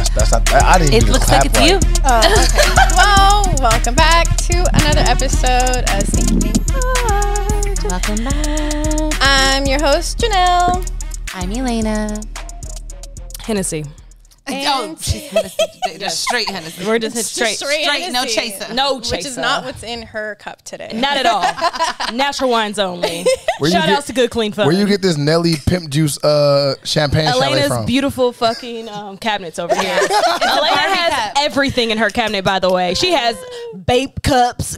that's not. I didn't. It looks like it's you. Oh, okay. Well, welcome back to another episode of Sneaky Link Pod. Welcome back. I'm your host, Janelle. I'm Elaina. Hennessy. And Just straight Hennessy. We're just hit straight. Hennessy, no chaser. No chaser. which is not what's in her cup today. Not at all. Natural wines only. Shout outs to Good Clean Fun. Where you get this Nelly Pimp Juice champagne chalet Elena's from? beautiful fucking cabinets over here. Elena has everything in her cabinet, by the way. She has Bape cups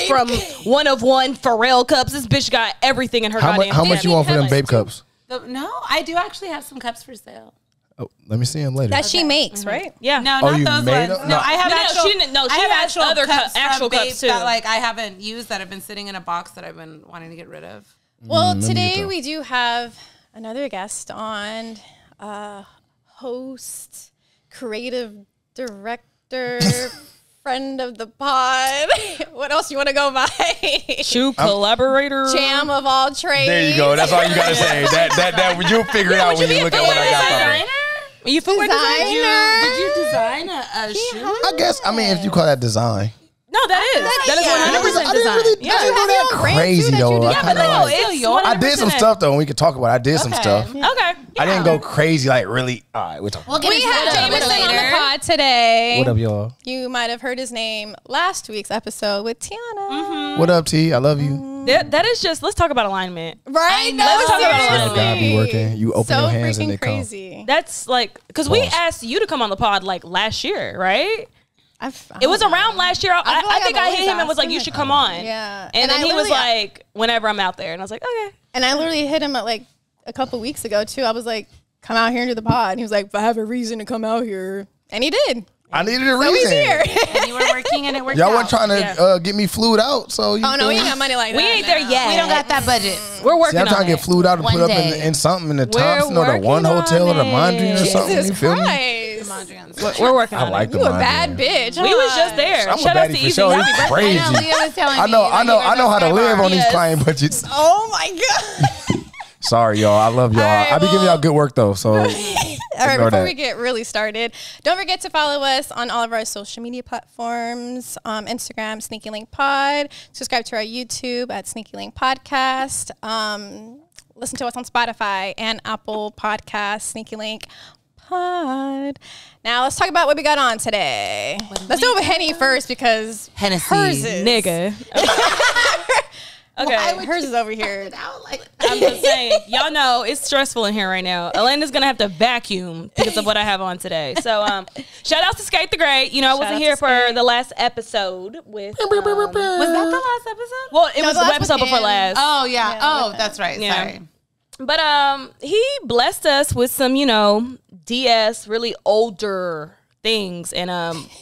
from One of One, Pharrell cups. This bitch got everything in her goddamn How much you want for them Bape cups? No, I do actually have some cups for sale. Oh, let me see them later. That she makes, right? Yeah. No, Oh, not you those made ones. them? No, No. I have No, actual. she didn't. No, she I have has other cups actual from cups, Bape too. that like I haven't used that have been sitting in a box that I've been wanting to get rid of. Well, let me today get we do have another guest on, host, creative director, friend of the pod. What else you want to go by? Shoe collaborator. Jam of all trades. There you go. That's all you gotta say. That you figure it out when you look at what I got. From You footwear designer? Did you design a shoe? I guess. I mean, if you call that design. No, that is 100% I didn't design. really do that crazy though. Yeah, but no, it's yours. I did some 100%. stuff though. And we could talk about it. I did some stuff. Okay. I didn't go crazy like really. All right, we're talking. We have Jamiersen on the pod today. What up, y'all? You might have heard his name last week's episode with Tiana. What up, T? I love you. That is just, let's talk about alignment. Right? No, Let's talk about You alignment. gotta be working. You open so your hands and freaking they crazy. That's like, because we Pause. asked you to come on the pod like last year, right? I It was around last year. feel like I think I've I hit always him and was like, asked you him. should come on. Yeah. And then I he was literally- like, whenever I'm out there. And I was like, okay. And I literally hit him at like a couple weeks ago too. I was like, come out here and do the pod. And he was like, if I have a reason to come out here. And he did. I needed a So he's reason. here. And you were working and it worked Y'all out. weren't trying to get me flued out, so you Oh no, we feel ain't me? got money like that. We ain't there now. yet. We don't got that budget. We're working See, I'm trying on to get it. flued out and One put up day. in something in the We're Thompson or the working One Hotel or the on Mondrian or it. something. You Jesus feel me? Christ. We're working I on like it. the You a Mondrian. bad bitch. We was just there. I'm a Shout out to baddie for Easy. sure. Happy It's birthday. crazy. I know Leah was telling I know, me. I know, I know how to live on these Yes. client budgets. Oh my God. Sorry, y'all. I love y'all. All right, I be giving well- y'all good work though. So All right, Ignore before that. we get really started, don't forget to follow us on all of our social media platforms, Instagram, Sneaky Link Pod. Subscribe to our YouTube at Sneaky Link Podcast. Listen to us on Spotify and Apple Podcasts, Sneaky Link Pod. Now let's talk about what we got on today. Let's do it with Henny first because Hennessy. hers is. Nigga. Okay. Hers is over here. I'm just saying, y'all know it's stressful in here right now. Elena's gonna have to vacuum because of what I have on today. So, shout out to Skate the Great. You know, I wasn't out here to for Skate. the last episode with. Was that the last episode? Well, it No, was the the last episode was before in- last. Oh, yeah. Yeah, Oh, with that's right. Yeah. Sorry. But he blessed us with some, you know, DS really older things, and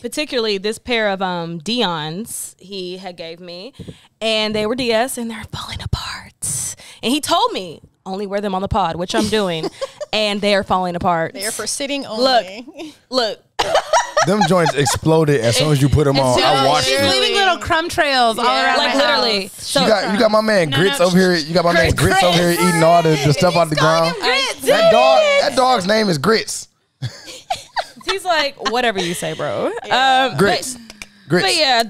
particularly this pair of Dion's he had gave me, and they were DS and they're falling apart. And he told me only wear them on the pod, which I'm doing, and they are falling apart. They're for sitting only. Look. them joints exploded as soon as you put them on. I watched She's it. leaving little crumb trails all around Like my literally. house. So You got my man Grits over here. You got my man Grits over here eating all the stuff out the ground. Grits. That dog's name is Grits. he's like, whatever you say, bro. Grits. Grits. But yeah,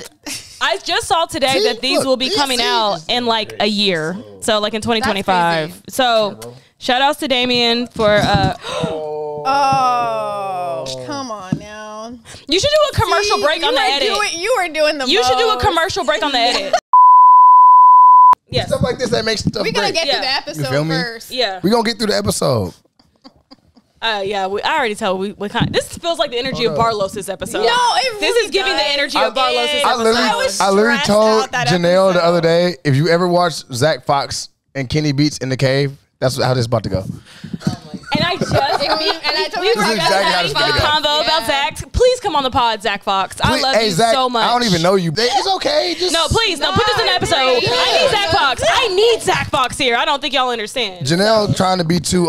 I just saw today See, that these look, will be these coming see, out this- in like a year. So like in 2025. crazy. So shout outs to Damien for Oh, come on now. you should do a commercial break on the edit. You were doing the You should do a most. commercial break on the edit. Yes. Stuff like this that makes stuff We're gonna great. get through the Yeah. You feel episode me? first. Yeah. We're gonna get through the episode. Yeah. I already told we kind of, this feels like the energy of Hold up. Barlos's episode. No, it This really is giving the does. energy of Barlos's I episode. literally stressed told out that Janelle the episode. other day, if you ever watch Zach Fox and Kenny Beats in the cave, that's how this is about to go. And I just And I told we you were This is just exactly how having it's a gonna go. convo about Zach. Please please come on the pod, Zach Fox. I love you Zach, so much. I don't even know you. It's okay. Just No, please, no, put this in the episode. I need Zach Fox. I need Zach Fox here. I don't think y'all understand. Janelle trying to be too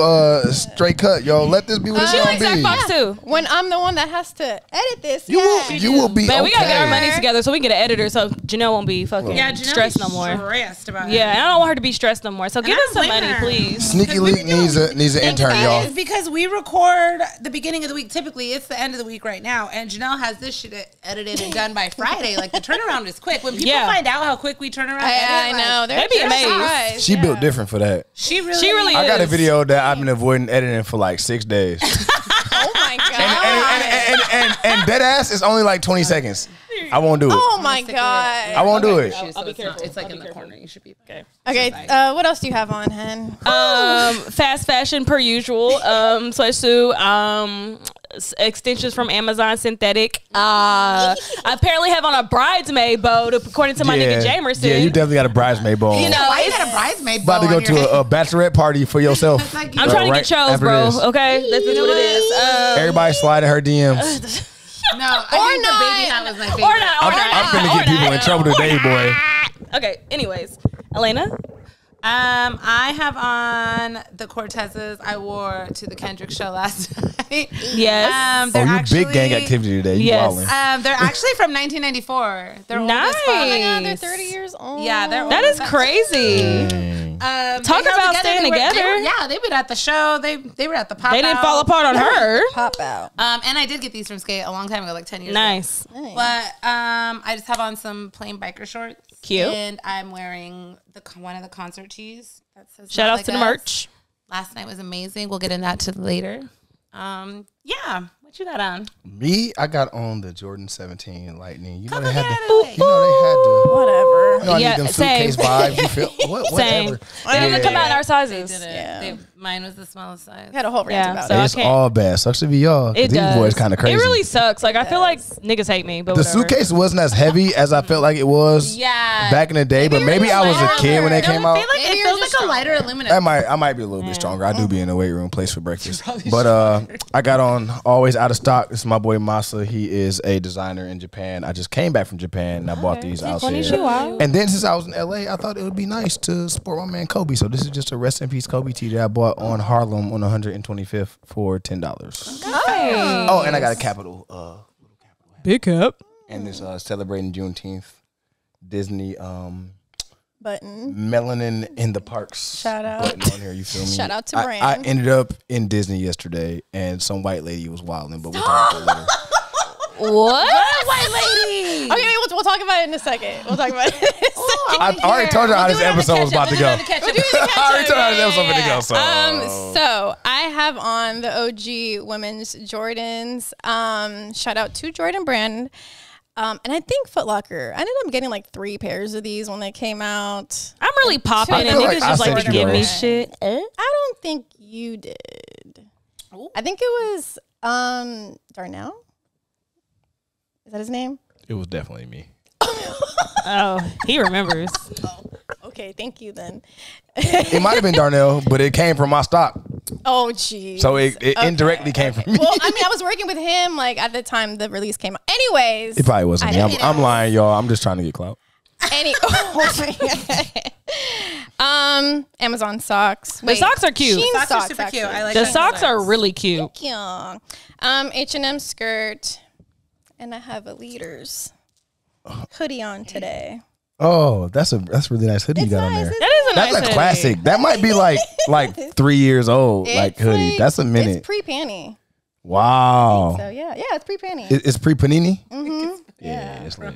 straight cut, yo. Let this be what it's She gonna likes be. Zach Fox too. When I'm the one that has to edit this, You will be. Man, we gotta get our okay. money together so we can get an editor so Janelle won't be fucking stressed no more. Stressed about Yeah, and I don't want her to be stressed no more. So give I us some don't blame money, her. please. Sneaky Leak needs an intern, y'all. It's because we record the beginning of the week. Typically, it's the end of the week right now, and Janelle has this shit edited and done by Friday. Like the turnaround is quick. When people find out how quick we turn around, I know. They'd be amazed. She built different for that. She really I got a is. video that I've been avoiding editing for like 6 days. Oh my god. and dead ass is only like 20 seconds. I won't do it. Oh my god. I won't do it. I'll be careful. It's like in the corner. You should be okay. Okay. What else do you have on, Hen? Fast fashion per usual. Sweatsuit. Extensions from Amazon synthetic. I apparently have on a bridesmaid bow, according to my nigga Jamiersen. Yeah, you definitely got a bridesmaid bow. You know, Why you got a bridesmaid about to go to a bachelorette party for yourself. like I'm trying to right get chose, after bro. this. Okay, that's just what it is. Everybody slide in her DMs. No, I think the baby hat was my favorite. Or not. I'm finna get people in trouble today, boy. Okay. Anyways, Elaina. I have on the Cortezes I wore to the Kendrick show last night. Yes. They're You big gang activity today. You Yes. wildin'. They're actually from 1994. They're Nice. old as fuck. Oh my god, they're 30 years old. Yeah, they're old. That is crazy. Talk about staying together. Yeah, they've been at the show. They were at the pop. They didn't out. fall apart on her. Pop out. And I did get these from Skate a long time ago, like 10 years Nice. ago. But I just have on some plain biker shorts. Cute. And I'm wearing one of the concert tees. That says Shout Not out Like to the Us. merch. Last night was amazing. We'll get into that to later. Yeah. What you got on? Me, I got on the Jordan 17 Lightning. You know Come they on, had get to. out of the way. You know they had to. Whatever. You know, I Yeah, need them same. suitcase vibes. You feel Same. whatever. They didn't come out in our sizes. Yeah. Mine was the smallest size. We had a whole rant Yeah, about so it. I It's can't- all bad. Sucks to be y'all. 'Cause It these does. boys kind of crazy. It really sucks. Like I feel like niggas hate me, but The whatever. suitcase wasn't as heavy as I felt like it was Yeah. back in the day, but maybe I was a kid when they came out. I feel like Maybe it you're feels just like a lighter aluminum. I might be a little bit stronger. I do be in the weight room, place for breakfast. But I got on always out of stock. This is my boy Masa. He is a designer in Japan. I just came back from Japan and I bought these out there. Konnichiwa. And then since I was in LA, I thought it would be nice to support my man Kobe. So this is just a rest in peace Kobe tee that I bought on Harlem on 125th for $10. Oh, and I got a capital Big cup. and this celebrating Juneteenth Disney Button. melanin in the parks. Shout out. Button on here, you feel me? Shout out to I Brand. ended up in Disney yesterday, and some white lady was wilding, but we'll talk about that later. What? White lady. Okay, we'll talk about it in a second. We'll talk about it in a second. I already told you how this episode was about to go. We'll do it in the I already told you how this episode was about to go. So I have on the OG women's Jordans. Shout out to Jordan Brand. And I think Footlocker. I ended up getting like 3 pairs of these when they came out. I'm really popping, I and feel niggas like I just like sent to you give me those. shit. I don't think you did. I think it was Darnell. Is that his name? It was definitely me. Oh, he remembers. Okay, thank you then. It might have been Darnell, but it came from my stock, Oh, geez. so it indirectly came from me. Well, I mean, I was working with him like at the time the release came out. Anyways. It probably wasn't me. I'm lying, y'all. I'm just trying to get clout. Amazon socks. The socks are cute. Sheen Socks are super cute. I like The those socks colors. are really cute. Thank you. H&M skirt, and I have a Leaders hoodie on today. Oh, that's a really nice hoodie you got on there. Isn't That is a That's nice a hoodie. classic. That might be like 3 years old, like It's hoodie. That's a minute. It's pre-panty. Wow. So yeah, it's pre-panty. It's pre panini. Mm-hmm. Yeah, it's lit.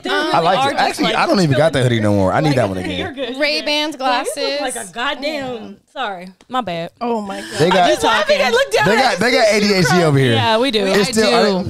I like it. Actually, I don't even got that hoodie no more. I need that one again. Ray-Bans, glasses. Like a goddamn. Sorry, my bad. Oh my god. They got Talking. they got ADHD over here. Yeah, we do. It's still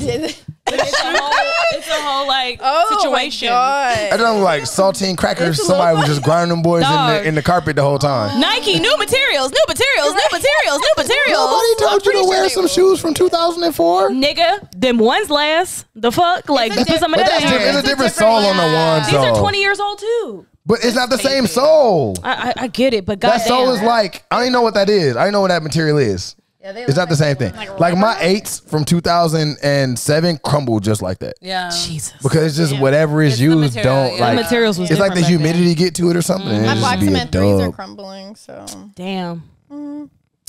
It's a whole like situation. I don't like saltine crackers. Somebody was just grinding them boys Dog. in the carpet the whole time. Nike, new materials, new materials, new materials, new materials. Nobody told you to wear some shoes from 2004. Nigga, them ones last. The fuck? Like, It's a put some of But that that's in different. there. It's a different soul on the one. These are 20 years old too. But it's not the same soul. I get it, but That goddamn. soul is like, I don't even know what that is. I don't know what that material is. Yeah, it's not the same thing. Like my 8s from 2007 crumble just like that. Yeah. Jesus. Because it's just whatever is used don't like. The materials was it's like the different back humidity get to it or something. and My it black just be a cement threes are dub. crumbling, so Damn.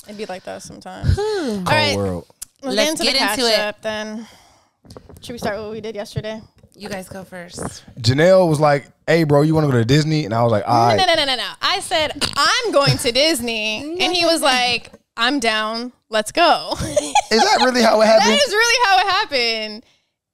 it'd be like that sometimes. All Cold right, world. let's get into it then. Should we start with what we did yesterday? You guys go first. Janelle was like, "Hey, bro, you want to go to Disney?" And I was like, "All right." No. I said I'm going to Disney, and he was like, "I'm down. Let's go." Is that really how it happened? That is really how it happened.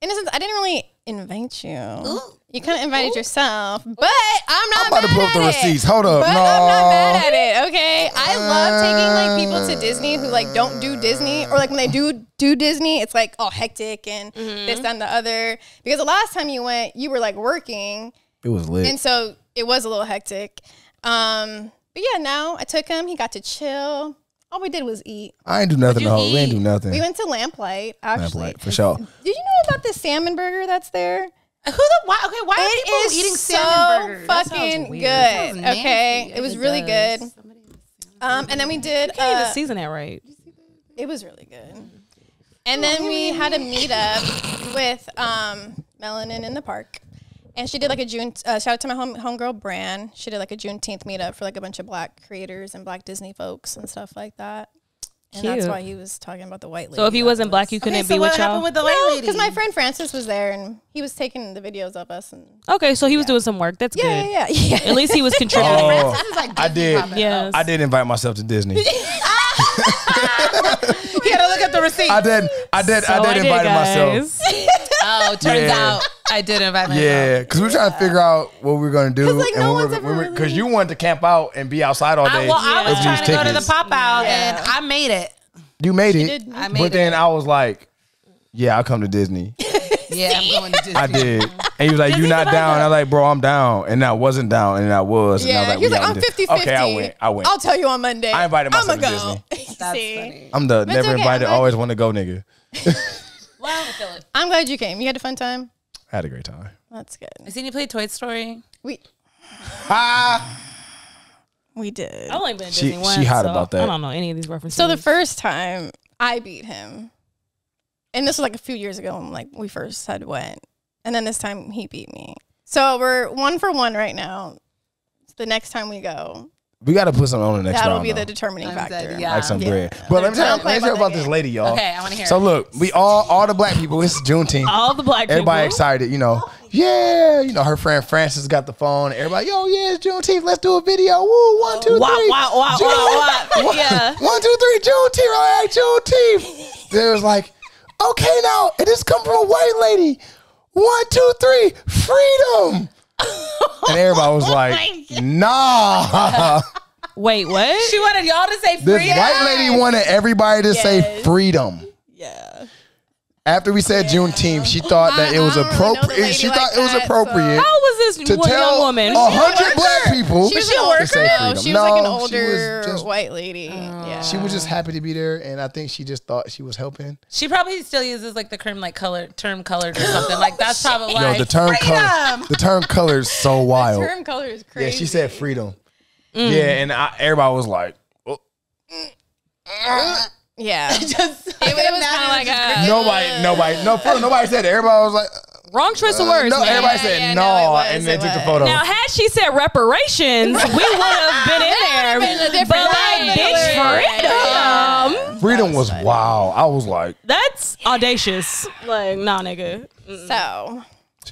In a sense, I didn't really invite you. You kind of invited yourself, but I'm not I'm about to pull up the receipts. Hold up. But No. I'm not mad at it, okay? I love taking like people to Disney who like don't do Disney, or like when they do Disney, it's like all hectic and this, that, and the other. Because the last time you went, you were like working. It was lit. And so it was a little hectic. But yeah, now I took him. He got to chill. All we did was eat. I ain't do nothing. No, we ain't do nothing. We went to Lamplight, actually. Lamplight, for sure. Did you know about the salmon burger that's there? Why are people eating salmon burgers? That fucking good. Okay, it was really good. And then we did. You can't even season that right. It was really good. And then we had a meetup with Melanin in the park. And she did like a shout out to my homegirl Bran. She did like a Juneteenth meetup for like a bunch of black creators and black Disney folks and stuff like that. And Cute. that's why he was talking about the white lady. So if he wasn't black, you couldn't be with what y'all? happened with the white lady? Because my friend Francis was there and he was taking the videos of us. And Okay, so he was doing some work. That's good. yeah. At least he was contributing. Oh, This is like I did. Yes. I did invite myself to Disney. You gotta look at the receipt. I did invite myself. Oh, turns out I did invite myself. Yeah, because we're trying to figure out what we're gonna do, like, no one's ever really- because you wanted to camp out and be outside all day. I was with trying these to go to the tickets. pop out and I made it. You made it, I made but then I was like, "Yeah, I'll come to Disney." Yeah, I'm going to Disney. I did, and he was like, "You not down?" I was like, "Bro, I'm down," and I wasn't down, and I was. And I Yeah, was he was like, "We I'm gotta do-" 50-50. Okay, I went. I'll tell you on Monday. I invited myself I'ma to go. That's See? funny. I'm the never okay, invited, I'm glad always want to go nigga. Well, I'm glad you came. You had a fun time? I had a great time. That's good. I seen you play Toy Story. We did. I've only been to She Disney once. hot so about that. I don't know any of these references. So the first time I beat him, and this was like a few years ago when like we first had went, and then this time he beat me. So we're 1 for 1 right now. The next time we go, We got to put something on the next that'll round. be the though. determining factor. yeah. Like some Yeah. bread. But let me tell Don't you play about about this that lady, y'all. Okay, I want to hear So it. look, we all the black people. It's Juneteenth. all the black Everybody people. excited, you know. Yeah, you know, her friend Francis got the phone. Everybody, yo, yeah, it's Juneteenth. Let's do a video. Woo, 1, 2, 3. Wow. Yeah. 1, 2, 3, Juneteenth. All right, Juneteenth. They was like, okay, now, and this come from a white lady. 1, 2, 3, freedom. And everybody was like, nah. Wait, what? She wanted y'all to say This freedom. white lady wanted everybody to say freedom. Yeah. After we said Juneteenth, she thought that it was I don't really know the appropriate. lady She like thought it was that, appropriate How was this to young tell woman? 100 black people She was to an older say girl. freedom. She was like an No, older she was just- white lady. Yeah. She was just happy to be there, and I think she just thought she was helping. She probably still uses like the term colored or something. Like that's probably Yo, like the term color, freedom. the term color is so wild. Term color is Yeah, crazy. she said freedom. Yeah, and everybody was like, oh. Yeah. Just it was kind of like a. nobody said it. Everybody was like, Wrong choice of words. no, man. everybody said yeah, no, no, it was, and then it took the was. photo. Now, had she said reparations, we would have been in there. been a different But like, thing. bitch, freedom. freedom was wow. I was like, That's audacious. Like, nah, nigga. So.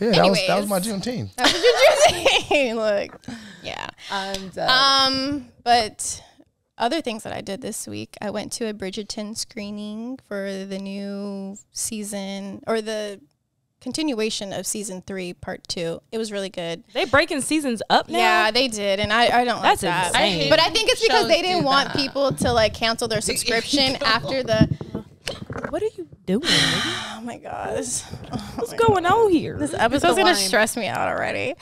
yeah, that was Anyways. my Juneteenth. That's what you're doing. Look. Yeah. I'm done. But other things that I did this week, I went to a Bridgerton screening for the new season, or the continuation of season 3, part 2. It was really good. They breaking seasons up now? Yeah, they did, and I don't That's like that. insane. But I think it's because Shows they didn't do want that. people to like cancel their subscription after the. What are you doing, nigga? Oh my gosh, What's going on here? this episode's gonna stress me out already.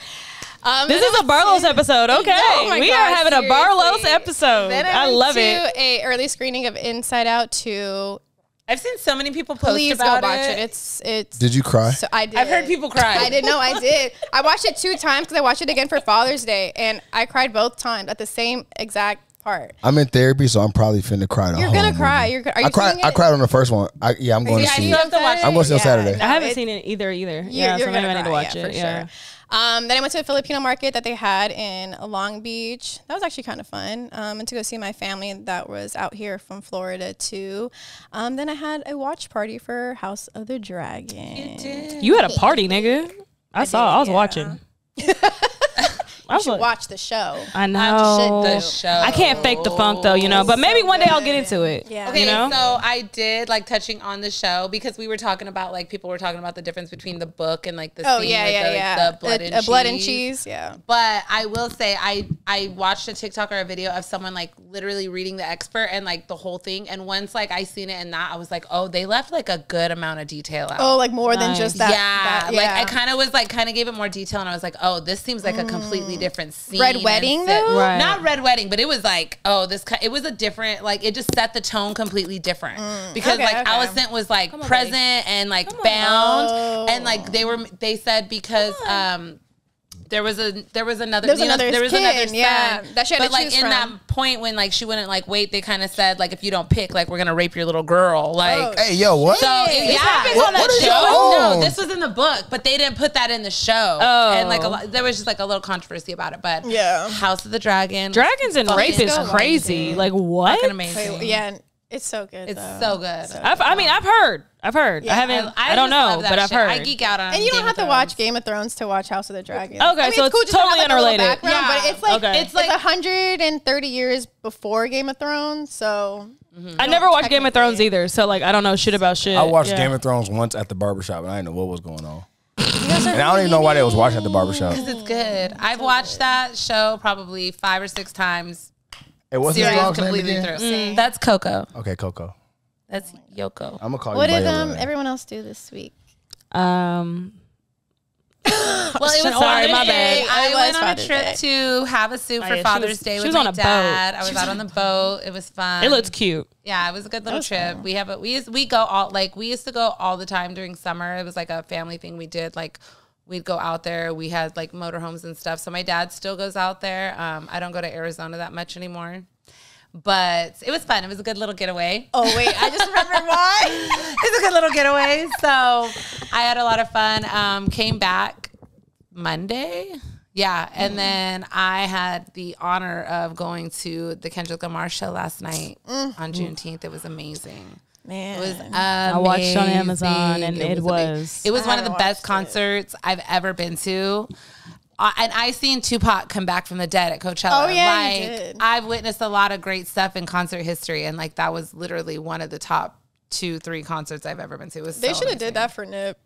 This is a Barlow's episode, okay? Oh my we God, are having a Barlow's seriously. episode. Then I went love to it. a early screening of Inside Out 2. I've seen so many people post Please go about watch it. It's. Did you cry? So I did. I've heard people cry. I didn't know I did. I watched it 2 times because I watched it again for Father's Day, and I cried both times at the same exact part. I'm in therapy, so I'm probably finna cry. You're gonna cry. Are you I cried on the first one. I'm going to see it. I'm going to see it on Saturday. I haven't seen it either. Yeah, so maybe I need to watch it. Yeah. Then I went to a Filipino market that they had in Long Beach. That was actually kind of fun. And to go see my family that was out here from Florida too. Then I had a watch party for House of the Dragon. You had a party, nigga. I was watching. You should watch the show. I know. The show. I can't fake the funk though, but maybe one day I'll get into it. Yeah. Okay, so I did touching on the show because we were talking about people were talking about the difference between the book and the scene, the blood and cheese. Yeah. But I will say I watched a TikTok or a video of someone literally reading the expert and the whole thing, and once I seen it and that I was like, oh, they left a good amount of detail out. Oh, more than just that. Yeah. I kind of was gave it more detail, and I was like, oh, this seems like a completely different scene. Red Wedding though? Right. Not Red Wedding, but it was it was a different, it just set the tone completely different because Alicent was present and bound and they said because there was another son. Yeah, that she had to choose in from. that point when she wouldn't wait, they kind of said if you don't pick, we're gonna rape your little girl. Hey, yo, what? So this happens on that what is show. your No, this was in the book, but they didn't put that in the show. Oh. And there was just a little controversy about it. But House of the Dragon, Dragons and rape is crazy. what? What? Amazing. Yeah. It's so good. It's so good. I've heard. Yeah, I don't know, but I've heard. I geek out on. And you don't have to watch Game of Thrones to watch House of the Dragon. Okay, so it's cool it's just to totally have, a little unrelated. background, but it's it's 130 years before Game of Thrones, so. I never watched Game of Thrones either, so I don't know shit about shit. I watched Game of Thrones once at the barbershop, and I didn't know what was going on. And I don't even know why they was watching at the barbershop. Because it's good. I've watched that show probably 5 or 6 times. Hey, what's his dog's name again? Through. That's Coco. Okay, Coco. That's Yoko. I'm gonna call you. What did everyone else do this week? Well, it was Sorry, my bad. I went on a trip to Havasu for Father's Day with my dad. I was out on the boat. It was fun. It looks cute. Yeah, it was a good little trip. We used to go all the time during summer. It was a family thing we did. We'd go out there. We had motorhomes and stuff. So my dad still goes out there. I don't go to Arizona that much anymore. But it was fun. It was a good little getaway. Oh, wait. I just remembered why. It's a good little getaway. So I had a lot of fun. Came back Monday. Yeah. And then I had the honor of going to the Kendrick Lamar show last night on Juneteenth. It was amazing. Man. It was amazing. I watched on Amazon, and it was one of the best concerts I've ever been to. And I seen Tupac come back from the dead at Coachella. Oh, yeah, you did. I've witnessed a lot of great stuff in concert history, and that was literally one of the top 2-3 concerts I've ever been to. It was They should have did that for Nip.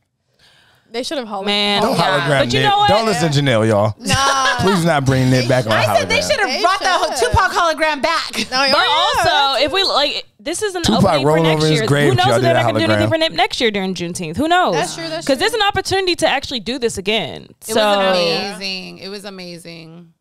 They should have Man, don't hologram but you Nip. know what? Don't listen to Janelle, y'all. Nah. Please not bring Nip back on hologram. I said they should have brought the Tupac hologram back. No, But also, if we this is an Tupac opening for rolling next over his year. grave Who knows if y'all if they're did a not going to do hologram. anything for Nip next year during Juneteenth? Who knows? That's true. Because there's an opportunity to actually do this again. It was amazing. It was amazing.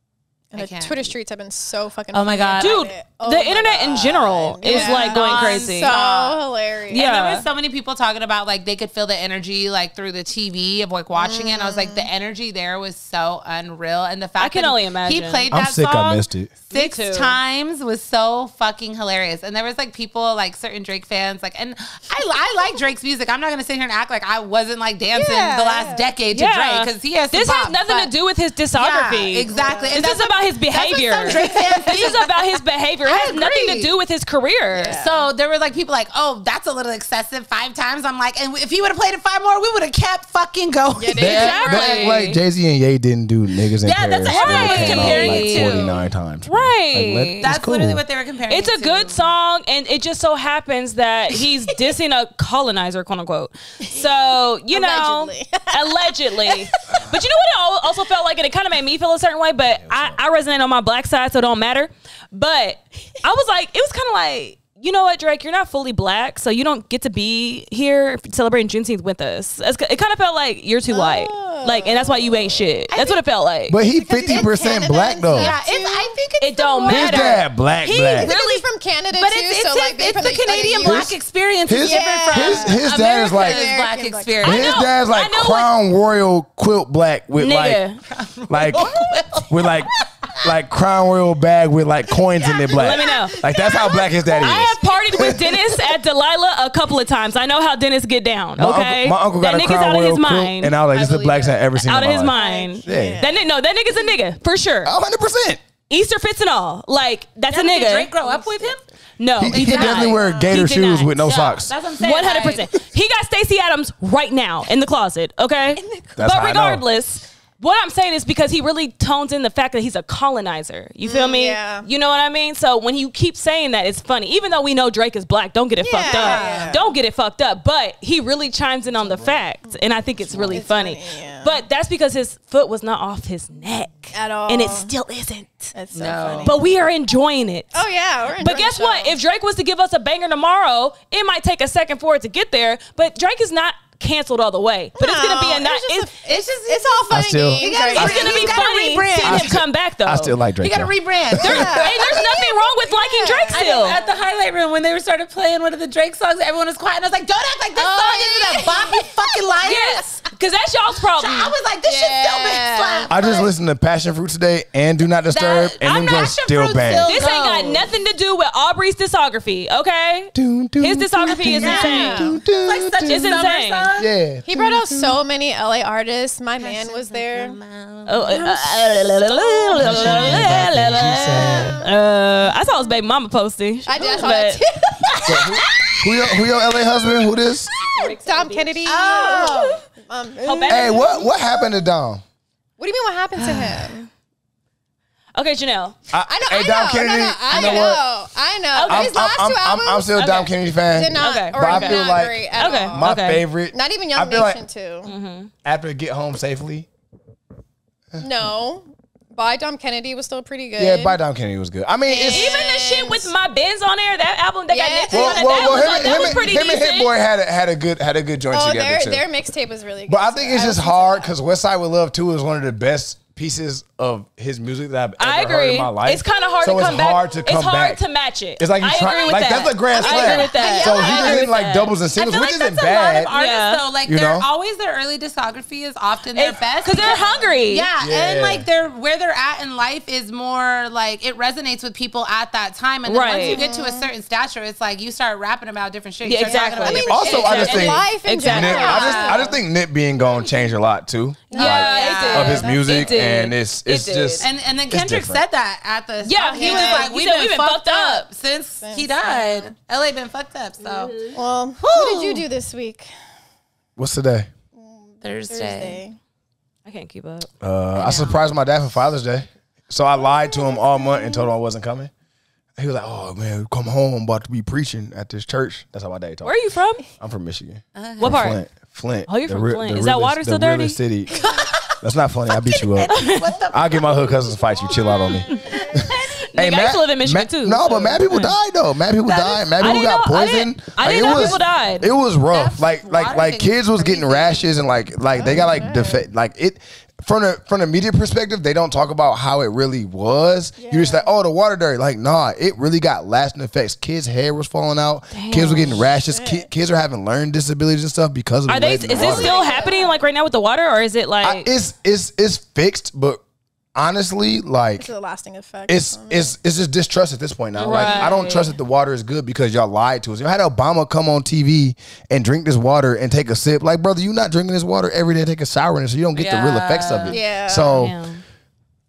And the Twitter streets have been so fucking Oh my God. Dude, the internet in general is going crazy. So hilarious. Yeah. And there were so many people talking about they could feel the energy through the TV of watching it. And I was the energy there was so unreal. And the fact I can that only imagine. he played I'm that sick. song I missed it. 6 times was so fucking hilarious. And there was people certain Drake fans and I like Drake's music. I'm not gonna sit here and act like I wasn't dancing the last decade to Drake because he has this has nothing to do with his discography. Yeah, exactly. And this is about his behavior. This is about his behavior. It has nothing to do with his career. Yeah. So there were people oh, that's a little excessive 5 times. I'm and if he would have played it 5 more, we would have kept fucking going. Yeah, They act like Jay-Z and Ye didn't do Niggas in Paris. That's what everyone was comparing it to. 49 times. Right. That's cool. Literally what they were comparing It's it a to. good song, and it just so happens that he's dissing a colonizer, quote unquote. So, allegedly. But you know what it also felt like, and it kind of made me feel a certain way, but I resonate on my black side, so it don't matter. But I was it was kind of you know what, Drake, you're not fully black, so you don't get to be here celebrating Juneteenth with us. It kind of felt like you're too white. And that's why you ain't shit. That's what it felt like. But he 50% black though. Yeah, I think it don't matter. His dad black. Really from Canada but too. It's the Canadian black experience. It's different from his dad is America's black experience. His dad's Crown Royal quilt black with with like Crown Royal bag with like coins in it black. Let me know. Like that's how black his daddy is. I have partied with Dennis at Delilah a couple of times. I know how Dennis get down. Okay, My uncle got that a nigga's Crown out of Royal his coupe, mind. and I was like, this is the blackest I've ever seen. Out of in his my life. mind. Yeah. That nigga's a nigga for sure. 100%. Easter fits and all. Like that's a Did nigga. Drake grow up with him? No, He did could definitely not. wear gator He did shoes not. with no Yeah, socks. That's what I'm saying. 100%. He got Stacey Adams right now in the closet. Okay, That's how but I know. regardless. What I'm saying is because he really tones in the fact that he's a colonizer. You feel me? yeah. You know what I mean? So when you keep saying that, it's funny. Even though we know Drake is black, don't get it fucked up. Yeah. Don't get it fucked up. But he really chimes in on the facts. And I think it's really funny. yeah. But that's because his foot was not off his neck. At all. And it still isn't. That's so No. funny. But we are enjoying it. oh yeah, we're But enjoying guess the what? show. If Drake was to give us a banger tomorrow, it might take a second for it to get there. But Drake is not canceled all the way. But it's gonna be a night. it's all fun. still- and games. I It's still- gonna be He's gotta funny rebrand. seeing him come back though. I still like Drake. You gotta though. rebrand. Hey, there's nothing wrong with liking Drake still. At the highlight room when they started playing one of the Drake songs, everyone was quiet, and I was like, "Don't act like this song isn't a bop, you fucking liars!" Yes, because that's y'all's problem. I was like, "This shit still big slap." I just listened to Passion Fruit today and Do Not Disturb, That- and I'm them not just sure still Fruit bang. still- This ain't got Go. nothing to do with Aubrey's discography, okay? His discography is insane. Like such a It's summer insane. song. Yeah. He brought out so many LA artists. My man was there. I saw his baby mama posting. I did. I saw that too. Who your LA husband? Who this? Dom Kennedy. Oh. Hey, what happened to Dom? What do you mean? What happened to him? Okay, Janelle. I know. Hey, I Dom know. Kennedy. No, I you know know. what? I know. Okay. His last two albums I'm still a Dom Kennedy fan. did not, Okay. or But I not feel like- great at Okay. all. My Okay. favorite. Not even I Young feel Nation like too. after Get Home Safely. No. By Dom Kennedy was still pretty good. Yeah, by Dom Kennedy was good. I mean, it's Even the shit with my Benz on there, that album that got Yeah. Nipsey on it, that was pretty him and decent. Hit Boy had a good joint Oh, together too. their mixtape was really good. But I think it's too. just listened to hard that. because West Side with Love 2 is one of the best pieces of his music that I've I ever heard agree. in my life. It's kind of hard So to it's come back. hard to come it's hard back. to match it. It's like you I try, agree with like that. that's a grand slam. I agree with that. So I he agree just with in like that. doubles and I singles, feel which like isn't that's bad. a lot of artists Yeah. though. Like You they're know? always their early discography is often their best because they're hungry. Yeah, Yeah. and like they're where they're at in life is more like it resonates with people at that time. And then once Right. you get to a certain stature, it's like you start rapping about different shit. Yeah, You start talking exactly. about different Also, shit. I just And think life in Exactly. Nip, general. I just think Nip being gone changed a lot too. Yeah, Like, it did. of his music, It did. and it's It did. just And then it's Kendrick different. said that at the Yeah, he was like, we've he said, been fucked up since he died. LA been fucked up. So Well, what did you do this week? What's today? Thursday. I can't keep up. I surprised my dad for Father's Day, so I lied to him all month and told him I wasn't coming. He was like, "Oh man, come home. I'm about to be preaching at this church." That's how my dad talked. Where are you from? I'm from Michigan. What part? Flint. Flint. Oh, you're The from re- Flint. the Is that realest- water still the dirty? realest city. That's not funny. I beat you up. I'll get my hood cousins to fight you. Chill out on me. Nigga, I used to live in Michigan too. No, but mad people died though. Mad people died. Mad I people didn't got know- I poisoned. didn't- I didn't know people died. It was rough. That's water Like thing kids is was getting crazy. rashes and like they got like like it. From the media perspective, they don't talk about how it really was. You're just like, oh, the water dirty. Like, nah, it really got lasting effects. Kids' hair was falling out. Kids were getting rashes. Kids are having learning disabilities and stuff because of Are the they? lead in the Is it water. still happening like right now with the water, or is it like? It's fixed, but honestly, like It's a lasting effect. it's just distrust at this point now. Like I don't Right. trust that the water is good because y'all lied to us. You had Obama come on TV and drink this water and take a sip. Like, brother, you not drinking this water every day. Take a shower in it, so you don't get the real effects of it. Yeah. So Damn.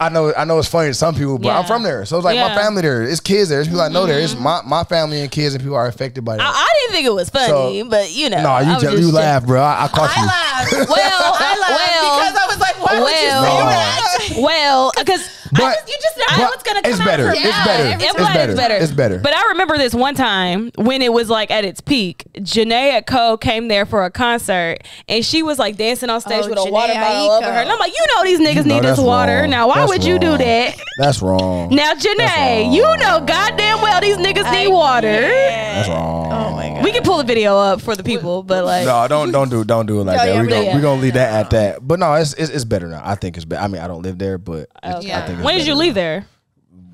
I know it's funny to some people, but I'm Yeah. from there, so it's like my Yeah. family there. It's kids there. It's people I know there. It's my family and kids and people are affected by that. I didn't think it was funny, but you know. No, I was you just laugh, bro. I caught you. I laughed. Well, I laughed because I was like, why would you say that? well, because But You just never know what's gonna come it's out better. from It's that. better. every It's time. better. It's better. But I remember this one time when it was like at its peak. Janae at Cole came there for a concert, and she was like dancing on stage Oh, with a Janae water bottle over her. Aiko. And I'm like, you know these niggas You know need this that's water. wrong. Now, why That's would you do wrong. that? That's wrong. Now, Janae, wrong. you know goddamn well these niggas need water. That's wrong. Oh my god. We can pull the video up for the people, but like, No, don't do it like No, that. yeah, We're gonna leave that at that. But no, it's better now. I think it's better. I mean, I don't live there, but I think it's when did you better leave now. there?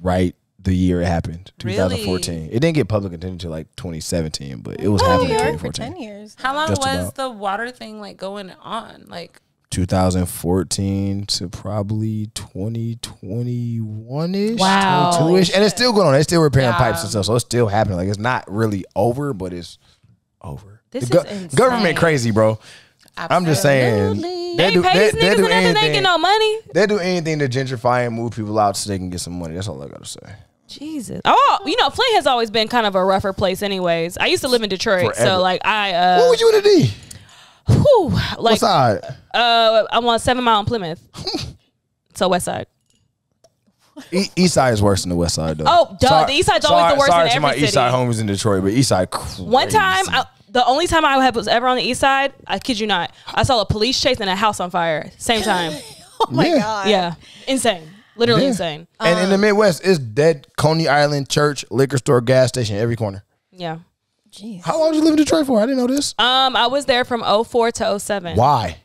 Right, the year it happened, Really? 2014. It didn't get public attention until like 2017, but it was Oh, happening New in York for 10 2014. years. How long Just was about. the water thing like going on? Like 2014 to probably 2021-ish. Wow. 22-ish. And it's still going on. They're still repairing pipes and stuff. So it's still happening. Like, it's not really over, but it's over. This The is insane. government crazy, bro. I'm just saying. They pay these niggas and nothing, they get no money. They do anything to gentrify and move people out so they can get some money. That's all I gotta say. Jesus. Oh, you know, Flint has always been kind of a rougher place anyways. I used to live in Detroit. Forever. So like What would you in the D? whew, like What side? I'm on 7 Mile in Plymouth. So west side. East side is worse than the west side, though. Oh, duh. The east side's always the worst sorry in to every my city. east side homies in Detroit, but east side crazy. One time, the only time I was ever on the east side, I kid you not, I saw a police chase and a house on fire. Same time. Oh my Yeah. god. Yeah. Insane. Literally Yeah. insane. And in the Midwest, it's dead Coney Island, church, liquor store, gas station, every corner. Yeah. Jeez. How long did you live in Detroit for? I didn't know this. I was there from 04 to 07. Why?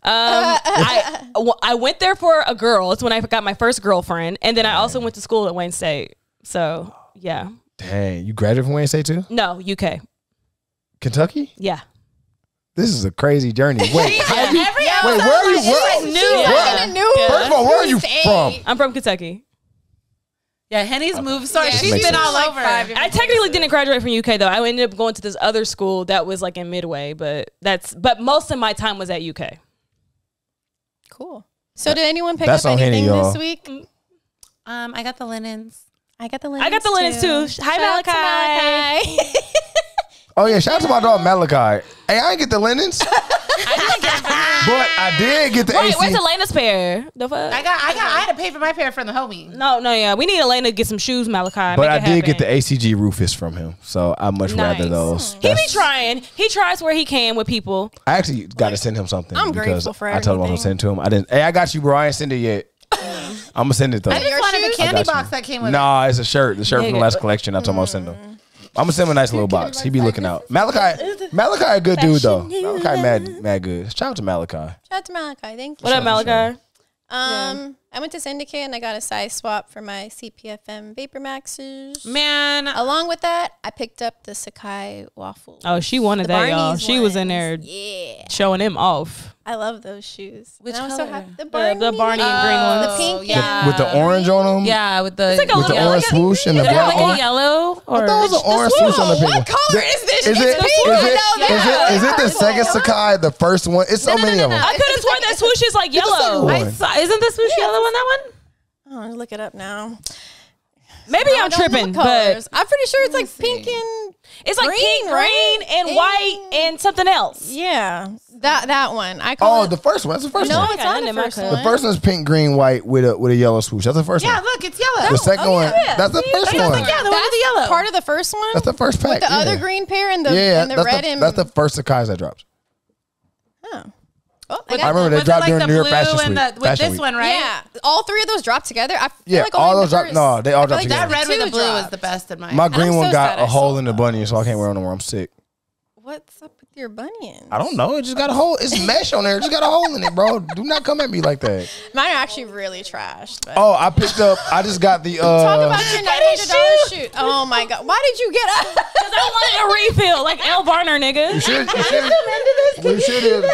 I went there for a girl. It's when I got my first girlfriend. And then I also went to school at Wayne State. So, yeah. Dang, you graduated from Wayne State too? No, UK. Kentucky? Yeah. This is a crazy journey. Wait, how you, Every wait, where are you? Where, She's where- in a new First of all, where are you state. from? I'm from Kentucky. Yeah, Henny's moved. Sorry, Yeah, she's makes been sense. all over. I technically didn't graduate from UK though. I ended up going to this other school that was like in Midway, but most of my time was at UK. Cool. So did anyone pick That's up on Henny, anything y'all. this week? I got the linens. I got the linens. I got the linens too. Hi, Shout out to Malachi. Malachi. Oh yeah, shout out to my dog Malachi. Hey, I didn't get the linens, but I did get the Wait, AC. where's Elena's pair? The fuck? I had to pay for my pair from the homie. No, yeah. We need Elena to get some shoes, Malachi. But I Make it did get the happen. ACG Rufus from him, so I much rather Nice. those. He be trying. He tries where he can with people. I actually got to send him something. I'm because grateful for I told him I was gonna everything. send it to him. I didn't. Hey, I got you, bro. I ain't send it yet. I'm gonna send it though. I just wanted the shoes? candy I got you. box that came with it. Nah, it's a shirt. The shirt from the Nigga. last collection. I told him I'll send him. I'm gonna send him a nice little box. He be looking out. Malachi, a good dude though. Malachi, mad good. Shout out to Malachi. Shout out to Malachi. Thank you. What up, Malachi? I went to Syndicate and I got a size swap for my CPFM Vapor Maxes. Man, Along with that, I picked up the Sakai waffles. Oh, she wanted The that, y'all. Barney's She was in ones. there Yeah, showing him off. I love those shoes. Which and I'm so color? happy. The The Barney and green ones. The pink. yeah. With the orange on them. Yeah, with the like a With the little- orange swoosh and the Is it black like on. a yellow or That was an orange swoosh on the Whoa, paper. what color is this? Is It's it? pink. Is I it? know Is that. it? Is it the second Sakai? The first one? It's so many of them. I could have sworn that swoosh is like yellow. one. I saw, isn't this swoosh yellow on that one? Oh, I'll look it up now. Maybe I I'm don't know tripping, the but colors. I'm pretty sure it's like pink and it's like green, pink, right? green, and white, and something else. yeah, that one. I call Oh, it. the first one. That's the first No, one. it's got not nothing the in my first cup. one. The first one's pink, green, white with a yellow swoosh. That's the first Yeah, one. look, it's yellow. The second one. That's the first one. Like, yeah, the one with the That's yellow. part of the first one. That's the first pack. the yeah. other green pair and the Yeah, and the that's red the, and that's the first Sakai's that dropped. Oh. Oh, I remember they Was it dropped like during the New York blue Fashion and Week. the, with Fashion this Week. one, right? Yeah, all three of those dropped together. I feel Yeah, like all only those the dropped. first- No, they all I feel dropped like together. That red with the two blue dropped. was the best in mine. My I'm green so one got sad I a hole sold in the bunion, so I can't wear it no more. I'm sick. What's up with your bunions? I don't know. It just got a hole. It's mesh on there. It just got a hole in it, bro. Do not come at me like that. Mine are actually really trashed. But Oh, I picked up. I just got the. talk about your $900 shoot. Oh my god, why did you get up? Because I wanted a refill, like L. Varner, nigga. You should have.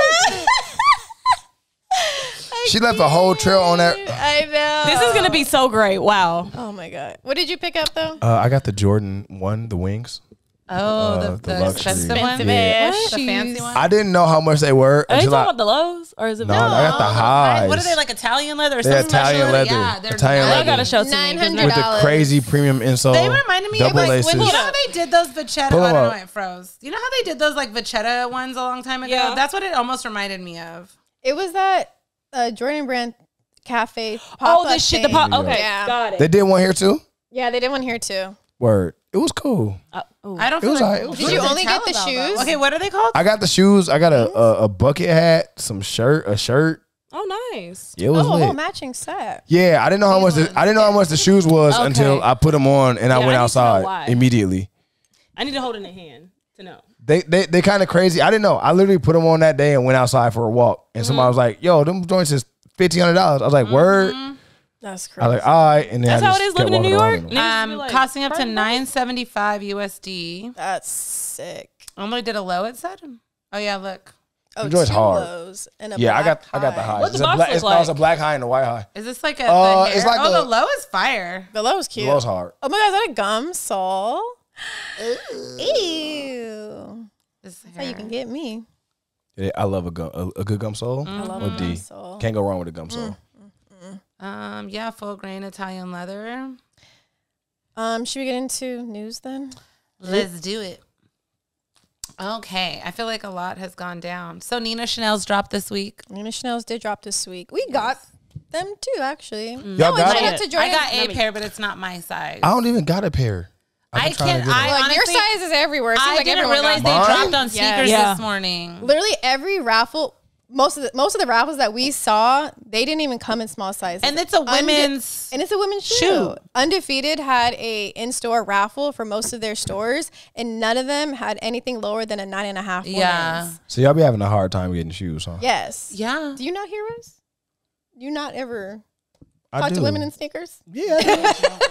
She left a whole trail on that. I know. This is gonna be so great. Wow. Oh my god. What did you pick up though? I got the Jordan 1, the wings. Oh, the the luxury. expensive one? Yeah. The fancy one? I didn't know how much they were Are you until talking I. about the lows, or is it? No, I got the highs. What are they, like Italian leather or They're something special? Italian leather. Yeah, they're Italian nice. I leather. gotta show to me. 'cause $900. With the crazy premium insole. They reminded me of double like, laces. you know how they did those Vachetta? Pull I 'em don't up. know, it froze. You know how they did those like Vachetta ones a long time ago? Yeah. That's what it almost reminded me of. It was that Jordan Brand Cafe. Oh, pop-up this shit. The thing. pop. Okay, Yeah. got it. They did one here too. Yeah, they did one here too. Word. It was cool. Ooh. I don't It feel was like alright. It was Did you good. only get the shoes? Okay, what are they called? I got the shoes. I got a bucket hat, a shirt. Oh, nice. It was Oh, a lit. whole matching set. Yeah, I didn't know how much. I didn't know how much the shoes was Okay. until I put them on and I Yeah, went I need to know outside why. immediately. I need to hold it in the hand to know. They kind of crazy. I didn't know. I literally put them on that day and went outside for a walk. And somebody was like, "Yo, them joints is $1,500." I was like, "Word." That's I crazy. was like, "All right." And then That's I how just it is kept living in New walking York. around in them. Niggas be like, Costing up to "Pardon?" $975 USD. That's sick. I only did a low, it said. Oh yeah, look. Oh, Them joints two hard. lows and a Yeah, I black got the high. What's the It's a box black, look it's, no, like? it's a black high and a white high. Is this like a it's like the a- low is fire. The low is cute. The low's hard. Oh my god, is that a gum sole? Ew. This That's how you can get me. Yeah, I love a good gum sole. I love Or a D. gum sole. Can't go wrong with a gum sole. Yeah, full grain Italian leather. Should we get into news then? Let's do it. Okay, I feel like a lot has gone down. So Nina Chanel's dropped this week. Nina Chanel's did drop this week. We got them too, actually. Y'all No, got shout it? out to Jordan. I got a pair, but it's not my size. I don't even got a pair. I can't. Look, your honestly, size is everywhere. It seems I like didn't everyone realize got they Mine? dropped on sneakers Yeah. this morning. literally every raffle. Most of the raffles that we saw, they didn't even come in small sizes. And it's a women's. And it's a women's shoe. shoe. Undefeated had a in-store raffle for most of their stores, and none of them had anything lower than a 9.5 Yeah. women's. So y'all be having a hard time getting shoes, huh? Yes. Yeah. Do you not hear us? Do you not ever I talk do. to women in sneakers? Yeah, I do.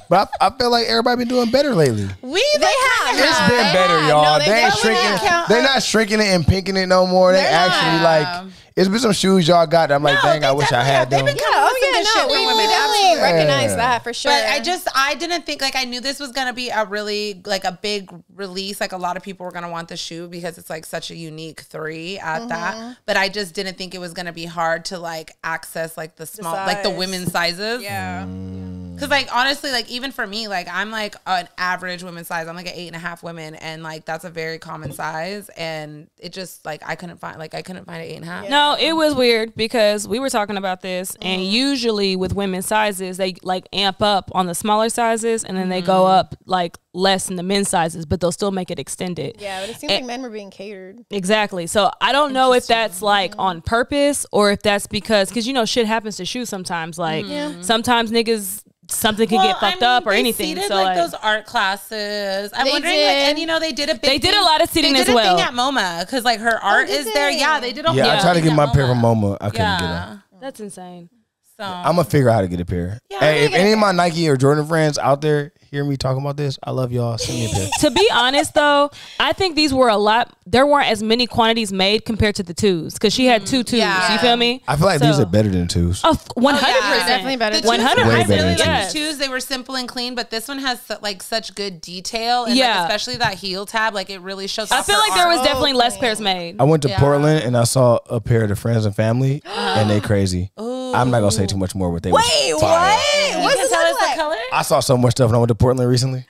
But I feel like everybody been doing better lately. They have. It's been They better, have. y'all. No, they they ain't definitely shrinking. have. They're not shrinking it and pinking it no more. They They're actually not. like. It's been some shoes y'all got that I'm like, dang, I wish I had them. They've been coming with some good shit for we women. definitely Yeah. recognize that for sure. But I didn't think, like, I knew this was going to be a really, like, a big release. Like, a lot of people were going to want the shoe because it's, like, such a unique 3 at that. But I just didn't think it was going to be hard to, like, access, like, the small, like, the size. women's sizes. yeah. Because, like, honestly, like, even for me, like, I'm, like, an average women's size. I'm, like, an 8.5 women. And, like, that's a very common size. And it just, like, I couldn't find an 8.5. No, it was weird because we were talking about this, and usually with women's sizes, they like amp up on the smaller sizes, and then they go up like less in the men's sizes, but they'll still make it extended. Yeah, but it seems like men were being catered. Exactly. So I don't know if that's like on purpose or if that's because you know shit happens to shoes sometimes. Like sometimes niggas something can get fucked up or they anything. seated, So like, like those art classes. I'm They wondering, did. like, and you know, they did a big. They did a lot of seating they did as a well. thing at MoMA because like her art did is there. they? Yeah, they did a Yeah, I whole tried to thing get at my pair from MoMA. I couldn't get them. that's insane. So I'm gonna figure out how to get a pair. Yeah, Hey, I'm if any of my Nike or Jordan friends out there hear me talking about this, I love y'all. Send me a pair. To be honest, though, I think these were a lot. There weren't as many quantities made compared to the 2s because she had 2 2s. Yeah. You feel me? I feel like these are better than 2s. 100%. Definitely better. The than 100%. 100. Way I better really than like Yes. the shoes. They were simple and clean, but this one has like such good detail. And Yeah. like, especially that heel tab, like it really shows. I off feel her like there was art. definitely less pairs made. I went to Yeah. Portland and I saw a pair of the friends and family, and they crazy. I'm not gonna say too much more, but they was fire. You What's can it tell look us the like? color. I saw so much stuff when I went to Portland recently.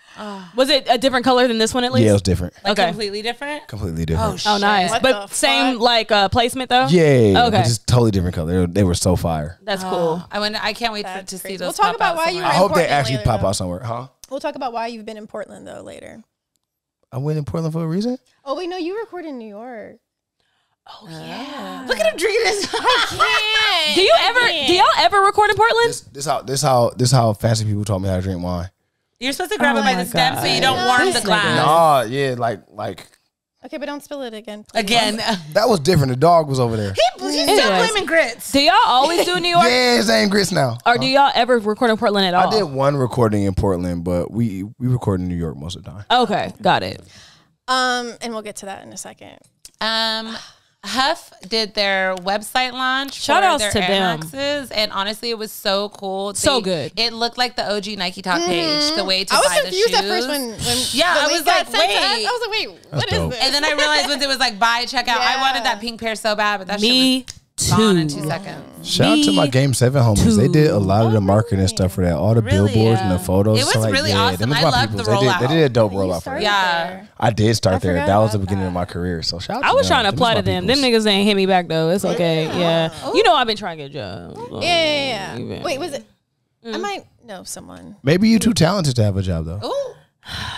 Was it a different color than this one at least? Yeah, it was different. Like Okay. completely different. Completely different. Oh, nice. What But the same fuck? like placement though? Yeah, Okay. but just totally different color. They were so fire. That's cool. I can't wait That's to see crazy. those. We'll talk pop about out why you somewhere. I in hope they Portland actually later, pop though. out somewhere, huh? We'll talk about why you've been in Portland though later. I went in Portland for a reason. Oh wait, no, you record in New York. Look at him drinking his. Do y'all ever record in Portland? This how fancy people taught me how to drink wine. You're supposed to grab Oh it by my the stem so you don't God. warm This the nigga. glass. Nah, yeah, like Okay, but don't spill it again. please. Again, that was different. The dog was over there. he's still Anyways. blaming grits. Do y'all always do New York? Yeah, his name Grits now. Or do y'all ever record in Portland at all? I did one recording in Portland, but we record in New York most of the time. Okay, got it. And we'll get to that in a second. Huff did their website launch. Shout for outs their to Air them. Maxes, and honestly, it was so cool. So good. It looked like the OG Nike Talk page, the way to I was buy the confused shoes. at first when Yeah, the I link was got like, sent to us. wait. I was like, wait, what is dope. this? And then I realized once it was like buy, check out. I Yeah. wanted that pink pair so bad, but that Me shit was gone in too. 2 seconds. Shout out to my Game 7 homies. They did a lot of the marketing and stuff for that. All the Really? billboards and the photos. It was So, like, really yeah, awesome. them was I my loved peoples. the rollout. They did a dope You rollout for started that. Yeah. there. I did start there. forgot That was the about beginning that. of my career. So shout out I to was them. trying to Them apply my to them. peoples. Them niggas ain't hit me back though. It's okay. Yeah. You know I've been trying to get a job. Yeah. Wait, was it? I might know someone. Maybe you too talented to have a job though. Ooh.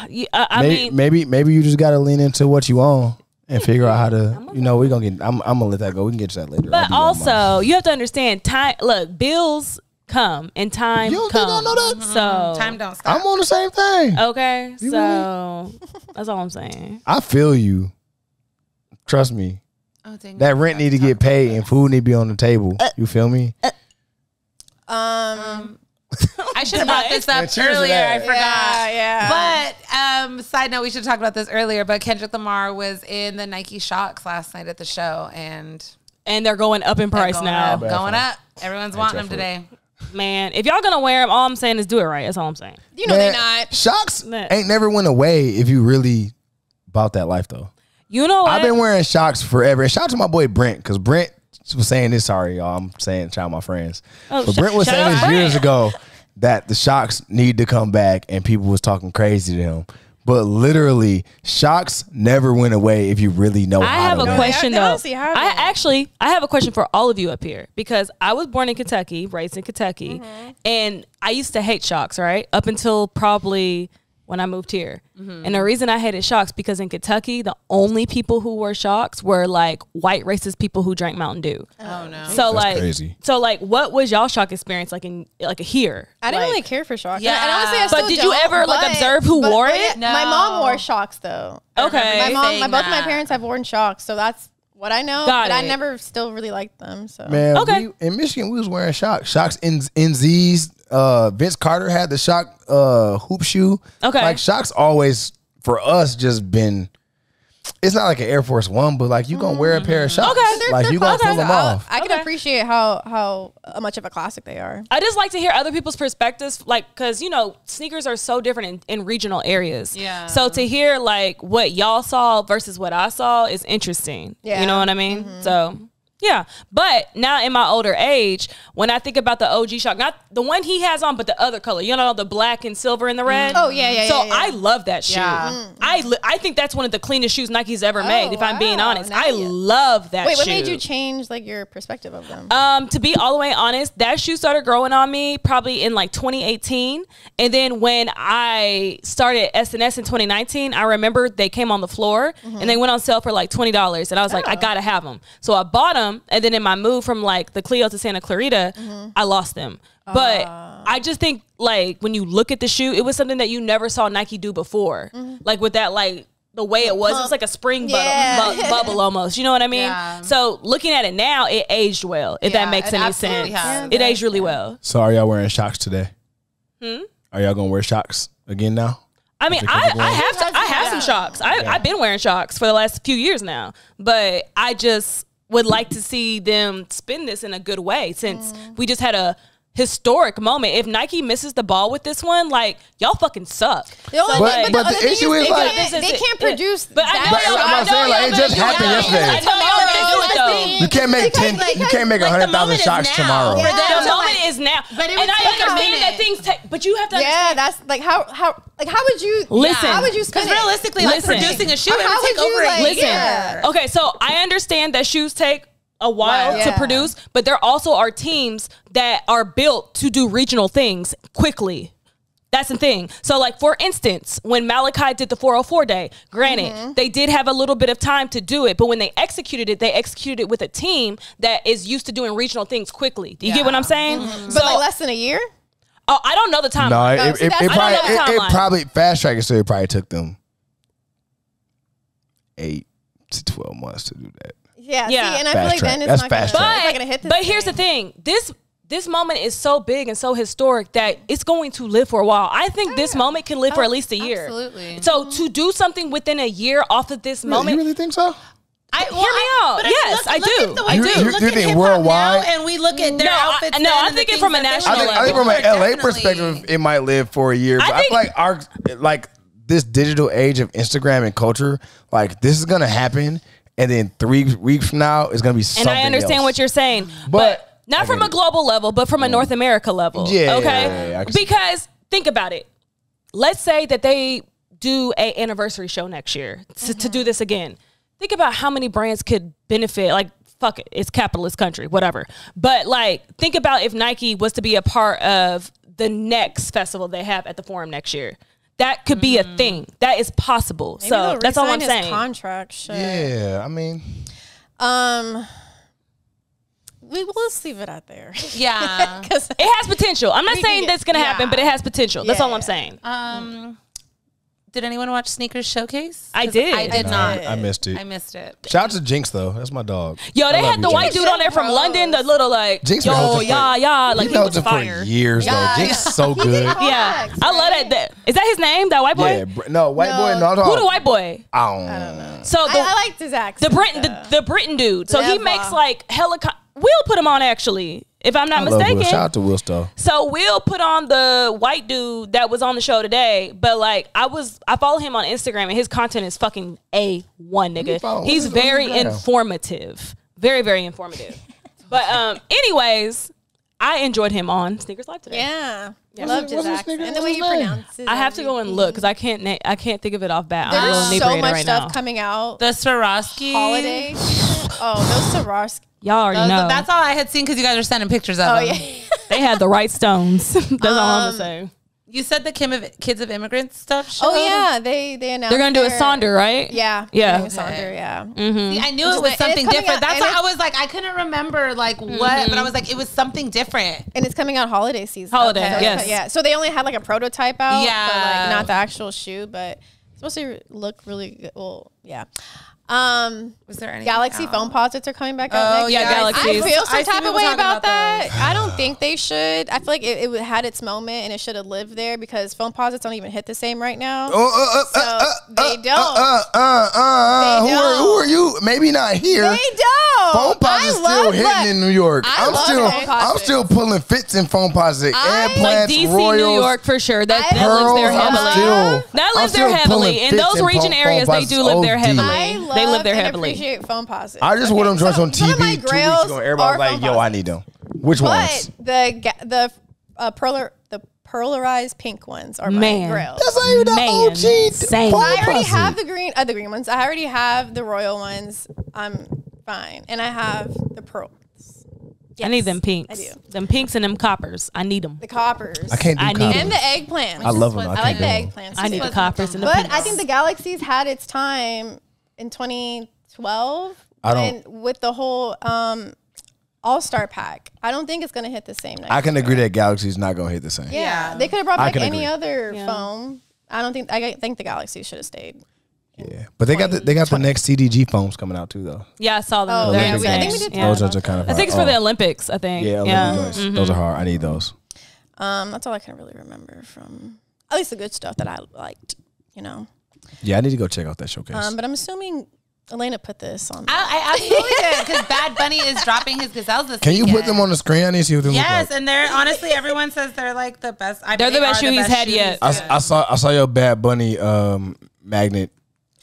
Yeah, I mean, maybe you just gotta lean into what you own and figure out how to. You know, we're gonna get. I'm gonna let that go. We can get to that later. I'll but do that tomorrow. also you have to understand time. Look, bills come and time You don't think I comes. know that? So Time don't stop. I'm on the same thing. okay. So that's all I'm saying. I feel you. Trust me. Oh, dang. That rent need to get paid and food need to be on the table. You feel me? I should have brought this up Yeah, cheers to earlier. that. I forgot. Yeah. But Side note, we should talk about this earlier, but Kendrick Lamar was in the Nike Shox last night at the show, and they're going up in price now. Going up. Everyone's wanting them today. Man, if y'all gonna wear them, all I'm saying is do it right. That's all I'm saying. You know they're not. Shox ain't never went away if you really bought that life though. You know what? I've been wearing Shox forever. And shout out to my boy Brent, because Brent was saying this. Sorry, y'all. I'm saying shout out my friends. But Brent was saying this years ago that the Shox need to come back, and people was talking crazy to him. But literally, Shox never went away if you really know how to I have a question though. I have a question for all of you up here, because I was born in Kentucky, raised in Kentucky, and I used to hate Shox, right? Up until probably when I moved here. And the reason I hated Shox, because in Kentucky, the only people who wore Shox were like white racist people who drank Mountain Dew. Oh no. So That's crazy. What was y'all Shox experience like in here? I didn't really care for Shox. Yeah. And honestly, I still But did you ever observe who wore it? No. My mom wore Shox though. Okay. Both my parents have worn Shox, so that's what I know. Got but I it. never still really liked them. So Man, Okay. in Michigan, we was wearing Shox. Shox NZs. Vince Carter had the Shox hoop shoe. Okay. Like Shox always for us just been. It's not like an Air Force One, but like you gonna wear a pair of Shox. Okay. Like you gonna pull them off. I can appreciate how much of a classic they are. I just like to hear other people's perspectives, like, because, you know, sneakers are so different in regional areas. Yeah. So to hear, like, what y'all saw versus what I saw is interesting. Yeah. You know what I mean? So, yeah. But now in my older age, when I think about the OG Shox, not the one he has on, but the other color, you know, the black and silver and the red. Oh, yeah. So yeah. I love that shoe. Yeah. I think that's one of the cleanest shoes Nike's ever made, if I'm being wow. honest. Now I love that Wait, shoe. what made you change like your perspective of them? To be all the way honest, that shoe started growing on me probably in like 2018. And then when I started SNS in 2019, I remember they came on the floor and they went on sale for like $20. And I was like, I gotta have them. So I bought them. And then in my move from like the Clio to Santa Clarita, I lost them. But I just think like when you look at the shoe, it was something that you never saw Nike do before. Like with that, like the way it was like a spring bubble almost. You know what I mean? Yeah. So looking at it now, it aged well, if that makes it any absolutely sense. has. It aged really well. So are y'all wearing Shox today? Are y'all gonna wear Shox again now? I mean, I have some Shox. I've been wearing Shox for the last few years now, but I just would like to see them spin this in a good way, since we just had a historic moment. If Nike misses the ball with this one, like, y'all fucking suck. But the issue is like they can't produce. But I know, But I'm saying, like, it just happened yesterday. I know y'all gonna do it though. you can't make 10. You can't make 100,000 Shox tomorrow. Yeah. The moment is now. But it And would I take a understand minute. that things take, but you have to understand. Yeah, that's like how would you Listen. How would you spin Because it? realistically, like Listen. producing a shoe, it How would take would you, over a like, year. yeah. Okay, so I understand that shoes take a while Wow. to Yeah. produce, but there also are teams that are built to do regional things quickly. That's the thing. So like, for instance, when Malachi did the 404 day, granted, they did have a little bit of time to do it, but when they executed it with a team that is used to doing regional things quickly. Do you get what I'm saying? But So, like less than a year? oh, I don't know the timeline. No, I it don't know the timeline. probably fast track. So it probably took them 8 to 12 months to do that. Yeah. Yeah. See, and I Fast feel like track. then it's That's not gonna, fast track. it's not gonna hit this. But here's the thing. This moment is so big and so historic that it's going to live for a while. I think this moment can live for at least a year. Absolutely. So to do something within a year off of this You moment, really think so? Hear me out. But Yes, I do. Look at the way You- we you- look you at think hip-hop worldwide? now, and we look at their No, outfits. I'm then and the thinking things from a that they national were I doing. think from an LA Definitely. perspective, it might live for a year. But I think- feel like this digital age of Instagram and culture, like this is gonna happen, and then 3 weeks from now, it's gonna be something and I understand else. what you're saying, But not I from get a it. global level, but from a North America level. Yeah, Okay. I can see Because think about it. Let's say that they do a anniversary show next year to do this again. Think about how many brands could benefit. Like, fuck it, it's capitalist country, whatever. But like, think about if Nike was to be a part of the next festival they have at the Forum next year. That could be a thing. That is possible. Maybe So they'll that's all I'm re-sign his saying. Contract. Shit. Yeah, I mean, Let's leave it out there. Yeah. Because It has potential. I'm not We saying can that's going to happen, yeah. but it has potential. That's Yeah, all I'm yeah. saying. Did anyone watch Sneakers Showcase? I did. I did not. I missed it. I missed it. Shout out to Jinx though. That's my dog. Yo, they I love had the you, white Jinx. dude on there from London, the little like, Jinx yo, been hosting yeah, like He he knows was him for fire. years though. Jinx is so good. Yeah, I love that. Is that his name? That white boy? Yeah, no white boy. No, I'm Who talking- the white boy? I don't know. So I liked his accent. the Britain dude. So he Never. makes like helicopter. We'll put him on actually, if I'm not I love mistaken. Will. Shout out to Will Stowe. So Will put on the white dude that was on the show today, but like I follow him on Instagram and his content is fucking A1, nigga. He's very informative. Very, very informative. But anyways, I enjoyed him on Sneakers Live today. Yeah. What's Loved his- his what's his accent. nigga- And the what's way his you name? pronounce it. I have to go and look because I can't think of it off bat. I'm a little There's so inebriated much right stuff now. coming out. The Swarovski Holiday. Oh, those Swarovski. Y'all already know. That's all I had seen because you guys are sending pictures of them. Yeah. They had the right stones. That's all I'm gonna say. You said the Kids of Immigrants stuff show? Oh yeah, they announced They're gonna do a their- Sonder, right? Yeah. Yeah. doing a Sonder, yeah. See, I knew it was and it's something coming different. out- That's and why it's- I was like, I couldn't remember like what, but I was like, it was something different. And it's coming out holiday season. Holiday, So yes. Yeah. So they only had like a prototype out. Yeah. But like not the actual shoe, but it's supposed to look really good. Well, yeah. Was there any Galaxy phone posits are coming back out. Oh, next yeah, year. Galaxies. I feel I some see type people of way talking about about that. those. I don't think they should. I feel like it had its moment and it should have lived there because phone posits don't even hit the same right now. So they don't. They Who are you? Maybe not here. They don't. Phone posits still hitting in New York. I I'm love still, phone I'm posits. still pulling fits in phone posit. Like Implants, DC, Royals, New York for sure. That lives Pearls. there I'm heavily. still, That I'm lives there still pulling heavily. In fits those in region phone areas, they posits do live there OD. heavily. I love They live there and heavily. appreciate phone posits. I just wore them joints on Some of TV my 2 weeks grails ago. Everybody was are like, phone "Yo, I posits. need them." Which ones? But the pearlerized pink ones are my Man. grails. That's not even the Man, OG same. phone I already posit. have the green ones. I already have the royal ones. I'm fine, and I have the pearls. I need Yes, them pinks. I do. Them pinks and them coppers. I need them. The coppers. I can't do I need coppers. And the eggplants. I love them. I I like the eggplants. I need the wasn't coppers and the But pinks. I think the Galaxies had its time in 2012. I don't- And with the whole All-Star pack, I don't think it's going to hit the same next I can year. agree that Galaxy's not gonna hit the same. Yeah. Yeah. They could have brought I back can any agree. other Yeah. foam. I think the Galaxies should have stayed. Yeah, but they got the next CDG foams coming out too though. Yeah, I saw them. Oh, They're yeah, Olympic I think joints. we did Yeah. Those ones are kind of. I think it's for the Olympics. I think. Yeah, Olympic joints. Those are hard. I need those. That's all I can really remember from at least the good stuff that I liked, you know. Yeah, I need to go check out that showcase. But I'm assuming Elaina put this on. I absolutely did because Bad Bunny is dropping his gazelles this Can you weekend. put them on the screen? I need to see what they Yes, look like. and they're honestly everyone says they're like the best. They're the best shoe he's had yet. I saw your Bad Bunny magnet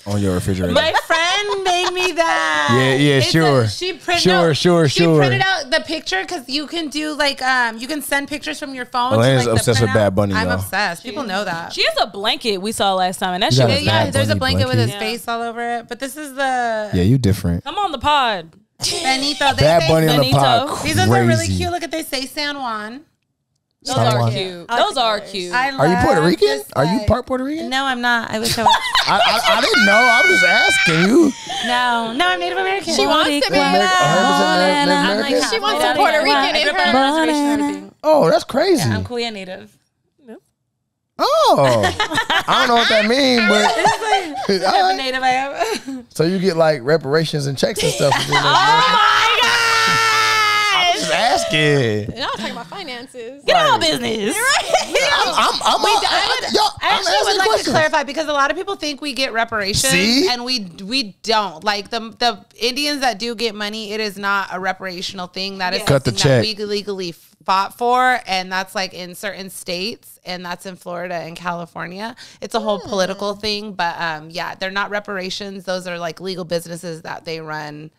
on your refrigerator. My friend made me that. Yeah, It's sure. She printed Sure. She printed out the picture because you can do like you can send pictures from your phone. Elena's to, like, obsessed the with printout. Bad Bunny, I'm y'all. obsessed. People know that. She has a blanket we saw last time, and that You shit got was a Yeah, Bad there's a Bunny blanket with his blanket? face all over it. But this is the Yeah, you different. Come on the pod. Benito. They Bad say Bunny on the Benito. pod. These ones are really Crazy. cute. Look at they say San Juan. Those San are Juan. cute. I like Those the are colors. cute. I Are you Puerto love Rican? this, Are you like- part Puerto Rican? No, I'm not. I wish I was. I didn't know. I'm just asking you. No, I'm Native American. She wants to be. American, 100% Native I'm like, American? She wants half some Puerto Native. Rican I in grew up on her. a reservation and everything. Oh, that's crazy. Yeah, I'm Kuya Native. Oh, I don't know what that means, but Type of Native I am. so you get like reparations and checks and stuff. For being Native American? I'm just asking. And I was talking about finances. Get out of business. I actually would like to clarify because a lot of people think we get reparations See? and we don't. Like the Indians that do get money, it is not a reparational thing. That is Cut the something that check. we legally fought for, and that's like in certain states, and that's in Florida and California. It's a whole political thing, but yeah, they're not reparations. Those are like legal businesses that they run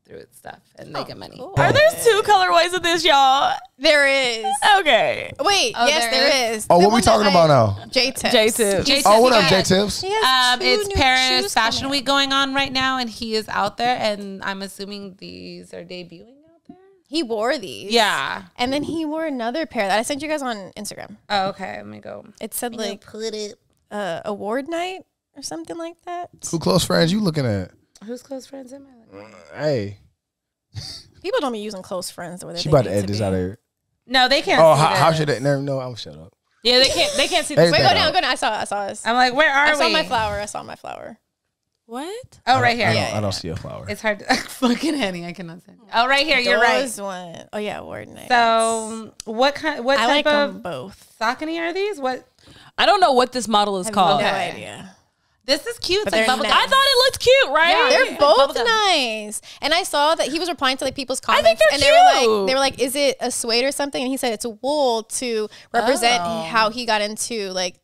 through it stuff, and they get money. Cool. Are there two colorways of this, y'all? There is. Okay. Wait, Oh, yes, there there is. Oh, The what we one talking that about now? J-Tips. J-Tips. Oh, what up, Yeah. J-Tips? He has It's two new Paris shoes Fashion coming Week going on right now, and he is out there, and I'm assuming these are debuting out there. He wore these. Yeah. And then he wore another pair that I sent you guys on Instagram. Oh, okay. Let me go. It said like put it. award night or something like that. Who close friends you looking at? Who's close friends am I? Like? Hey, People don't be using close friends the way that she they about to need edit this be. out of here. No, they can't. Oh, see how this. should they? No, I'm shut up. Yeah, they can't see Hey, this. Wait, Go go down. I saw us. I'm like, where are I we? saw my flower. What? Oh, right here. I don't see a flower. It's hard to fucking Henny. I cannot say. Oh, right here. You're right. One. Oh yeah, word nice. So what I type like them of both. Saucony are these? What? I don't know what this model is called. No Okay. idea. This is cute. But It's like they're bubblegum. nice. I thought it looked cute, right? Yeah. They're both Bubblegum. nice. And I saw that he was replying to like people's comments, think they're and cute. they were like, "Is it a suede or something?" And he said it's a wool to represent Oh. how he got into like,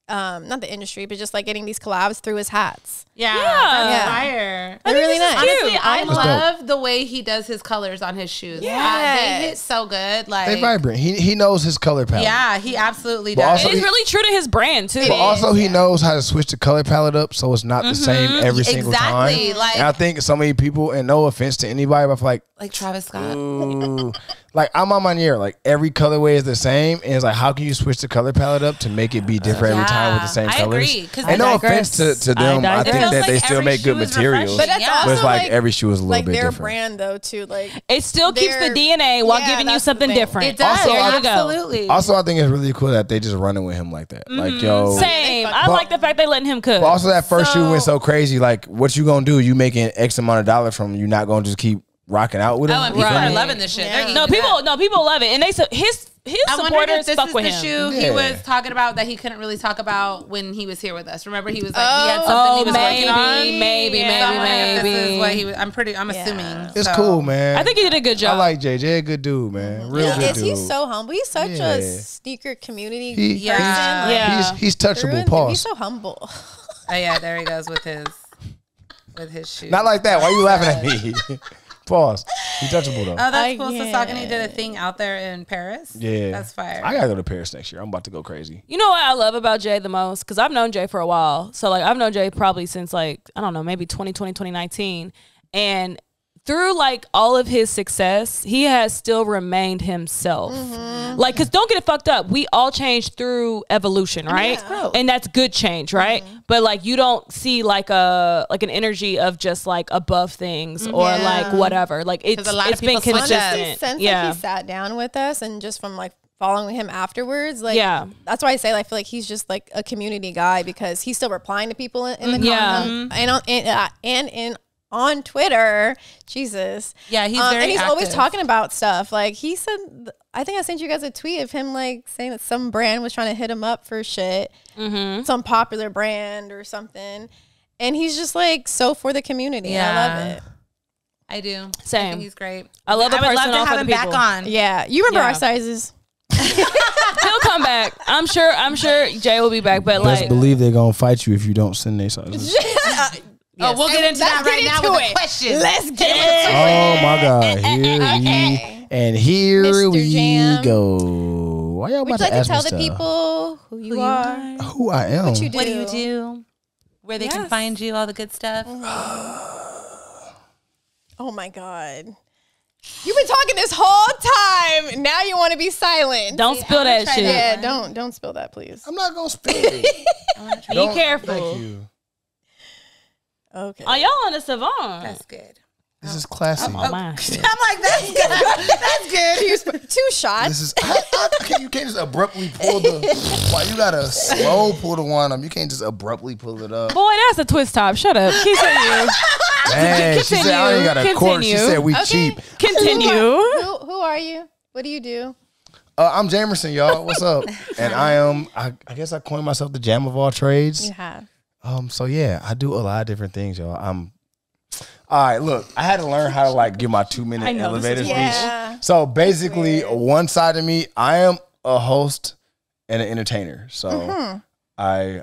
not the industry, but just like getting these collabs through his hats. Yeah, Yeah. that's Yeah. fire. They're really nice. Honestly, I That's love the way he does his colors on his shoes. Yes. They hit so good. Like, They vibrant. He knows his color palette. yeah, he absolutely But does. also And it's really true to his brand too. But also he knows how to switch the color palette up so it's not the same every single Exactly, time. like- and I think so many people, and no offense to anybody, but I feel like Travis Scott. ooh, like I'm on my ear, like every colorway is the same, and it's like how can you switch the color palette up to make it be different every time with the same I colors? agree, 'cause And no I offense digress. to them, I I digress. think It that feels they like still every make good shoe is materials. refreshing. But that's Yeah. also But it's like every shoe is a little like bit their different. brand though too. Like It still keeps the They're- DNA while yeah, giving you that's the something thing. different. It does. Also, there you go. Absolutely. Also, I think it's really cool that they just running with him like that. Like yo, Same. I But- like the fact they letting him cook. But also that first shoe went So- so crazy. Like, what you gonna do? You making X amount of dollars from? You not gonna just keep rocking out with him? Oh, and You people feel are me? loving this shit. Yeah. They're eating No, it up. people love it, and his I wonder supporters if this fuck is with the him. shoe he Yeah. was talking about that he couldn't really talk about when he was here with us. Remember, he was like, he had Oh, something he was maybe, working on. maybe, So I wonder if this is maybe. what he was. I'm assuming. It's So. cool, man. I think he did a good job. I like JJ, a good dude, man. Real good dude. He's so humble. He's such Yeah. a sneaker community He- person. Yeah. Like, Yeah. He's touchable. He's Pause. so humble. Oh yeah, there he goes with his shoes. Not like that. Why you laughing at me? Pause. He's touchable though. Oh, that's I cool. So get Saucony did a thing out there in Paris. Yeah, that's fire. I gotta go to Paris next year. I'm about to go crazy. You know what I love about Jay the most? Because I've known Jay for a while. So, like, I've known Jay probably since, like, I don't know, maybe 2020, 2019. And through, like, all of his success, he has still remained himself. Like, because don't get it fucked up. We all change through evolution, right? And that's good change, right? But, like, you don't see, like, an energy of just, like, above things or, like, whatever. Like, it's a lot of it's been people switch up. consistent. Since Yeah. like, he sat down with us and just from like following him afterwards, like Yeah. that's why I say like, I feel like he's just like a community guy because he's still replying to people in the Yeah. and on Twitter. Jesus, Yeah, he's very and he's always active. talking about stuff. Like he said, I think I sent you guys a tweet of him like saying that some brand was trying to hit him up for shit, some popular brand or something, and he's just like so for the community. Yeah. And I love it. I do. I Same. think he's great. I love a I would person love to all for have the him back people. on. Yeah, you remember Yeah. our sizes. He'll come back. I'm sure Jay will be back. But Best like, believe they're gonna fight you if you don't send their sizes. Oh, we'll get into that right now with a question. Let's get Oh my God! Here Mr. we Jam. go. Why y'all Would about you like to to ask tell me the stuff? people who you are, Who I am? what you do? What do you do? Where they can Yes. find you, all the good stuff. Oh my God. You've been talking this whole time. Now you want to be silent. don't spill that try shit. that. Yeah, don't spill that, please. I'm not gonna spill it. Be careful. Thank you. Okay. Are y'all on the Savon? That's good. This is classy. Oh my. I'm like, that's good. That's good. 2 shots. This is you can't just abruptly pull the. Why you gotta slow pull the one up? You can't just abruptly pull it up. Boy, that's a twist top. Shut up. Continue. Dang, she said I ain't got a court. She Continue. said we Okay. cheap. Continue. Who are you? What do you do? I'm Jamiersen, y'all. What's up? And I am. I guess I coined myself the jam of all trades. You have. So yeah, I do a lot of different things, y'all. All right, look, I had to learn how to like give my 2-minute I know, this is elevator speech. Yeah. So basically, one side of me, I am a host and an entertainer. So I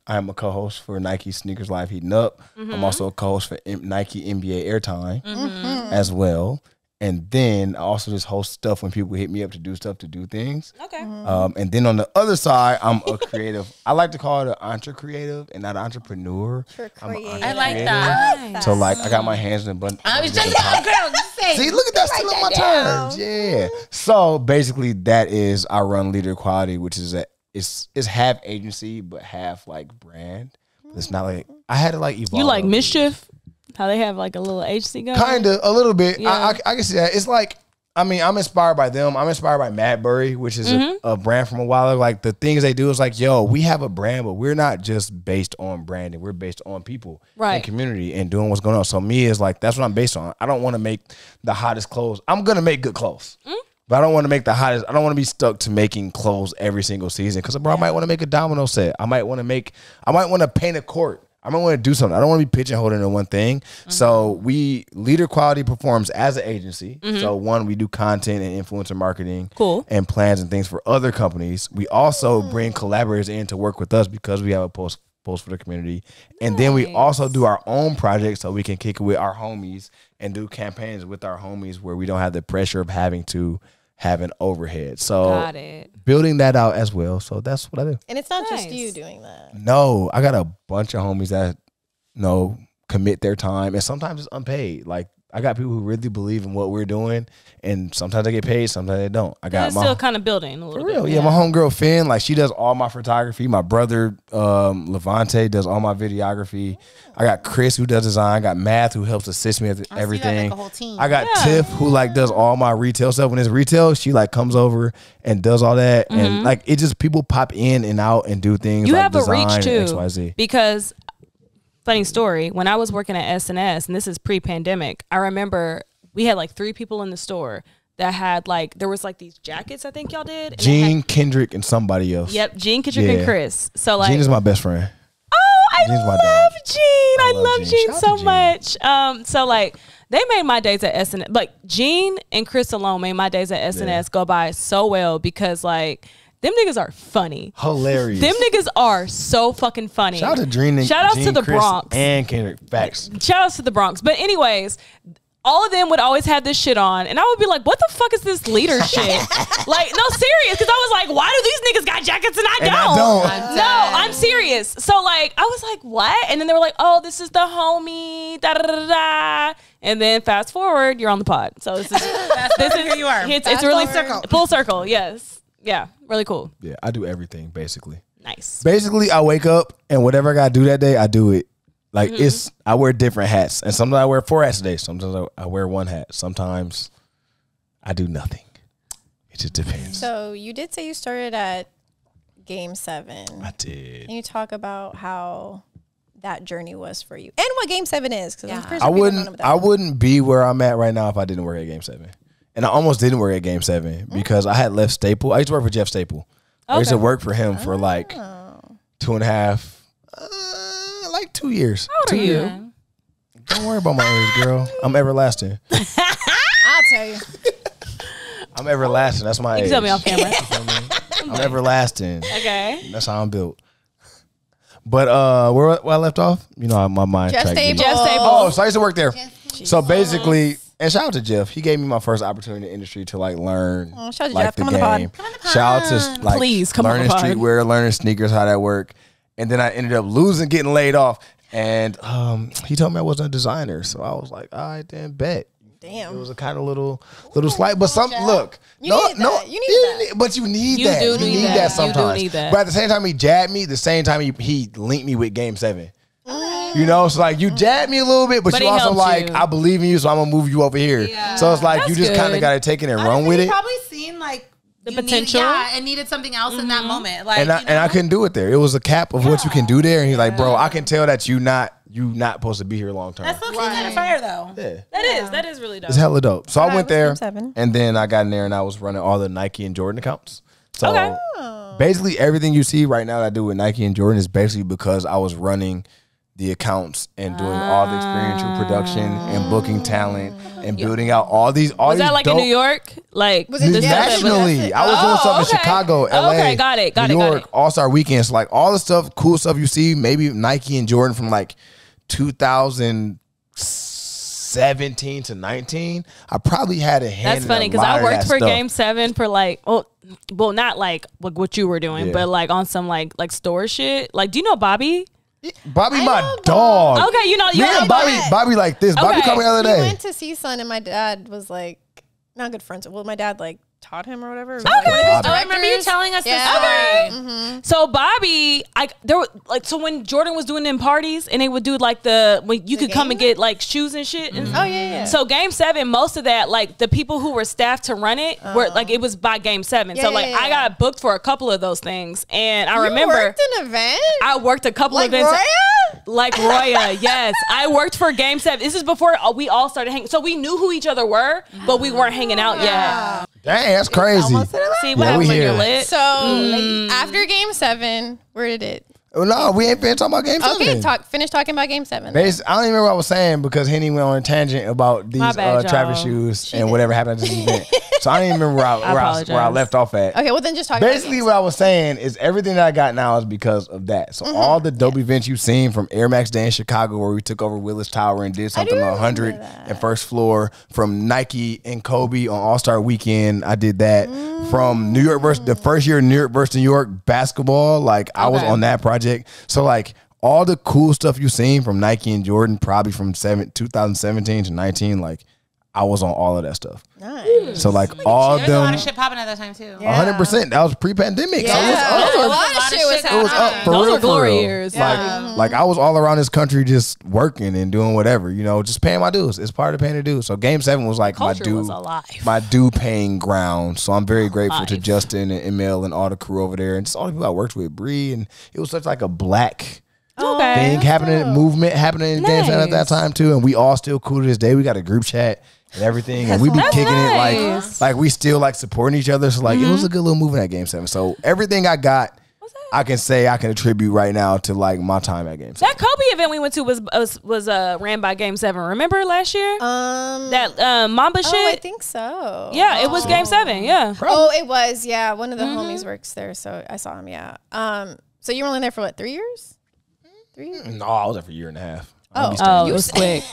am a co-host for Nike Sneakers Live Heating Up. I'm also a co-host for Nike NBA Airtime as well. And then I also just host stuff when people hit me up to do stuff, to do things. Okay. And then on the other side, I'm a creative. I like to call it an entre-creative and not an entrepreneur. I'm an Creative. I like entrepreneur. that. So like I got my hands in a bunch. I was just girl, just say. See, look at that, still on my terms. Yeah. So basically, that is I run Leader Quality, which is it's half agency but half like brand. It's not like I had to like evolve. You like a little bit. Mischief? How they have like a little agency going? Kinda, a little bit. Yeah. I can see that. It's like I mean, I'm inspired by them. I'm inspired by Madbury, which is a brand from a while ago. Like the things they do is like, yo, we have a brand, but we're not just based on branding. We're based on people and community and doing what's going on. So me is like, that's what I'm based on. I don't want to make the hottest clothes. I'm going to make good clothes. But I don't want to make the hottest. I don't want to be stuck to making clothes every single season. Because bro, I might want to make a domino set. I might want to paint a court. I might want to do something. I don't want to be pigeonholed into one thing. So Leader Quality performs as an agency. So one, we do content and influencer marketing and plans and things for other companies. We also bring collaborators in to work with us because we have a post for the community. And then we also do our own projects so we can kick it with our homies and do campaigns with our homies where we don't have the pressure of having to have an overhead. So building that out as well. So that's what I do. And it's not just you doing that. No, I got a bunch of homies that commit their time, and sometimes it's unpaid. Like I got people who really believe in what we're doing, and sometimes they get paid, sometimes they don't. I got still kind of building a little bit. Yeah, my homegirl Finn, like she does all my photography. My brother Levante does all my videography. I got Chris who does design. I got Math who helps assist me with everything. Like a whole team. I got Tiff who like does all my retail stuff. When it's retail, she like comes over and does all that, and like it just people pop in and out and do things. You like have design, a reach too, XYZ. because. Funny story, when I was working at SNS, and this is pre-pandemic, I remember we had like 3 people in the store that had like, there was like these jackets I think y'all did. And Gene, Kendrick, and somebody else. Yep, Gene, Kendrick, and Chris. So like, Gene is my best friend. Oh, Gene's my love dad. Gene. I love Gene Shout out so to Gene. much. So like, they made my days at SNS, like Gene and Chris alone made my days at SNS go by so well because like, them niggas are funny. Hilarious. Them niggas are so fucking funny. Shout out to Dream. Shout outs to the Chris, Bronx. and Kendrick. Facts. Shout outs to the Bronx. But anyways, all of them would always have this shit on. And I would be like, what the fuck is this leader shit? Like, no, serious. Because I was like, why do these niggas got jackets and I don't? No, I'm serious. So like, I was like, what? And then they were like, oh, this is the homie. Da, da, da, da. And then fast forward, you're on the pod. So this is here you are. It's really full circle. Yes. Yeah, really cool. Yeah, I do everything basically. Nice. Basically, I wake up and whatever I gotta do that day, I do it. Like I wear different hats, and sometimes I wear 4 hats a day. Sometimes I wear 1 hat. Sometimes I do nothing. It just depends. So you did say you started at Game 7. I did. Can you talk about how that journey was for you and what Game 7 is? Because I wouldn't be where I'm at right now if I didn't work at Game 7. And I almost didn't work at Game 7 because I had left Staple. I used to work for Jeff Staple. Okay. I used to work for him for like 2.5, like 2 years. How old are you? Don't worry about my age, girl. I'm everlasting. I'll tell you. I'm everlasting. That's my age. You can tell me off camera. I'm everlasting. Okay. That's how I'm built. But where I left off, my mind. Jeff Staple. Oh, so I used to work there. So basically. And shout out to Jeff. He gave me my first opportunity in the industry to like learn shout out to like Jeff. the Come game. on the pod. Shout out to like please come learning on the pod. streetwear, learning sneakers, how that work. And then I ended up getting laid off. And he told me I wasn't a designer. So I was like, all right, then bet. Damn. It was a kind of little slight, but look. You need that. But you need You that. do You need need that. that sometimes. You do need that. But at the same time he jabbed me, the same time he linked me with Game 7. So like you jabbed me a little bit, but you he also helped like, you. I believe in you, so I'm gonna move you over here. Yeah. So it's like That's you just kind of good. got to take it and run with it. Probably seen like The you potential. and needed something else in that moment. Like, And I couldn't do it there. It was a cap of what you can do there. And he's like, bro, I can tell that you not supposed to be here long term. That's looking kind of fire though. Yeah. That is really dope. It's hella dope. So I went there, Game 7. and then I got in there and I was running all the Nike and Jordan accounts. So Okay. basically everything you see right now that I do with Nike and Jordan is basically because I was running the accounts and doing all the experiential production and booking talent and building out all these. Was that like in New York? Like Was it the stuff that was- nationally? I was doing stuff in okay. Chicago, LA, Okay, got it, New got York, it. All-Star Weekends, like all the stuff, cool stuff you see. Maybe Nike and Jordan from like 2017 to 19. I probably had a hand. That's funny because I worked for stuff. Game 7 for like, well, not like what you were doing, Yeah. but like on some like store shit. Like, do you know Bobby? Bobby, my dog. Okay, you Me and Bobby like this. Bobby Okay. called me the other We day. went to CSUN and my dad was like, not good friends. Well, my dad like taught him or whatever. Okay. I remember you telling us this story. So Bobby, there were so when Jordan was doing them parties and they would do like when you could come and get like shoes and shit. And, So Game 7, most of that, like the people who were staffed to run it were like it was by Game 7. So like I got booked for a couple of those things, and I remember worked an event. I worked a couple of events. Like Roya, yes. I worked for Game 7. This is before we all started hanging. So we knew who each other were, but we weren't hanging out yet. Dang, that's crazy. See what happens when you're lit? So after Game 7, where did it? No, we ain't been talking about Game 7. Okay, finish talking about Game 7. I don't even remember what I was saying because Henny went on a tangent about these Travis shoes and whatever happened at this event. So I don't even remember where I left off at. Okay, well then just talk Basically, what I was saying is everything that I got now is because of that. So all the dope events you've seen from Air Max Day in Chicago where we took over Willis Tower and did something on 100 and first floor, from Nike and Kobe on All-Star Weekend, I did that. From New York versus the first year New York versus New York basketball, like I was on that project. So like all the cool stuff you've seen from Nike and Jordan, probably from 2017 to 19, like I was on all of that stuff. Nice. So like all There's them, a lot of shit popping at that time too. 100%. That was pre-pandemic. Yeah. So A lot of shit was happening. it was up for Those real. were glory for real. years. Like I was all around this country just working and doing whatever, just paying my dues. It's part of paying the dues. So Game 7 was like Culture was alive. my due paying ground. So I'm very grateful to Justin and Emil and all the crew over there and just all the people I worked with, Bree, and it was such like a black thing happening, movement happening in Game 7 at that time too. And we all still cool to this day. We got a group chat and everything, and we be kicking it like we still like supporting each other. So like it was a good little movement at Game 7. So everything I got, I can say I can attribute right now to like my time at Game 7. That Kobe event we went to was ran by Game 7. Remember last year? That Mamba shit? I think so. Yeah, it was Game 7. Yeah. Oh, it was. Yeah, one of the homies works there, so I saw him. Yeah. So you were only there for what, 3 years? 3 years? No, I was there for a year and a half. Oh, it was quick.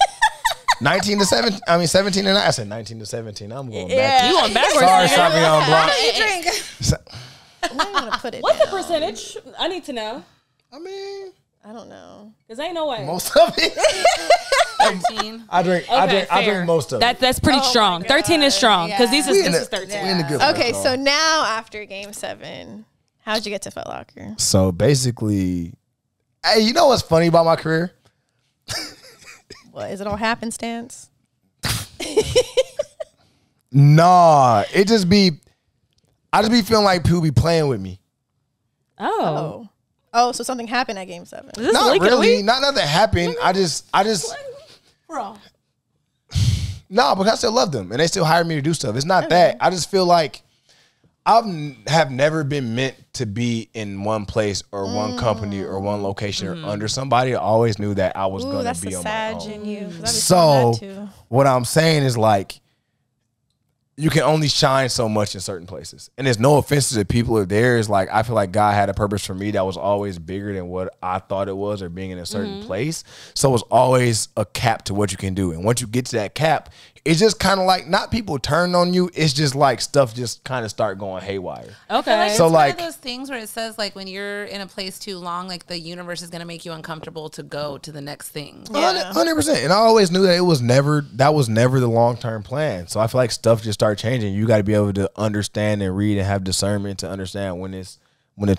19 to 17. I mean 17 and I said 19 to 17. I'm going back. You going backwards. Sorry, Savion Blanc. I'm not gonna put it. What's the percentage? I need to know. I mean, I don't know. Cause ain't no way. most of it. 13. I drink most of it. That's pretty strong. 13 is strong because this is 13. We in the good Okay, place, so now after Game 7, how'd you get to Footlocker? So basically, hey, you know what's funny about my career? What, is it all happenstance? Nah, I just be feeling like people be playing with me. Oh. Oh, so something happened at Game 7. Is this Not leak of the really. week? Not nothing happened. I just Bro. no, because I still love them and they still hire me to do stuff. It's not that. I just feel like have never been meant to be in one place or one company or one location or under somebody. I always knew that I was going to be on my own. In you. So what I'm saying is like, you can only shine so much in certain places. And there's no offense to the people of there. It's like, I feel like God had a purpose for me that was always bigger than what I thought it was or being in a certain place. So it's always a cap to what you can do. And once you get to that cap, it's just kind of like, not people turn on you. It's just like stuff just kind of start going haywire. Okay. So So, it's like- one of those things where it says like when you're in a place too long, like the universe is going to make you uncomfortable to go to the next thing. 100%. And I always knew that that was never the long-term plan. So I feel like stuff just started changing. You got to be able to understand and read and have discernment to understand when the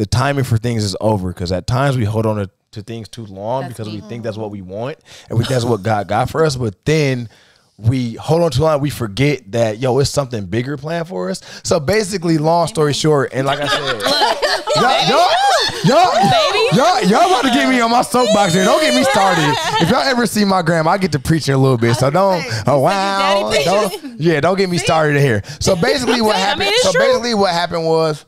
timing for things is over. Because at times we hold on to things too long because we think that's what we want and we think that's what God got for us. But then we hold on too long. We forget that, it's something bigger planned for us. So basically, long story short, and like I said, y'all about to get me on my soapbox here. Don't get me started. If y'all ever see my grandma, I get to preaching a little bit. So don't get me started here. So basically what happened, what happened was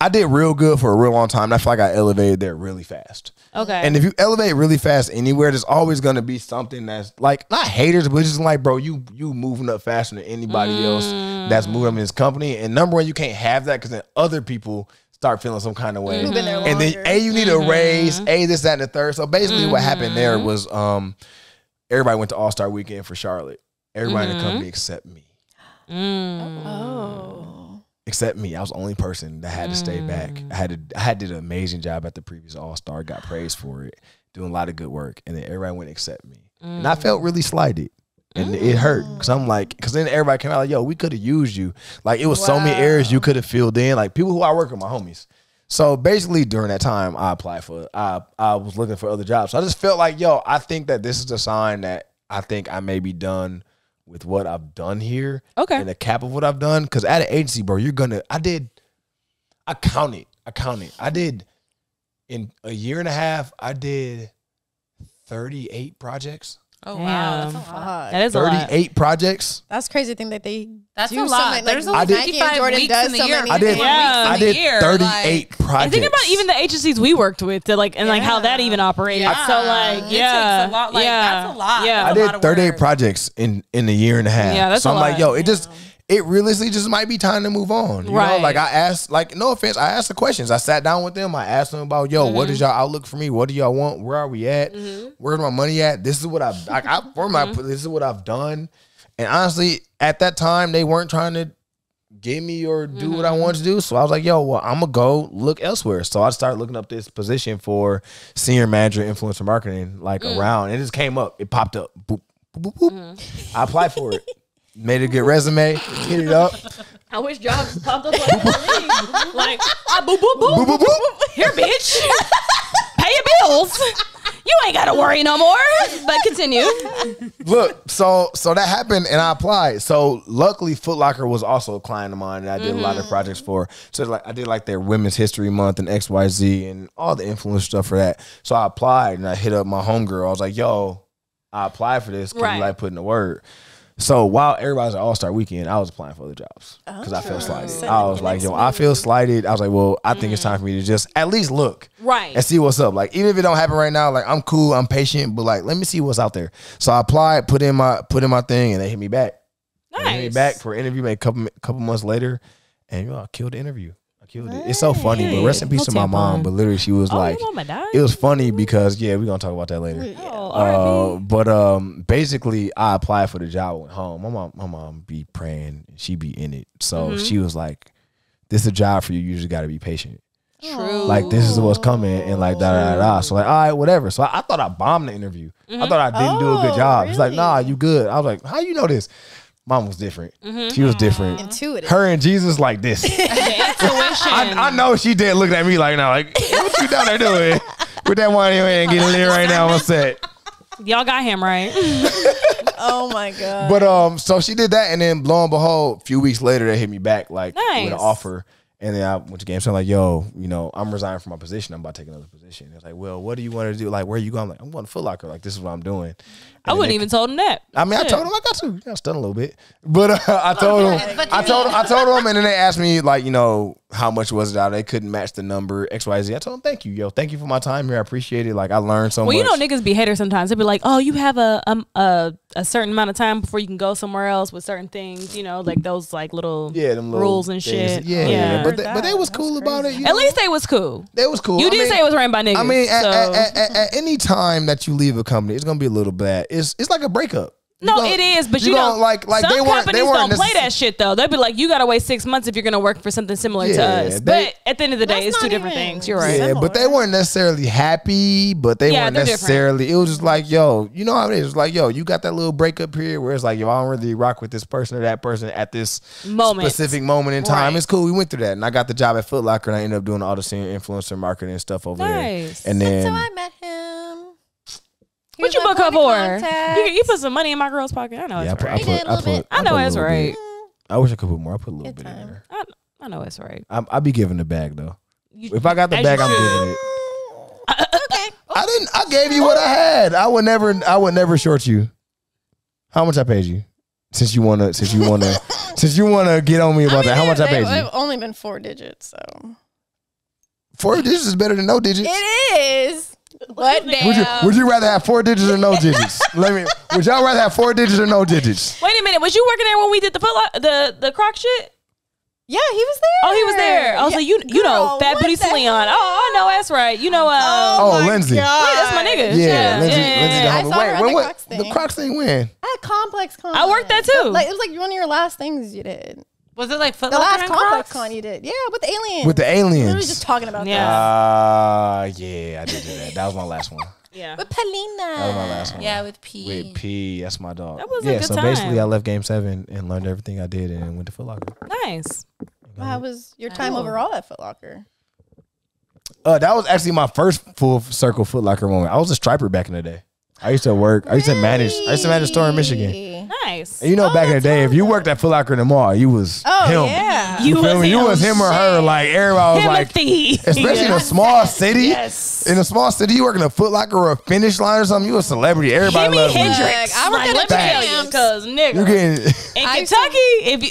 I did real good for a real long time. And I feel like I elevated there really fast. Okay. And if you elevate really fast anywhere, there's always going to be something that's like, not haters, but just like, bro, you moving up faster than anybody else that's moving up in this company. And number one, you can't have that because then other people start feeling some kind of way. Been there and then you need a raise, this, that, and the third. So basically what happened there was everybody went to All-Star Weekend for Charlotte. Everybody in the company except me. Except me. I was the only person that had to stay back. I did an amazing job at the previous All-Star, got praised for it, doing a lot of good work. And then everybody went except me. And I felt really slighted. And it hurt because I'm like, because then everybody came out like, yo, we could have used you. Like, it was so many areas you could have filled in. Like, people who I work with, my homies. So basically, during that time, I was looking for other jobs. So I just felt like, yo, I think that this is a sign that I think I may be done with what I've done here. Okay. And the cap of what I've done. Because at an agency, bro, I counted. I did, in a year and a half, I did 38 projects. Oh, wow. That's a Fuck. lot. That is a lot. 38 projects. That's crazy to think that they That's do a lot. So There's like, only Nike and 55 Jordan weeks does in the so year. many I did. things. I did year, 38 projects. And think about even the agencies we worked with, and like how that even operated. Yeah. So like, It takes a lot. Like, that's a lot. Yeah, I That's a lot did of 38 work. projects in a year and a half. Yeah, that's so a I'm like, lot. yo, it realistically just might be time to move on. You know, Right. like I asked, like, no offense, I asked the questions. I sat down with them. I asked them about, yo, what is y'all outlook for me? What do y'all want? Where are we at? Where's my money at? This is what this is what I've done. And honestly, at that time, they weren't trying to give me or do what I wanted to do. So I was like, yo, well, I'm gonna go look elsewhere. So I started looking up this position for senior manager influencer marketing, like around. And it just came up. It popped up. Boop, boop, boop, boop. I applied for it. Made a good resume, hit it up. I wish jobs popped up like that. Like, boop, boop, boop, Boop, boop, boop. Here, bitch. Pay your bills. You ain't got to worry no more. But continue. Look, so that happened and I applied. So luckily Footlocker was also a client of mine that I did a lot of projects for. So like I did like their Women's History Month and XYZ and all the influence stuff for that. So I applied and I hit up my homegirl. I was like, yo, I applied for this. Can you like put in the word? So while everybody's at All-Star Weekend, I was applying for other jobs because I felt slighted. I was like, yo, I feel slighted. I was like, well, I think it's time for me to just at least look and see what's up. Like, even if it don't happen right now, like I'm cool, I'm patient, but like, let me see what's out there. So I applied, put in my thing, and they hit me back. Nice. They hit me back for an interview, maybe a couple months later, and I killed the interview. It's so funny, but rest in peace to my mom. But literally, she was like, your mama died? it was funny because we're gonna talk about that later. But basically, I applied for the job. I went home. My mom be praying. She be in it. So she was like, "This is a job for you. You just got to be patient. True. Like this is what's coming." And like da. So like, all right, whatever. So I thought I bombed the interview. I thought I didn't do a good job. It's like, nah, you good. I was like, how you know this? Mom was different. She was different. Intuitive. Her and Jesus like this. Intuition. I know she did look at me like, now, like, what you down there doing? With that one in your hand, getting in right now on set. Y'all got him right. Oh my god. But so she did that, and then lo and behold, a few weeks later, they hit me back like with an offer. And then I went to game. So I'm like, yo, I'm resigning from my position. I'm about to take another position. It's like, well, what do you want to do? Like, where are you going? I'm like, I'm going to Footlocker. Like, this is what I'm doing. I wouldn't even told him that. I mean, I told him I got to. I stunned a little bit, but I told him. I told him, and then they asked me like, how much was it out? They couldn't match the number XYZ. I told them, thank you, yo, thank you for my time here. I appreciate it. Like I learned so much. Well, niggas be haters sometimes. They be like, oh, you have a certain amount of time before you can go somewhere else with certain things. Like those like little them little rules and things. shit. Yeah. But they was cool about it. At least they was cool. They was cool. You didn't say it was ran by niggas. I mean, so. at any time that you leave a company, it's gonna be a little bad. It's like a breakup. No, it is, but you know, like some companies don't play that shit though. They'll be like, you gotta wait 6 months if you're gonna work for something similar to us. But at the end of the day, it's two different things. You're right. Yeah, but they weren't necessarily happy, but they weren't necessarily. Different. It was just like, yo, you know how it is. It's like, yo, you got that little breakup period where it's like, yo, I don't really rock with this person or that person at this specific moment in time. Right. It's cool. We went through that, and I got the job at Footlocker, and I ended up doing all the senior influencer marketing and stuff over there. And then so I met him. What you book her for? You put some money in my girl's pocket. I know it's right. I know it's right. I wish I could put more. I put a little bit in there. I know it's right. I be giving the bag though. If I got the bag, I'm giving it. Okay. I gave you what I had. I would never short you. How much I paid you? Since you wanna get on me about that. How much I paid you? It's only been 4 digits, so 4 digits is better than no digits. It is. What would you rather have 4 digits or no digits? Would y'all rather have 4 digits or no digits? Wait a minute, was you working there when we did the Croc shit? Yeah, he was there. Oh, he was there. I was like, you know, Fat Booty Leon. Oh, I know that's right. You know, Lindsay. Yeah, that's my nigga. Yeah, Lindsay. I saw her at the Crocs thing. The Crocs thing when? At Complex Con. I worked that too. Like it was like one of your last things you did. Was it like Footlocker? The last Complex Con you did. Yeah, with the aliens. With the aliens. Literally just talking about that. Yeah, I did do that. That was my last one. Yeah. With Paulina. That was my last one. Yeah, with P. With P, that's my dog. That was a good so time. basically I left Game 7 and learned everything I did and went to Footlocker. Nice. How was your time overall at Footlocker? That was actually my first full circle Footlocker moment. I was a striper back in the day. I used to manage a store in Michigan. Nice. And back in the day, if you worked at Footlocker in the mall, you was him. Yeah. You was him or her. Like everybody was like, especially in a small city. Yes. In a small city, you work in a Footlocker or a Finish Line or something, you a celebrity. Everybody loves you. Hendrix. I work at a Champs. Because nigga, You getting in Kentucky, if you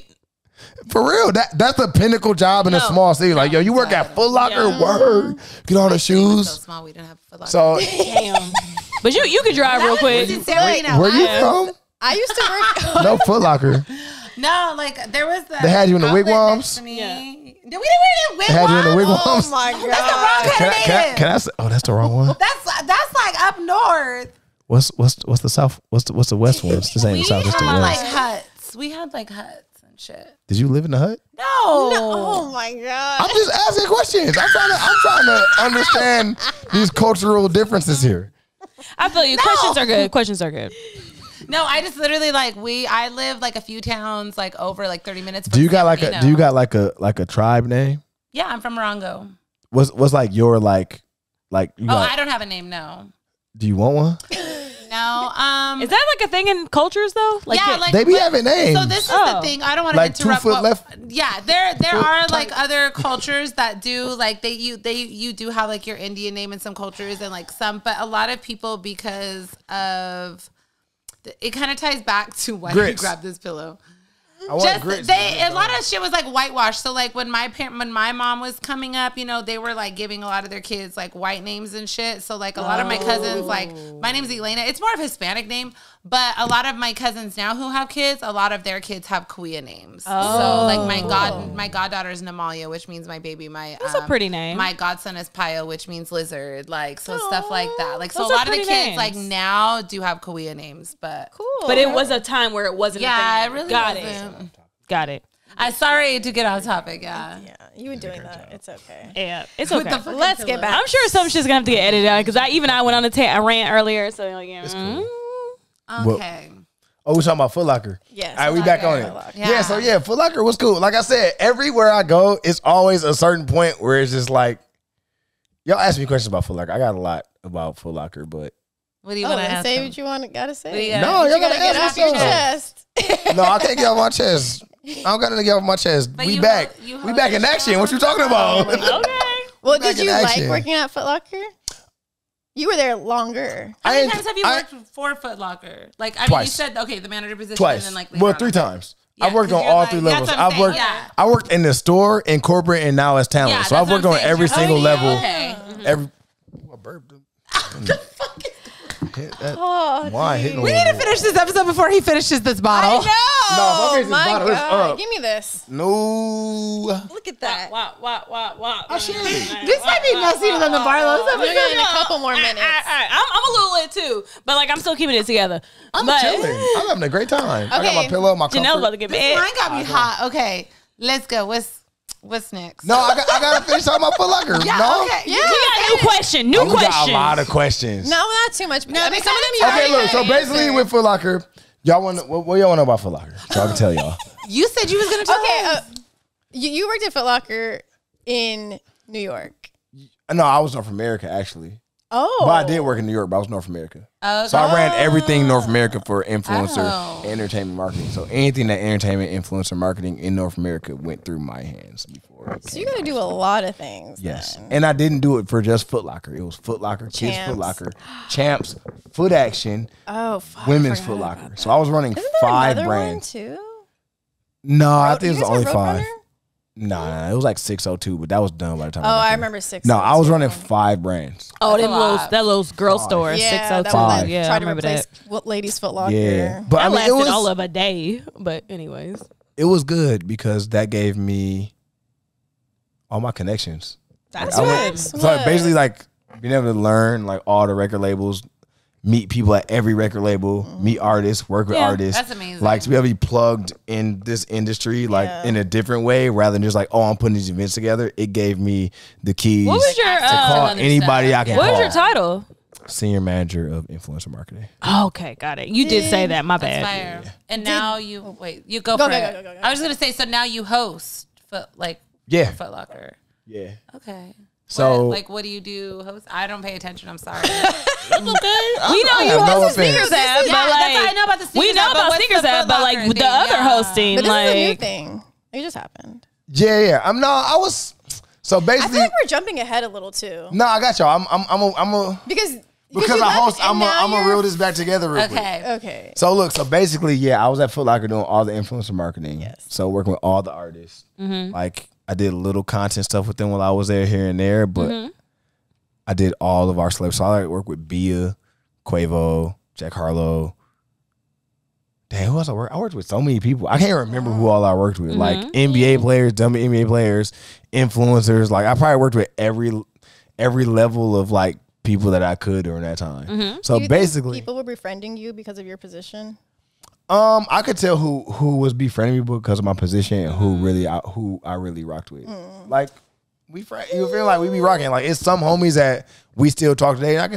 for real. That's the pinnacle job in a small city. Like you work at Footlocker. Word. Get all the So shoes. small, we didn't have Foot Locker. So damn. But you could drive real quick. where you from? I used to work. No Footlocker. No, like there was the. They had you in the outlet wigwams? next to me. Yeah. We didn't wigwams. They had you in the wigwams. Oh my god. That's the wrong kind of native. Can I say? Oh, that's the wrong one. That's like up north. What's the south? What's the west one? This ain't the south. It's the had west. like huts. We had like huts and shit. Did you live in the hut? No. Oh my god. I'm just asking questions. I'm trying to understand these cultural differences here. I feel you. Questions are good. No, I just literally I live like a few towns like over like 30 minutes from Do you got San Bernardino. like a tribe name? Yeah, I'm from Morongo. What's like your like you got, I don't have a name, no. do you want one? No. Is that like a thing in cultures though? Like yeah, like They be having names. So this is the thing. I don't want to Like 2 interrupt. foot left. Yeah, there are like other cultures that do like you do have like your Indian name in some cultures and like some, but a lot of people because of it kind of ties back to why you Grits. grabbed this pillow. I want grits. A lot of shit was like whitewashed. So like when my mom was coming up, they were like giving a lot of their kids like white names and shit. So like a lot of my cousins, like my name's Elaina. It's more of a Hispanic name, but a lot of my cousins now who have kids, a lot of their kids have Kuya names. So like my goddaughter is Namalia, which means my baby. That's a pretty name. My godson is Payo, which means lizard. Like stuff like that. Like so Those a are lot of the pretty kids names. like now do have Kuya names, but Cool. But it was a time where it wasn't. yeah, a it thing. really Got wasn't. it. Got it. I'm sorry to get off topic. Yeah. Yeah, you were doing that. It's okay. Yeah, it's okay. Let's get back. I'm sure some shit's gonna have to get edited out because I went on a rant earlier. So like, yeah. Okay. Oh, we talking about Footlocker. Yes. All right, we back on it. Footlocker. Yeah. So yeah, Footlocker was cool. Like I said, everywhere I go, it's always a certain point where it's just like, y'all ask me questions about Footlocker. I got a lot about Footlocker, but What do you want to then ask? say them? what you gotta say. What do you got? no, y'all You gotta gotta get ask off me your something. chest. No, I can't get off my chest. I don't got to get off my chest. But We you back. hold- you We hold back in your action. What you talking about? Okay. Well, Back did in you action. like working at Footlocker? You were there longer. How I many ain't- times have you I- worked for Footlocker? Like, I mean, Twice. you said, okay, the manager position. Twice. And then, like, Well, later 3 on. times. Yeah, I've worked 'cause on you're all like- 3 that's levels. what I'm I've saying, worked. yeah. I worked in the store, in corporate, and now as talent. Yeah, so I've that's worked what on I'm saying. every single Oh, level. okay. Every. Ooh, I burped. Oh, Why hitting? We need to finish this episode before he finishes this bottle. I know. No, if I finish this my bottle, it's God. up. Give me this. No. Look at that. Wow. This might be messier than the Barlow's We're episode. getting a couple more minutes. I'm a little lit too, but like I'm still keeping it together. I'm but chilling. I'm having a great time. I got my Okay. pillow, my Janelle's comfort. about to get This mad. mine got me hot. Okay, let's go. What's next? No, I got to finish talking about Footlocker. Yeah, no? okay. Yeah. We got a new question. Oh, we got a lot of questions. No, not too much. No, I mean, some of them you because- Okay, already look. So know the basically, answer. with Footlocker, y'all want what y'all want to know about Footlocker? So I can tell y'all. You said you was going to tell Okay, us. you worked at Footlocker in New York. No, I was North America actually, Oh, but I did work in New York. But I was North America, Okay. so I ran everything North America for influencer Oh. entertainment marketing. So anything that entertainment influencer marketing in North America went through my hands before. it So came you got to out. do a lot of things. Yes, then. and I didn't do it for just Footlocker. It was Footlocker, Kids Champs. Footlocker, Champs, Foot Action, Oh, fuck. Women's I forgot about Footlocker. that. So I was running Isn't there 5 another brands. one too? No, I Road- think it was you guys only have 5. Roadrunner? Nah, it was like 602, but that was done by the time. Oh, got I there. remember 6. No, I was running 5 brands. Oh, That's them a little lot. that little girl store, Yeah, 602. that one that Yeah, I tried to remember replace that. Ladies Foot Locker. Yeah, but That I mean, lasted it was all of a day, but anyways. it was good because that gave me all my connections. That's I right. went- so basically, like being able to learn like all the record labels, meet people at every record label, meet artists, work with Yeah, artists. that's amazing. Like to be able to be plugged in this industry, like Yeah. in a different way, rather than just like, oh, I'm putting these events together. It gave me the keys What was your to call understand. anybody I can what call. was your title? senior manager of influencer marketing. Okay, got it. You did say that. My That's bad. fire. And now you go for it. Go. I was gonna say, so now you host Yeah. Footlocker. Yeah. Okay. So what do you do? Host? I don't pay attention. I'm sorry. We know you have no host the offense. sneakers app, Yeah, but that's like I know about the sneakers we know app, but about what's sneakers the app, but like Footlocker with the thing? other Yeah. hosting, But this is a new like thing. It just happened. yeah. I was so I basically. feel like we're jumping ahead a little too. No, I got y'all. I'm a Because because you I left host. and now I'm gonna you're- reel this back together real quick. Okay. So look, so basically, yeah, I was at Footlocker doing all the influencer marketing. Yes. So working with all the artists. Like I did a little content stuff with them while I was there here and there, but I did all of our celebrities. So I work with Bia, Quavo, Jack Harlow. Damn, who else I worked? I worked with so many people. I can't remember who all I worked with. Like NBA players, dummy NBA players, influencers. Like I probably worked with every level of like people that I could during that time. So Do you think basically, people were befriending you because of your position. I could tell who was befriending me because of my position and who I really rocked with. Like you feel like we be rocking. Like it's some homies that we still talk today, and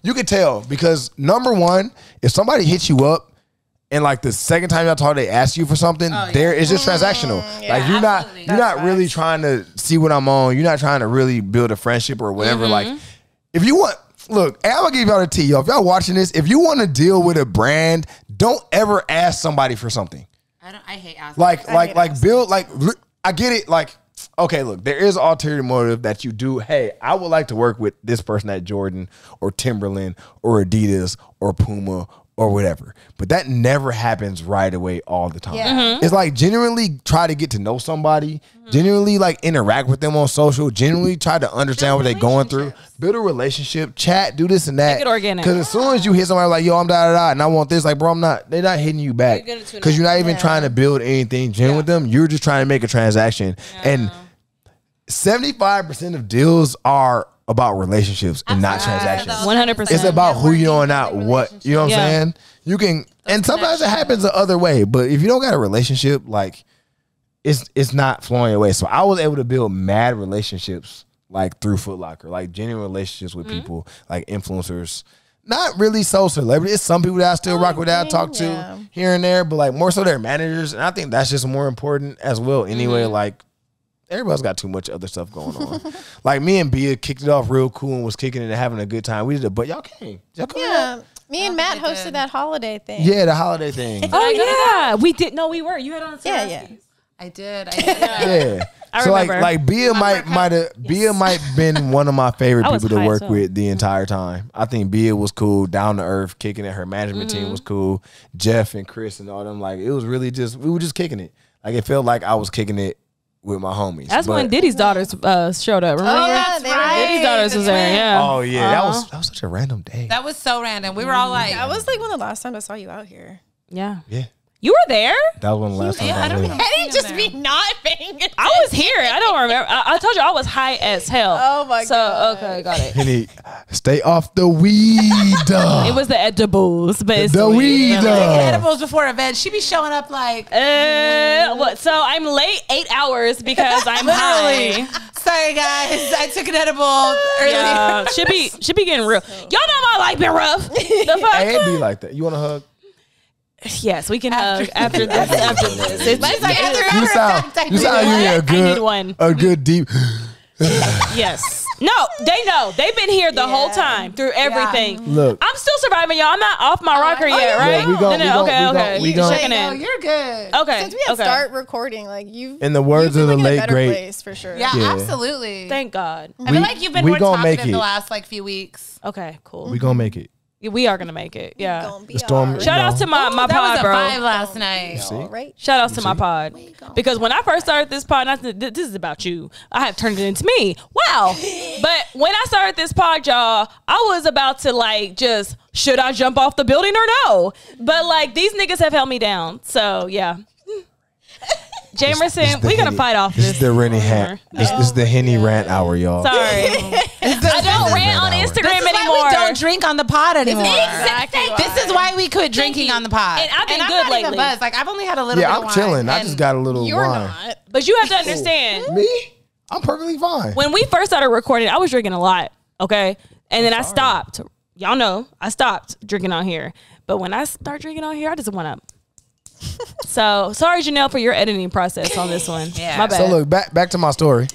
you could tell because number one, if somebody hits you up and like the second time y'all talk, they ask you for something, there it's just transactional. Like you're not really trying to see what I'm on. You're not trying to really build a friendship or whatever. Like if you want. Look, I'm gonna give y'all the tea, y'all. If y'all watching this, if you want to deal with a brand, don't ever ask somebody for something. I hate asking. I get it. Like, okay, look, there is an ulterior motive that you do. Hey, I would like to work with this person at Jordan or Timberland or Adidas or Puma or whatever. But that never happens right away all the time. Yeah. It's like genuinely try to get to know somebody, genuinely like interact with them on social, genuinely try to understand what they're going through, build a relationship, chat, do this and that. Make it organic. Because as soon as you hit somebody like, yo, I'm da and I want this, like, bro, they're not hitting you back. Because you're not even trying to build anything genuine with them. You're just trying to make a transaction. And 75% of deals are about relationships and not transactions. 100%. It's about who you know and not what. You know what I'm saying? You can, and sometimes it happens the other way. But if you don't got a relationship, like it's not flowing away. So I was able to build mad relationships like through Footlocker, like genuine relationships with people, like influencers. Not really so celebrity. It's some people that I still rock with, that I talk to here and there, but like more so their managers. And I think that's just more important as well. Anyway, like everybody's got too much other stuff going on. Like me and Bia kicked it off real cool and was kicking it and having a good time. We did it, but y'all came. Y'all come Yeah. Me and Matt hosted that holiday thing. Yeah, the holiday thing. Oh yeah, we did. No, we were. You had on the Yeah. I did. Yeah. I So remember. like Bia might been one of my favorite I was people to high work as well. with the entire time. I think Bia was cool, down to earth, kicking it. Her management team was cool. Jeff and Chris and all them, like it was really just we were just kicking it. Like it felt like I was kicking it with my homies. That's But- when Diddy's daughters showed up. Remember? Oh, yeah, they were Diddy's daughters was there. Yeah. Oh yeah, that was such a random day. That was so random. We were all like, That was like one of the last times I saw you out here. Yeah. Yeah, You were there. that was one of the last times I I don't was know. there. Henny just be not paying attention. I was here. I don't remember. I told you I was high as hell. Oh my So God. okay, got it. Henny, stay off the weed. It was the edibles, but it's The weed. edibles before events. She be showing up like, So I'm late 8 hours because I'm high. sorry guys, I took an edible earlier. Yeah, should be getting real. Y'all know my life been rough. The fuck? Hey, it be like that. You want a hug? Yes, we can hug after this. After this, it's Let's like after You sound like you need need one. a good deep. Yes. No, they know. They've been here the whole time through everything. Look. I'm still surviving, y'all. I'm not off my rocker yet, yeah. right? Yeah, we gon- No, we gon- okay. we gon- Checking No, in. you're good. Okay. Since we had okay. start recording, like you've In the words you've of been, the like, in a late better great, place for sure. Yeah, Yeah. absolutely. Thank God. I feel like you've been we more gonna make talkative the it. last like few weeks. Okay, cool. we gonna make it. We are gonna make it. Yeah. Gonna be The storm- alright. Shout outs to my That pod, was a bro. 5 last night. See? All right. Shout outs to my pod. Because when I first started this pod, this is about you. I have turned it into me. Wow. But when I started this pod, y'all, I was about to like just, should I jump off the building or no? But like these niggas have held me down. So yeah. Jamiersen, the we gonna Henny- fight off This this. is the Henny hat. This is the Henny rant hour, y'all. Sorry. I don't rant on hour. Instagram This is why anymore. we don't drink on the pod anymore. Exactly This is why we quit drinking you. on the pod. And I've been I'm good not even lately. buzzed. Like I've only had a little bit Yeah, of I'm wine, chilling. I and just got a little You're wine. not. But you have to understand. Me? I'm perfectly fine. When we first started recording, I was drinking a lot, okay? And then I stopped. y'all know I stopped drinking on here. But when I start drinking on here, I just want to. So sorry, Janelle, for your editing process on this one. Yeah. My bad. So look, back to my story.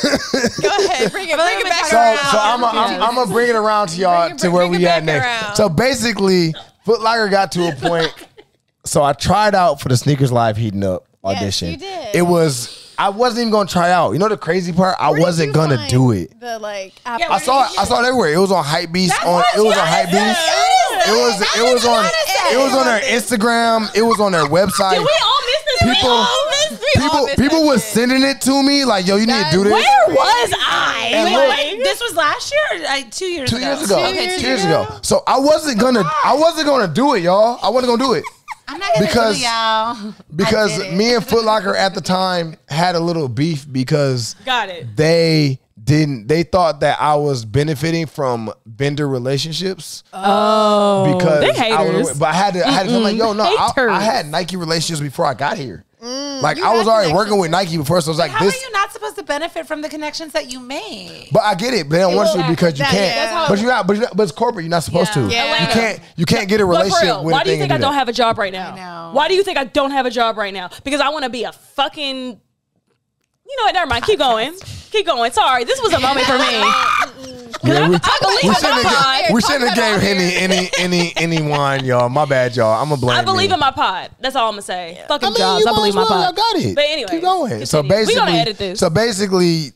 Go ahead, bring it back so, around. So I'm gonna bring it around to y'all to where we at next. Around. So basically, Footlocker got to a point. So I tried out for the Sneakers Live Heating Up audition. Yes, you did. It was. I wasn't even gonna try out. You know the crazy part? I wasn't gonna do it. The like, I saw it everywhere. It was on Hypebeast. It was on Hypebeast. It was on their Instagram. It was on their website. Did we all miss this? People was sending it to me like, yo, you need to do this. Where was I? Wait, this was last year or 2 years ago? 2 years ago. Okay, 2 years ago. So I wasn't gonna do it, y'all. I wasn't gonna do it. I'm not gonna do it, y'all. Because me and Footlocker at the time had a little beef because they thought that I was benefiting from vendor relationships. Oh, because they haters. But I had to tell like, yo, no, I had Nike relationships before I got here. Like I was already working with Nike before, so it was like, how are you not supposed to benefit from the connections that you made? But I get it, but they don't want you because you can't. But it's corporate. You're not supposed to. Yeah. You can't get a relationship with. Why do you think I don't have a job right now? I know. Why do you think I don't have a job right now? Because I want to be a fucking. You know what? Never mind. Keep going. Sorry, this was a moment for me. Yeah, we shouldn't have gave Henny any wine, y'all. My bad, y'all. I'm gonna blame. I believe in my pod. That's all I'm gonna say. Fucking jobs. I believe my pod. I got it. But anyway, keep going. Continue. So basically, we gonna edit this. So basically,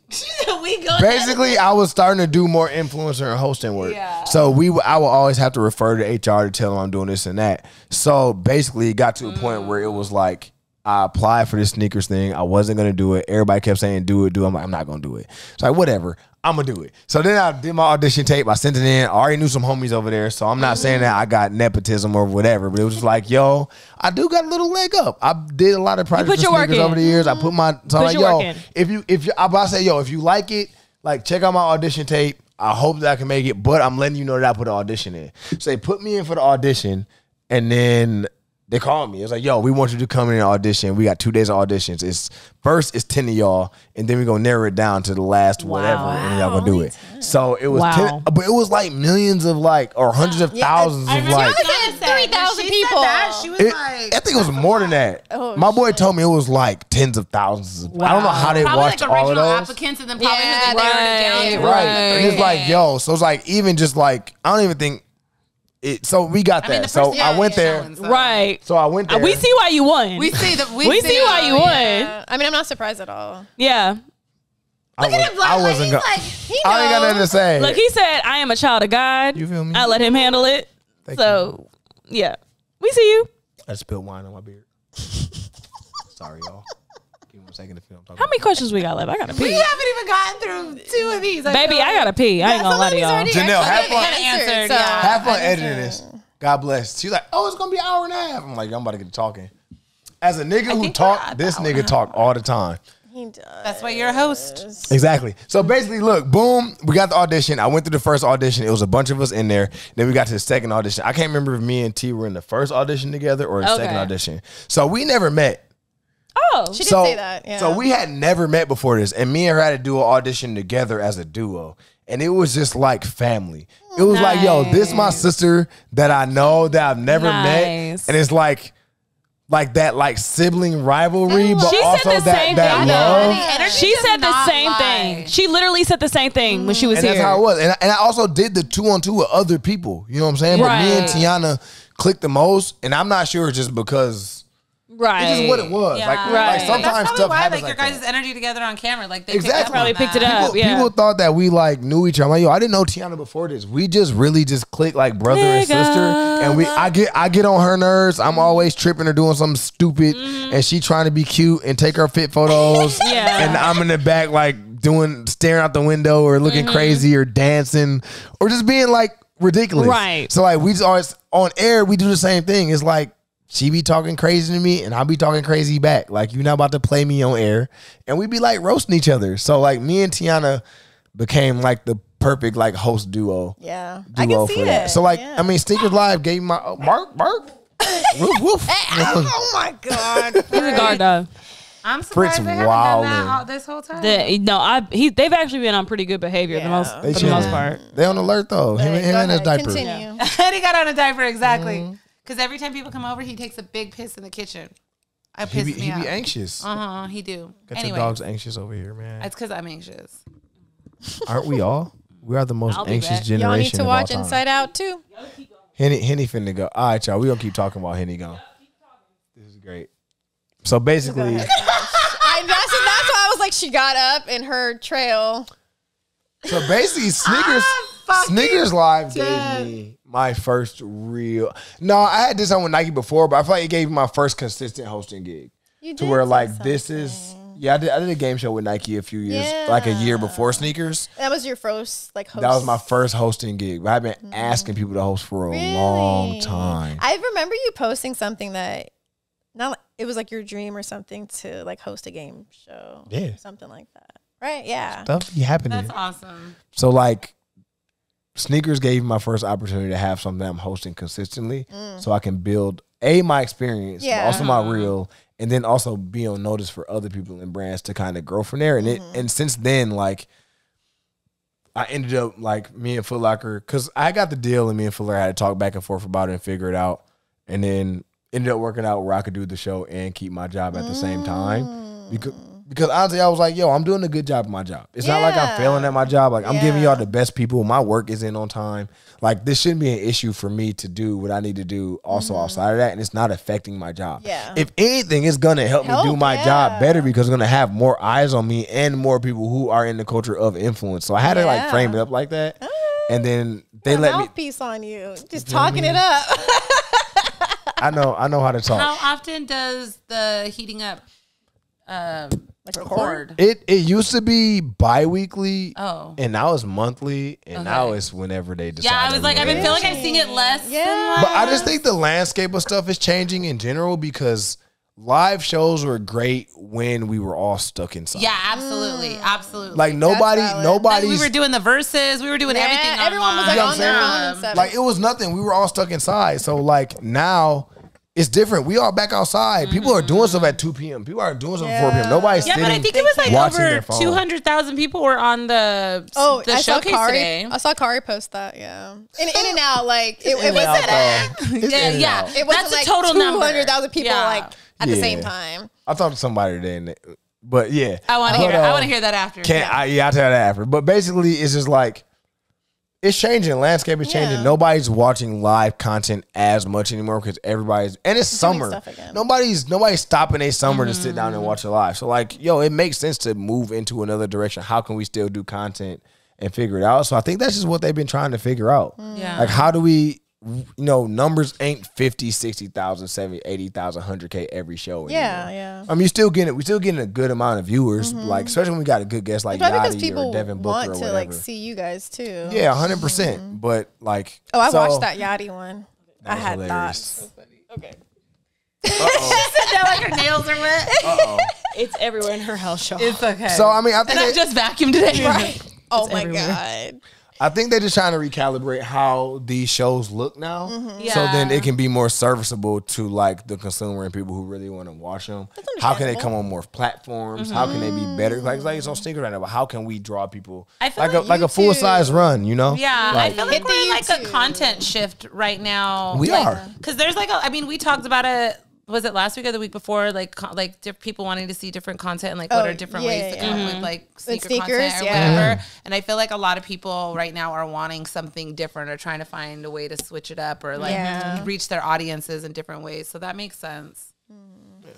I was starting to do more influencer and hosting work. Yeah. So I will always have to refer to HR to tell them I'm doing this and that. So basically, it got to a point where it was like, I applied for this sneakers thing. I wasn't gonna do it. Everybody kept saying, do it. I'm like, I'm not gonna do it. So like, whatever. I'm gonna do it. So then I did my audition tape. I sent it in. I already knew some homies over there. So I'm not saying that I got nepotism or whatever, but it was just like, yo, I do got a little leg up. I did a lot of projects with sneakers over the years. I put my, so I'm like, yo, if you like it, like check out my audition tape. I hope that I can make it, but I'm letting you know that I put an audition in. So they put me in for the audition, and then they called me. It was like, yo, we want you to come in and audition. We got 2 days of auditions. It's 10 of y'all, and then we're going to narrow it down to the last whatever, and y'all going to do it. So it was 10, but it was like millions of like, or hundreds of thousands of like. 3,000 people. She was like, I think it was more than that. My boy told me it was like tens of thousands. I don't know how they watched like all of those. Applicants and then probably who they narrowed it down to. Right. And it's like, yo, so it's like, even just like, I don't even think. So we got that. So I went there. Right. So I went there. We see why you won. We see why you won. Yeah. I mean, I'm not surprised at all. Yeah. Look at him. I wasn't going. I ain't got nothing to say. Look, he said, I am a child of God. You feel me? I let him handle it. So, yeah. We see you. I spilled wine on my beard. Sorry, y'all. Give me 1 second to feel. How many questions we got left? I gotta pee. We haven't even gotten through 2 of these. Baby, I gotta pee. I ain't gonna lie to y'all. Janelle, have fun editing editing this. God bless. She's like, oh, it's gonna be an hour and a half. I'm like, I'm about to get talking. As a nigga who talk, this nigga talk all the time. He does. That's why you're a host. Exactly. So basically, look, boom, we got the audition. I went through the first audition. It was a bunch of us in there. Then we got to the second audition. I can't remember if me and T were in the first audition together or the second audition. So we never met. Oh, she did say that. Yeah. So we had never met before this, and me and her had to do an audition together as a duo, and it was just like family. It was like, yo, this is my sister that I know that I've never met, and it's like that like sibling rivalry, but she also said the same that thing, love. She said the same thing. She literally said the same thing when she was here. That's how it was, and I also did the 2-on-2 with other people. You know what I'm saying? But me and Tiana clicked the most, and I'm not sure just because. Right. It's just what it was. Yeah. Like sometimes stuff happens like your guys' energy together on camera. Like they exactly. picked it up. People thought that we like knew each other. I'm like, yo, I didn't know Tiana before this. We just really just clicked like brother and sister. And I get on her nerves. I'm always tripping or doing something stupid, and she trying to be cute and take her fit photos. And I'm in the back like staring out the window or looking crazy or dancing or just being like ridiculous. Right. So like we just always on air we do the same thing. It's like she be talking crazy to me and I'll be talking crazy back. Like, you're not about to play me on air. And we be like roasting each other. So like me and Tiana became like the perfect like host duo. Yeah. I can see it. So like, I mean, Sneakers Live gave my bark. Woof, woof. Oh my God. He's a guard dog. I'm surprised Fritz they haven't done that wildin'. all this whole time. They've actually been on pretty good behavior for the most part. They on alert though. Him in his diaper. Continue. And he got on a diaper, exactly. Because every time people come over, he takes a big piss in the kitchen. He be anxious. He do. Got your dogs anxious over here, man. It's because I'm anxious. Aren't we all? We are the most anxious generation. Y'all need to watch of all time. Inside Out too. Henny finna go. All right, y'all. We gonna keep talking about Henny go. This is great. So basically, that's why I was like, she got up in her trail. So basically, Sneakers Live gave me my first real. No, I had this on with Nike before, but I feel like it gave me my first consistent hosting gig. You did to where like something. this is. Yeah, I did a game show with Nike a few years, like a year before Sneakers. That was your first like host. That was my first hosting gig. But I've been asking people to host for a long time. I remember you posting something that it was like your dream or something to like host a game show. Yeah. Or something like that. Right? Yeah. Stuff be happening. That's awesome. So like Sneakers gave me my first opportunity to have something I'm hosting consistently so I can build my experience, but also my reel, and then also be on notice for other people and brands to kind of grow from there. And and since then, like I ended up like me and Footlocker, because I got the deal and me and Footlocker had to talk back and forth about it and figure it out. And then ended up working out where I could do the show and keep my job at the same time. Because honestly, I was like, yo, I'm doing a good job at my job. It's not like I'm failing at my job. Like, I'm giving y'all the best people. My work is in on time. Like, this shouldn't be an issue for me to do what I need to do also outside of that, and it's not affecting my job. Yeah. If anything, it's going to help me do my job better because it's going to have more eyes on me and more people who are in the culture of influence. So I had to, like, frame it up like that. And then they let me... mouthpiece on you. Just talking it up. I know how to talk. How often does the heating up record? It used to be bi-weekly. Oh. And now it's monthly. And now it's whenever they decide. Yeah, I was like, I feel like I've seen it less. Yeah. But I just think the landscape of stuff is changing in general because live shows were great when we were all stuck inside. Yeah, absolutely. Absolutely. Like like nobody's... we were doing the verses. We were doing everything. Everyone was online. like on their phone and stuff. Like, it was nothing. We were all stuck inside. So, like, now... It's different. We all back outside. People are doing stuff at 2 p.m. People are doing stuff at 4 p.m. Nobody's sitting. but I think it was like watching over their phone. 200,000 people were on the I saw showcase Kari, today. I saw Kari post that, yeah. In and out, like, it In and wasn't out, though. It's in and out. It wasn't That's a like total number. 200,000 people, like, at the same Yeah. time. I talked to somebody today, and but yeah. I want to hear. I want to hear that after. I'll tell you that after. But basically, it's just like, it's changing. Landscape is changing. Nobody's watching live content as much anymore because everybody's, and it's summer. stuff again. Nobody's stopping a summer to sit down and watch it live. So like, yo, it makes sense to move into another direction. How can we still do content and figure it out? So I think that's just what they've been trying to figure out. Yeah. Like, how do we, numbers ain't 50, 60,000, 70, 80,000, 100K every show anymore. Yeah. I mean, we still getting a good amount of viewers, like, especially when we got a good guest like Probably because Yachty people or Devin Booker want or to, whatever. like, see you guys, too. Yeah, 100%. But like, I watched that Yachty one. I was had hilarious. thoughts. Okay. She said that like her nails are wet. It's everywhere in her house show. It's okay. So I mean, I think and I just vacuumed today. Right. Oh, my everywhere. God. I think they're just trying to recalibrate how these shows look now, so Yeah. then it can be more serviceable to like the consumer and people who really want to watch them. How can they come on more platforms? How can they be better? Like it's on Sneakers right now, but how can we draw people I feel like a full size run? You know? Yeah, Like, I feel like Hit the we're in like a YouTube. content shift right now. We are. Because there's like we talked about it. Was it last week or the week before? Like people wanting to see different content and like what are different ways to come up with like sneaker sneakers, content or yeah. whatever. And I feel like a lot of people right now are wanting something different or trying to find a way to switch it up or like reach their audiences in different ways. So that makes sense.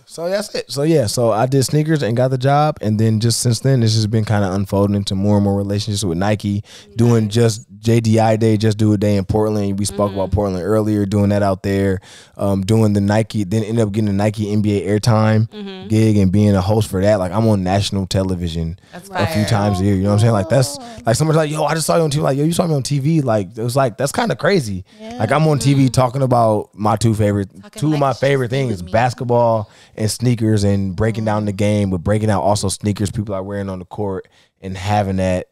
So that's it. So I did Sneakers and got the job, and then just since then it's just been kind of unfolding into more and more relationships with Nike, doing just JDI Day, Just Do a Day in Portland. We spoke about Portland earlier, doing that out there, doing the Nike, then ended up getting the Nike NBA airtime gig and being a host for that. Like I'm on national television a few times a year. You know what I'm saying? Like that's like somebody's like, yo, I just saw you on TV. Like, yo, you saw me on TV. Like it was like that's kind of crazy. Like I'm on TV talking about my two of my favorite things, basketball and sneakers, and breaking down the game, but breaking out also sneakers people are wearing on the court and having that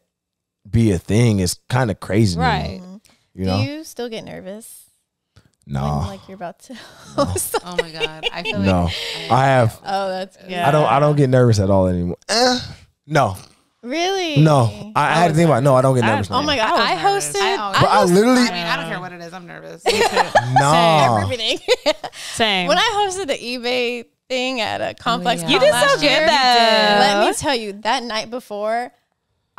be a thing is kind of crazy. Right. You know? Do you still get nervous? No. Like you're about to host. Oh my God. I feel No. like I have. Oh, that's good. Yeah. I don't get nervous at all anymore. No. Really? No. I had to think about it. No, I don't get nervous. Oh my God. I nervous. hosted. always- But I literally. I mean, I don't care what it is. I'm nervous. No. everything. Same. When I hosted the eBay thing at a complex, yeah. You con did so last good year, though. Let me tell you, that night before,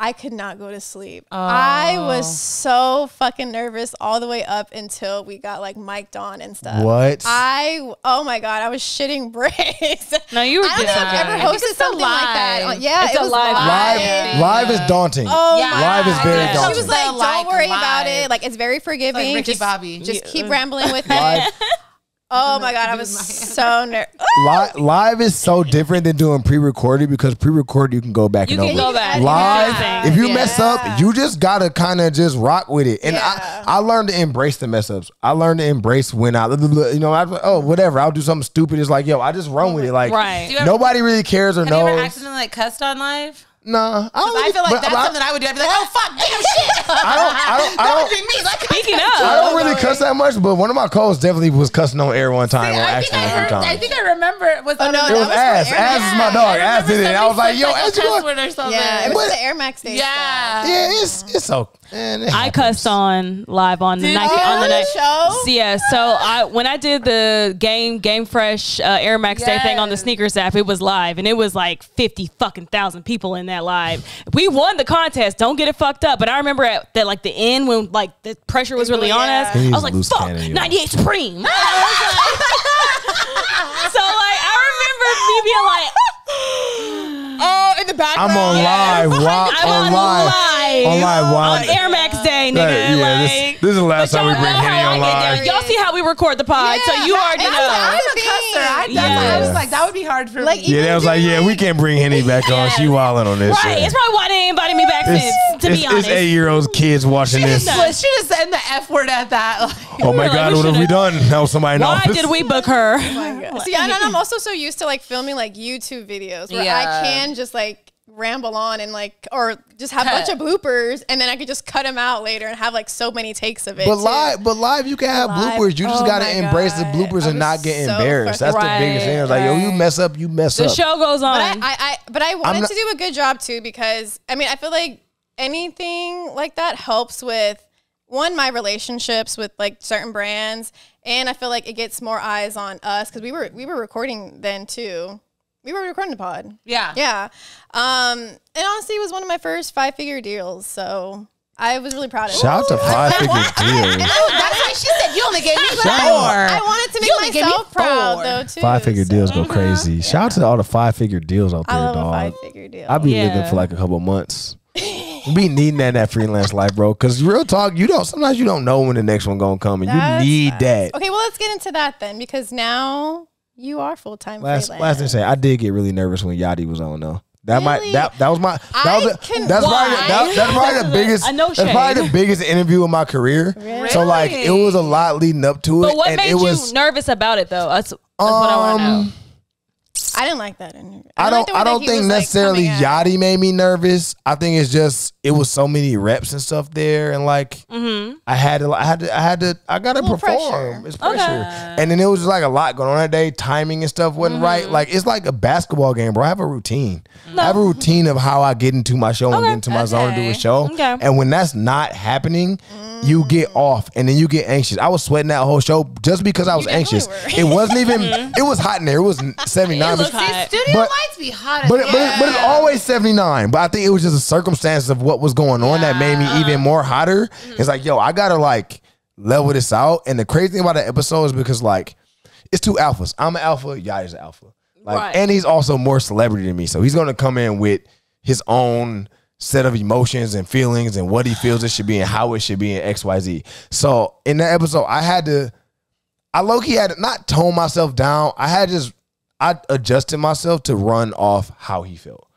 I could not go to sleep. I was so fucking nervous all the way up until we got like mic'd on and stuff. What? Oh my God, I was shitting bricks. No, you were I don't know if good. I've ever hosted something like that. live. Yeah, It's it a was live live. Live is daunting. Oh Yeah. my Live is very God. daunting. She was like, The, like, don't worry about live. it. Like, it's very forgiving. Like Ricky just, Bobby. Just keep rambling with Live. it. Oh my God, I was so nervous. Live is so different than doing pre-recorded because pre-recorded you can go back You and can over. go back. Live, Yeah. if you mess Yeah. up, you just gotta kind of just rock with it. And Yeah. I learned to embrace the mess ups. I learned to embrace when I was like, oh, whatever, I'll do something stupid. It's like, yo, I just run with it. Like, Right. Do you ever- nobody really cares or Have you ever knows. accidentally like cussed on live? Nah, I feel like that's something I would do. I'd be like, oh fuck, damn shit. I That would don't. be me. Like, Speaking I don't of, really cuss that much, but one of my co-hosts definitely was cussing on air one time on accident a few I times. think I remember it was on no, a- It was that was Ass. for Ass is my dog. Ass did it. And I was like, yo, Ass, you going? or something. Yeah, it was What? the Air Max day. Yeah. Yeah, it's so. Man, I cussed on live on the Did Nike you? on the night. Show? Yeah, so when I did the Game Fresh Air Max Day thing on the Yes. sneakers app, it was live and it was like 50,000 people in that live. We won the contest. Don't get it fucked up. But I remember at the end when like the pressure was really on us, He I is was like, loose "Fuck, cannon, you know. 98 Supreme." So like I remember me being like, Oh, in the background. I'm on live. I'm on live. On live. on Air Max Day, nigga. Yeah, this is the last time we bring Henny on live. Y'all see how we record the pod, so you already know. I'm a cusser. I was like, that would be hard for Like, me. Yeah, they was like, yeah, we can't bring Henny back on. She wilding on this. Right, shit. it's probably why they ain't invited me back since, to be honest. It's 8-year-old kids watching this. She just said the F word at that. Like, Oh my Like, God, we what have we done? That was somebody in Why office. did we book her? See, I'm also so used to like filming like YouTube videos where I Yeah. can just like ramble on and like, or just have a bunch of bloopers and then I could just cut them out later and have like so many takes of it. But too. live, you can have Live. bloopers. You just Oh gotta my embrace the God. bloopers I and not was get so embarrassed. That's fucking- the biggest thing. It's like, yo, you mess up, you mess The up. show goes on. But I wanted not- to do a good job too because I mean I feel like anything like that helps with my relationships with like certain brands, and I feel like it gets more eyes on us because we were recording then too. We were recording the pod. yeah. Yeah. And honestly, it was one of my first 5-figure deals, so I was really proud of it. Shout out to 5-figure deals. That's why she said you only gave me But I 4. wanted to You only make gave me myself proud 4. though too. 5-figure so- deals go crazy. Shout out to all the 5-figure deals out I there, love dog. a 5-figure deal. I'll be Yeah. living for like a couple months. We needing that in that freelance life, bro. Because real talk, sometimes you don't know when the next one gonna come, and That's you need facts. that. Okay, well let's get into that then because now you are full-time Last freelance. thing to say, I did get really nervous when Yachty was on though. That Really? that was my that's probably the biggest I know that's probably shade. the biggest interview of my career. Really? So like it was a lot leading up to it. But what and made it you was nervous about it though? That's what I want to know. I didn't like that interview. I don't think necessarily Yachty made me nervous. I think it's just it was so many reps and stuff there, and like I gotta perform. pressure. It's pressure, and then it was just like a lot going on that day. Timing and stuff wasn't right. Like it's like a basketball game, bro. I have a routine. I have a routine of how I get into my show and get into my zone to do a show. Okay. And when that's not happening, you get off and then you get anxious. I was sweating that whole show just because I was anxious. definitely It wasn't even. It was hot in there. It was 79. looks but- hot. Studio But- lights be hot. but it's always 79. But I think it was just a circumstance of what was going on that made me even more hotter. It's like, yo, I gotta like level this out. And the crazy thing about that episode is because like it's two alphas. I'm an alpha, Yachty's an alpha. Like, Right. and he's also more celebrity than me. So he's gonna come in with his own set of emotions and feelings and what he feels it should be and how it should be in XYZ. So in that episode, I low-key had to not tone myself down. I adjusted myself to run off how he felt.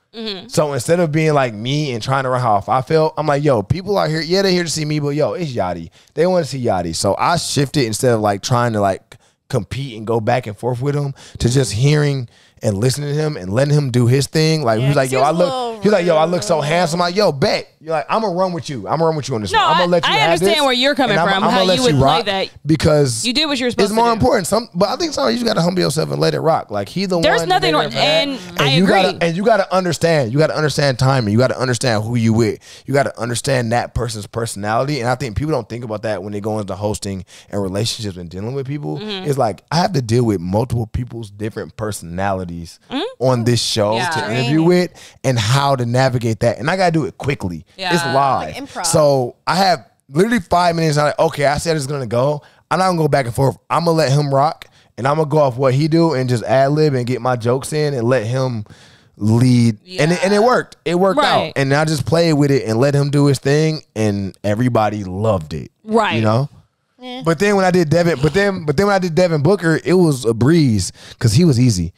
So instead of being like me and trying to run how I felt, I'm like, yo, people are here. Yeah, they're here to see me, but yo, it's Yachty. They want to see Yachty. So I shifted instead of like trying to like compete and go back and forth with him to just hearing and listening to him and letting him do his thing. Like he was like, yo, I look. He's like, yo, I look so handsome. I'm like, yo, bet. You're like, I'm gonna run with you. I'm gonna run with you on this one. I'm gonna let you I have understand this, where you're coming and from, I'm how gonna let you would play rock that. because You did what you were supposed it's to more do. important. But I think sometimes you gotta humble yourself and let it rock. Like he the There's one. nothing that wrong, never had. and I you agree. gotta understand. You gotta understand timing. You gotta understand who you with. You gotta understand that person's personality. And I think people don't think about that when they go into hosting and relationships and dealing with people. It's like I have to deal with multiple people's different personalities on this show to interview with, and how to navigate that. And I gotta do it quickly. Yeah. It's live. Like improv. So I have literally 5 minutes. I'm like, okay, I said it's gonna go. I'm not gonna go back and forth. I'm gonna let him rock, and I'm gonna go off what he do and just ad lib and get my jokes in and let him lead. And it worked. It worked Right. out. And I just played with it and let him do his thing, and everybody loved it. Right. You know. But then when I did Devin, when I did Devin Booker, it was a breeze because he was easy.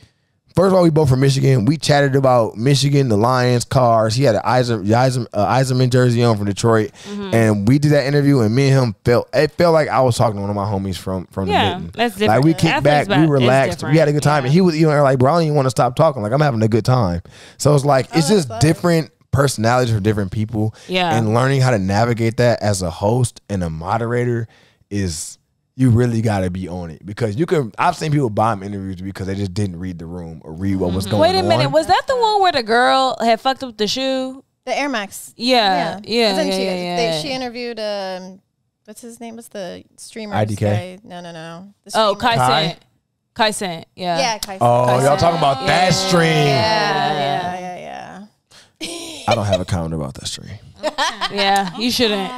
First of all, we both from Michigan. We chatted about Michigan, the Lions, cars. He had an Eiserman jersey on from Detroit, and we did that interview. And me and him felt like I was talking to one of my homies from the mitten. That's different. Like we kicked back, we relaxed, we had a good time, and he was even like, bro, I don't even want to stop talking. Like I'm having a good time. So it's like it's just different personalities for different people. Yeah. And learning how to navigate that as a host and a moderator is. You really got to be on it because I've seen people bomb interviews because they just didn't read the room or read what was going on. Wait a minute, was that the one where the girl had fucked up the shoe? The Air Max. Yeah. She interviewed what's his name? What's the streamer? IDK? Guy? No. The Oh, streamer. Kai Sant. Yeah. Yeah, Kai. Oh, y'all talking about that stream? Yeah. I don't have a comment about that stream. Yeah, you shouldn't.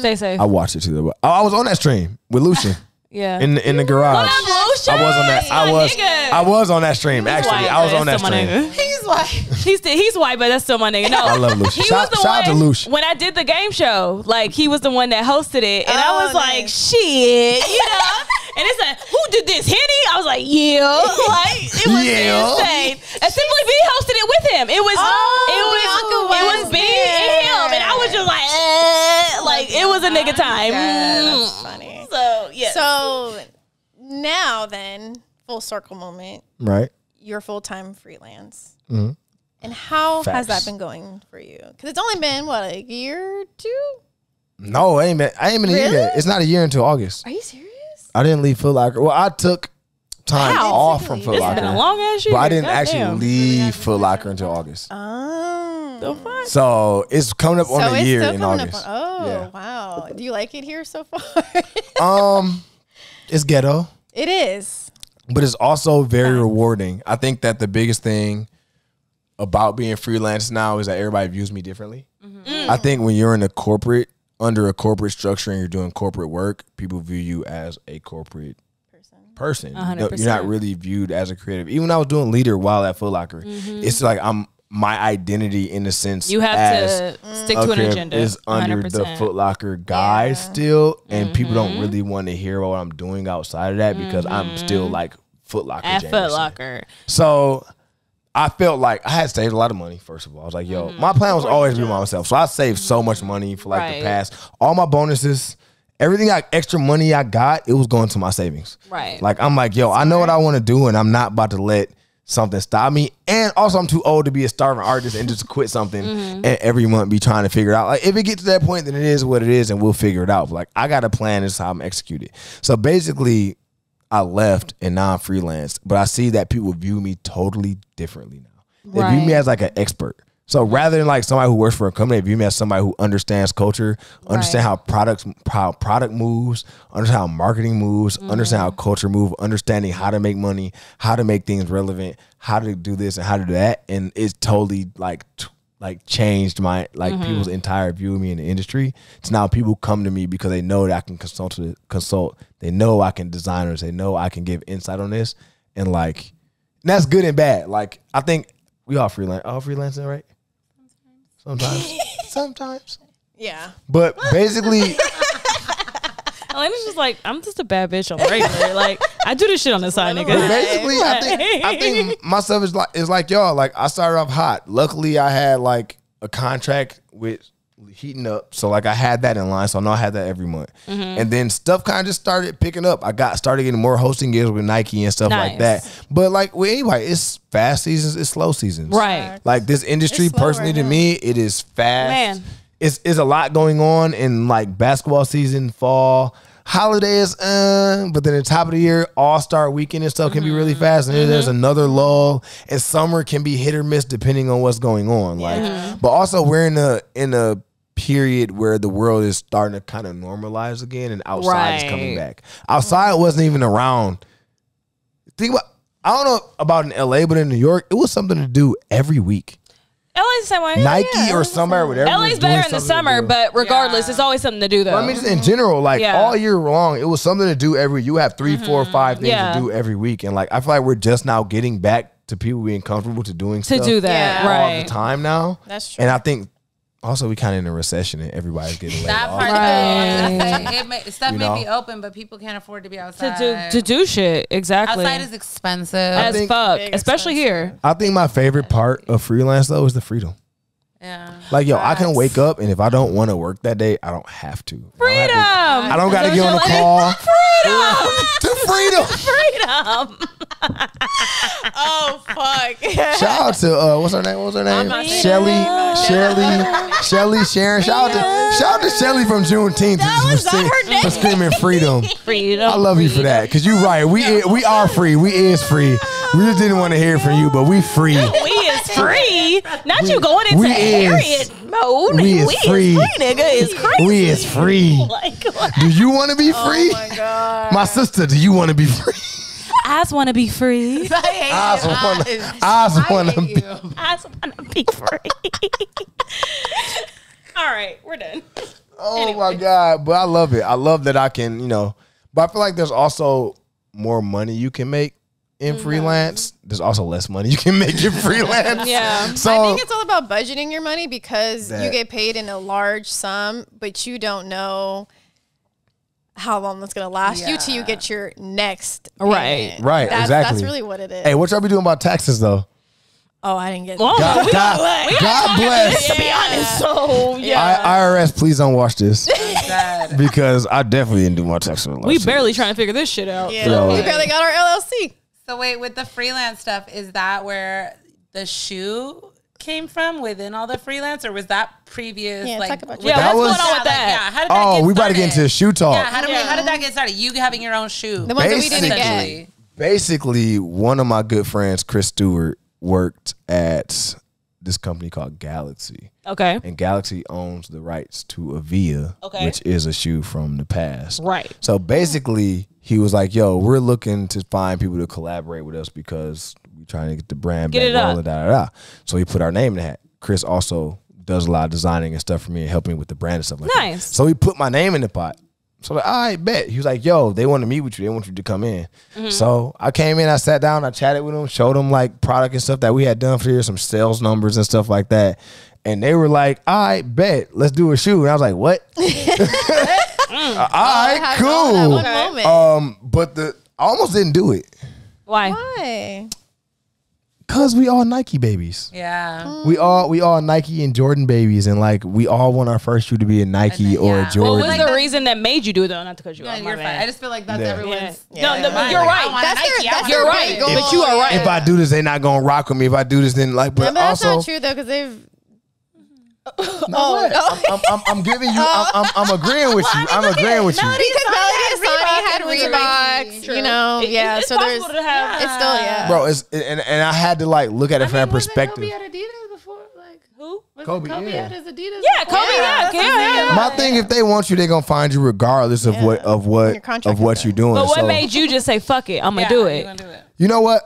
Stay safe. I watched it too. Though. I was on that stream with Lucian Yeah. in the garage. What up, Lucian? I was on that. That's my nigga. I was on that stream. Actually, I was on that stream. He's like, He's white, but that's still my nigga. No, I love Lucian. He Shout was the out to one Lucian. when I did the game show. Like he was the one that hosted it, and I was like, nice. shit, you know. And it's like, who did this? Henny? I was like, yeah. Like it was insane. And Simply B hosted it with him. It was B and him, and I was just like it was a nigga time. that's funny. So yeah. So now then, full circle moment. Right. You're full-time freelance. And how has Facts. that been going for you? Because it's only been what, like a year or two? No, I ain't been a year Really? yet. It's not a year until August. Are you serious? I didn't leave Footlocker. Well, I took time off from It's It's been a Footlocker, long ass year. but I didn't Goddamn. actually leave Footlocker until August. Oh. The fuck? So it's coming up on a it's year still in coming August. up on, wow. Do you like it here so far? It's ghetto, It is. but it's also very rewarding. I think that the biggest thing about being freelance now is that everybody views me differently. I think when you're in a corporate, under a corporate structure and you're doing corporate work, people view you as a corporate person. 100%. You're not really viewed as a creative. Even when I was doing leader while at Footlocker, it's like my identity in the sense You have as to stick to an creative agenda. is under 100%. the Footlocker guise still, and people don't really want to hear what I'm doing outside of that because I'm still like Footlocker. At Jamiersen. Footlocker. So I felt like I had saved a lot of money, first of all. I was like, yo, my plan was always to be by myself. So I saved so much money for like the past, all my bonuses, everything, extra money I got, it was going to my savings. Right. Like, I'm like, yo, I know what I want to do, and I'm not about to let something stop me. And also, I'm too old to be a starving artist and just quit something and every month be trying to figure it out. Like, if it gets to that point, then it is what it is, and we'll figure it out. But like, I got a plan. This is how I'm execute it. So basically, I left and now I'm freelance, but I see that people view me totally differently now. They view me as like an expert. So rather than like somebody who works for a company, they view me as somebody who understands culture, understand how product moves, understand how marketing moves, understand how culture moves, understanding how to make money, how to make things relevant, how to do this and how to do that. And it's totally like changed my people's entire view of me in the industry. So now people come to me because they know that I can consult. They know I can design this. They know I can give insight on this. And like, that's good and bad. Like, I think we all freelancing, right? Sometimes. Yeah. But basically, Elena's just like, I'm just a bad bitch on the regular. Like, I do this shit on the side, nigga. basically, I think myself is like y'all. Like, I started off hot. Luckily, I had like a contract with heating up. So like I had that in line, so I know I had that every month. And then stuff kind of just started picking up. I started getting more hosting gigs with Nike and stuff like that. But like with anybody, it's fast seasons, it's slow seasons. Right. Like this industry, personally to me, it is fast. Man. It's a lot going on in like basketball season, fall, holidays, but then the top of the year, All-Star weekend and stuff can be really fast, and then there's another lull, and summer can be hit or miss depending on what's going on. Like, but also we're in a period where the world is starting to kind of normalize again, and outside is coming back. Outside wasn't even around. Think about, I don't know about in LA, but in New York, it was something to do every week. LA's the same way. Nike or somewhere, whatever. LA's better in the summer, but regardless, it's always something to do, though. But I mean, just in general, like all year long, it was something to do every. You have 3, 4, 5 things to do every week, and like I feel like we're just now getting back to people being comfortable to doing stuff. To do that, all the time now. That's true. And I think also we kind of in a recession, and everybody's getting laid That off. part stuff may be open, but people can't afford to be outside. To do shit, exactly. Outside is expensive as fuck, especially here. I think my favorite part of freelance though is the freedom. Yeah. Like, yo, I can wake up and if I don't want to work that day, I don't have to. Freedom. I don't got to get on the call. Freedom. Oh fuck! Shout out to what's her name? Shelly, Sharon. Shout out to Shelly from Juneteenth for screaming freedom. Freedom. I love you for that, because you right. We are free. We is free. We just didn't want to hear it from you, but we free. We is free. Not you going into Harriet mode. We is free. Nigga is crazy. We is free. Like, do you want to be free? Oh my god! My sister, do you want to be free? I just want to be free. I just want to be free. All right, we're done. Oh my God. But I love it. I love that I can, but I feel like there's also more money you can make in freelance. There's also less money you can make in freelance. Yeah. So I think it's all about budgeting your money, because you get paid in a large sum, but you don't know how long that's going to last you till you get your next payment. Right, exactly. That's really what it is. Hey, what y'all be doing about taxes though? Oh, I didn't get God bless. To be honest, so IRS, please don't watch this, because I definitely didn't do my taxes. We barely trying to figure this shit out. Yeah, we barely got our LLC. So wait, with the freelance stuff, is that where the shoe came from within all the freelance, or was that previous? Yeah, like, talk about that what's going on with that? How did that get we about to started? get into the shoe talk. Yeah, how did that get started? You having your own shoe. The ones that we didn't get. Basically, one of my good friends, Chris Stewart, worked at this company called Galaxy. Okay. And Galaxy owns the rights to Avia, which is a shoe from the past. Right. So basically, he was like, yo, we're looking to find people to collaborate with us because we're trying to get the brand back rolling, So he put our name in the hat. Chris also does a lot of designing and stuff for me and helping me with the brand and stuff like that. Nice. So he put my name in the pot. So like, all right, bet. He was like, yo, they want to meet with you. They want you to come in. So I came in, I sat down, I chatted with them, showed them like product and stuff that we had done for here, some sales numbers and stuff like that. And they were like, all right, bet. Let's do a shoe. And I was like, what? All right, cool. One moment. But I almost didn't do it. Why? Cause we all Nike babies. Yeah. We all Nike and Jordan babies, and like we all want our first shoe to be a Nike or a Jordan. What was the reason that made you do it though? Not to cut you off. You're fine. I just feel like that's everyone's. No, you're right. You're right. But you are right. If I do this, they're not gonna rock with me. If I do this, then like. But that's also, not true though, because they've. I'm giving you. I'm agreeing with you. I'm agreeing with you. Because Melody Asani had Reeboks, It's so there's. possible to have. It's still Bro, and I had to like look at it from that perspective. Kobe had Adidas before, like Who? Kobe had his Adidas. Yeah, Kobe. Yeah. My thing, if they want you, they're gonna find you regardless of what you're doing. But what made you just say fuck it? I'm gonna do it. You know what?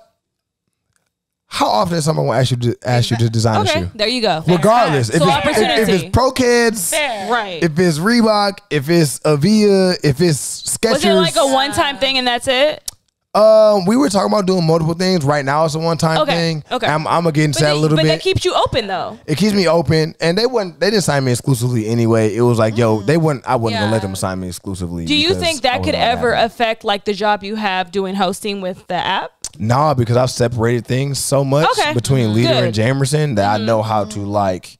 How often is someone gonna ask you to design a shoe? There you go. Regardless, if opportunity. it's Pro Kids, right? If it's Reebok, if it's Avia, if it's Skechers. Was it like a one-time thing and that's it? We were talking about doing multiple things. Right now, it's a one-time thing. Okay, I'm gonna get into that a little bit. But that keeps you open though. It keeps me open, and they didn't sign me exclusively anyway. It was like, yo, I wasn't gonna let them sign me exclusively. Do you think that could ever affect like the job you have doing hosting with the app? Nah, because I've separated things so much between Leader and Jamiersen that I know how to like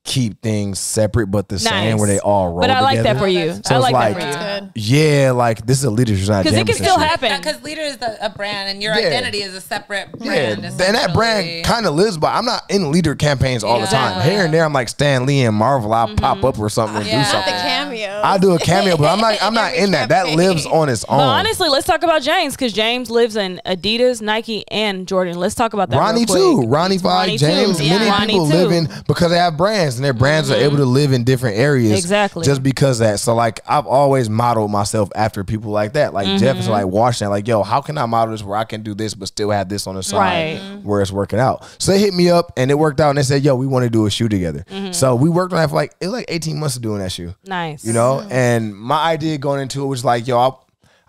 keep things separate but the same, where they all roll But I like together. that for you. So I it's like like, that for you. That's good. yeah, like this is a leadership design. Because it can still happen. Because leader is a brand, and your Yeah. identity is a separate Yeah, brand. and that brand essentially. kind of lives by. I'm not in leader campaigns all the time. Exactly. Here and there, I'm like Stan Lee and Marvel. I'll pop up or something and Yeah. do something. The cameo. I do a cameo, but I'm not in that. That lives on its own. But honestly, let's talk about James, because James lives in Adidas, Nike, and Jordan. Let's talk about that. Ronnie real quick. too. Ronnie Ronnie Five, James. too. Many Yeah. Ronnie people too. live in because they have brands, and their brands are able to live in different areas. Exactly. Just because of that. So like I've always modeled myself after people like that. Like Jeff is like watching that. Like, yo, how can I model this where I can do this but still have this on the side where it's working out? So they hit me up and it worked out, and they said, yo, we want to do a shoe together. So we worked on that for like it was like 18 months of doing that shoe. Nice. You know? And my idea going into it was like, yo,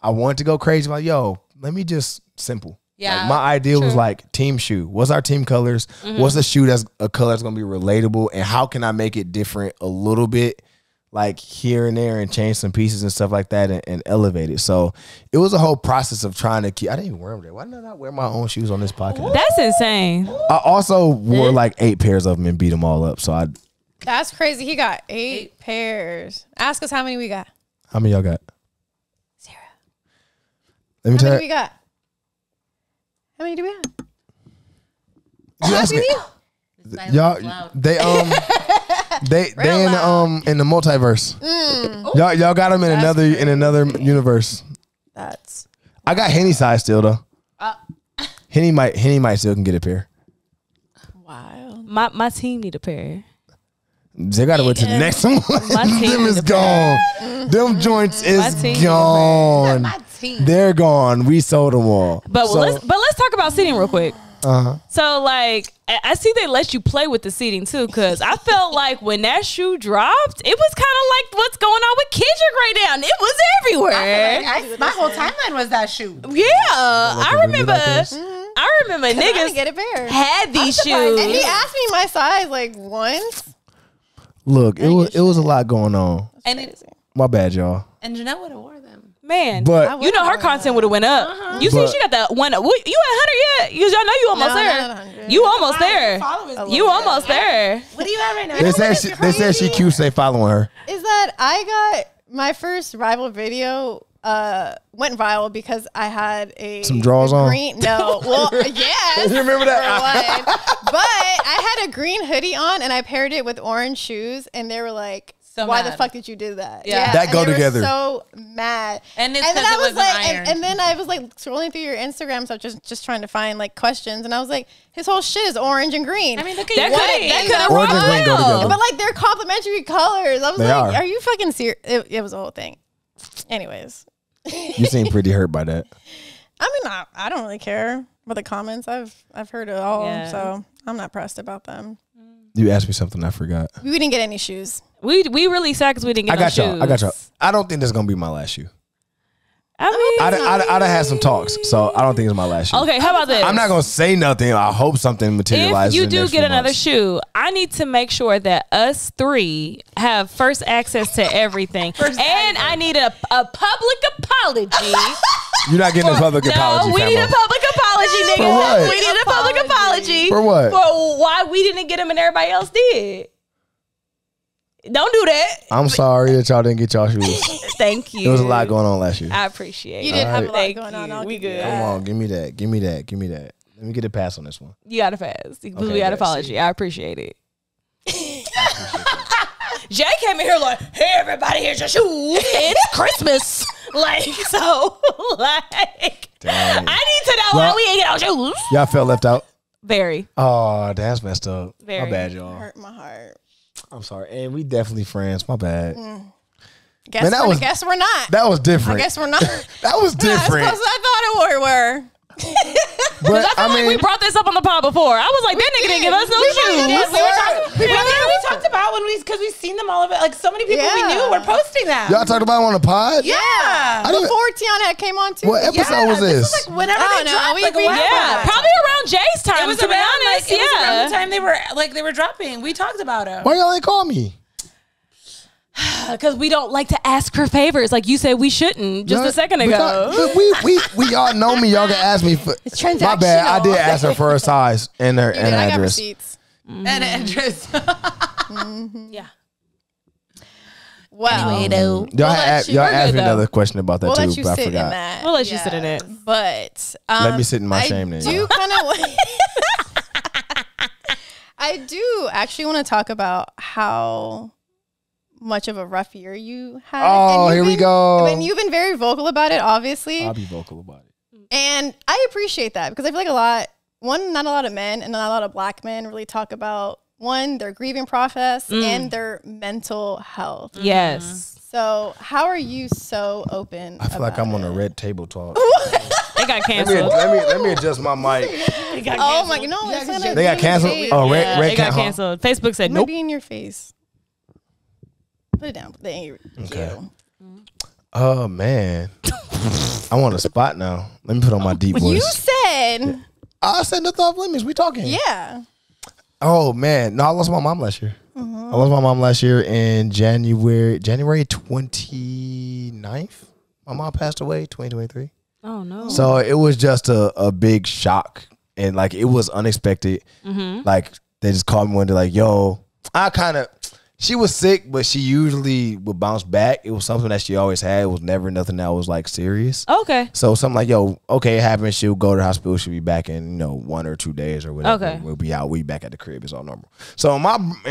I wanted to go crazy. Like, yo, let me just simple. Yeah, Like, my idea was like team shoe. What's our team colors? What's a shoe that's a color that's gonna be relatable? And how can I make it different a little bit, like here and there, and change some pieces and stuff like that, and elevate it. So it was a whole process of trying to keep. I didn't even wear them there. Why did I not wear my own shoes on this podcast? That's insane. I also wore like 8 pairs of them and beat them all up. So That's crazy. He got 8 pairs. Ask us how many we got. how many y'all got? 0. Let me How tell many you. we got? How many do we have? You ask me. Y'all, they in the multiverse. Y'all got them in another universe. That's I got Henny size still though. Henny might still can get a pair. wild. My team need a pair. They gotta wait to the next one. My team Them is is gone. Them joints is team is gone. My team. They're gone. We sold them all. But So, let's talk about seating real quick. So like I see they let you play with the seating too, because I felt like when that shoe dropped, it was kind of like what's going on with Kendrick right now. And it was everywhere. My whole timeline was that shoe. Yeah, I remember. I remember I didn't niggas get a pair. had these And he shoes. asked me my size like once. look, it was a lot going on. And My bad, y'all. Janelle would have wore them. Man, But you know her content would have went up. You see, But- she got that one. You at 100 yet? Because y'all know you almost No, there. not 100. You almost there. Followers. You almost there. What do you have right now? they said she cute. Say following her. Is that I got my first rival video went viral because I had Some drawers on? No, well, yes. You remember that? for one. But I had a green hoodie on and I paired it with orange shoes, and they were like, So "Why mad. the fuck did you do that?" Yeah. That and go they were together. so mad. And it's then 'cause I it was wasn't like, ironed. and then I was like scrolling through your Instagram, so just trying to find like questions, and I was like, his whole shit is orange and green. I mean, look at That you. could have Orange and green go together. But like they're complementary colors. I was They like, are. are you fucking serious? It was a whole thing. Anyways, You seem pretty hurt by that. I mean, I don't really care about the comments. I've heard it all, Yeah. so I'm not pressed about them. You asked me something I forgot. We didn't get any shoes. We really sad because we didn't get I got no y'all. shoes. I got y'all. I don't think this is gonna be my last shoe. I mean, I done had some talks, so I don't think it's my last shoe. okay, how about this? I'm not gonna say nothing. I hope something materializes. If you in the do next get few another months. shoe, I need to make sure that us 3 have first access to everything. And I need a public apology. You're not getting a public apology. No, we need a Famo. public apology, nigga. For what? We need a public apology. For what? For why we didn't get them and everybody else did. Don't do that. I'm sorry that y'all didn't get y'all shoes. Thank you. There was a lot going on last year. I appreciate You it. did have a lot Thank going on. you. I'll We give you good. that. Come on, give me that. Give me that. Give me that. Let me get a pass on this one. You got to fast. We got Okay, an apology. I appreciate it. Jay came in here like, hey, everybody, here's your shoes. It's Christmas. Like, so, like, Dang. I need to know why Y'all- we ain't get our shoes. Y'all felt left out. Very. Oh, that's messed up. Very. My bad, y'all. Hurt my heart. I'm sorry. And we definitely friends. My bad. Guess, Man, that was- guess we're not. That was I different. guess we're not. That was Not as different. close as I thought it were. But I feel like we brought this up on the pod before. I was like, that nigga didn't give us no shoes. We talked about when because we've seen them all of it. Like so many people we Yeah. knew were posting them. y'all talked about it on the pod? Yeah. I didn't- Before Tiana came on too. What episode was this? Was like whenever I they don't know. dropped, We like, a agreed. while Yeah, back. probably around Jay's time, It was to be around honest. like, it was around Yeah. the time they were dropping. We talked about it. Why y'all ain't call me? Because we don't like to ask for favors. Like you said we shouldn't just a second ago. We y'all know me. Y'all can ask me for. It's My bad. I transactional. did ask her for her size and her You did. I got address. receipts. And interest. Yeah. Well, Anyway, though. Y'all let you- y'all we're asked good, me though. another question about that we'll too, let you but I sit in forgot. that. We'll let you sit in it. But Let me sit in my shame then. do kind of. I do actually want to talk about how much of a rough year you had. Oh, And here we you've go. And you've been very vocal about it, obviously. I'll be vocal about it. And I appreciate that because I feel like not a lot of men and not a lot of black men really talk about, one, their grieving process and their mental health. Yes. So how are you so open? I feel like I'm on a red table talk. They got canceled. let me adjust my mic. They got Oh canceled. my, no, it's not. They got canceled? Oh, Yeah, red they got huh? canceled. Facebook said It nope. might be in your face. Put it down. Thank you. Okay. Oh man, I want a spot now. Let me put on my deep voice. You said, I said nothing off limits. We talking? yeah. Oh man, no, I lost my mom last year. I lost my mom last year in January 29th. My mom passed away 2023. Oh no. So it was just a big shock, and like it was unexpected. Like they just called me one day, like, "Yo, she was sick, but she usually would bounce back. It was something that she always had. It was never nothing that was like serious. Okay. So something like, yo, okay, it happened. She'll go to the hospital. She'll be back in 1 or 2 days or whatever. Okay. We'll be out. We back at the crib. It's all normal. So in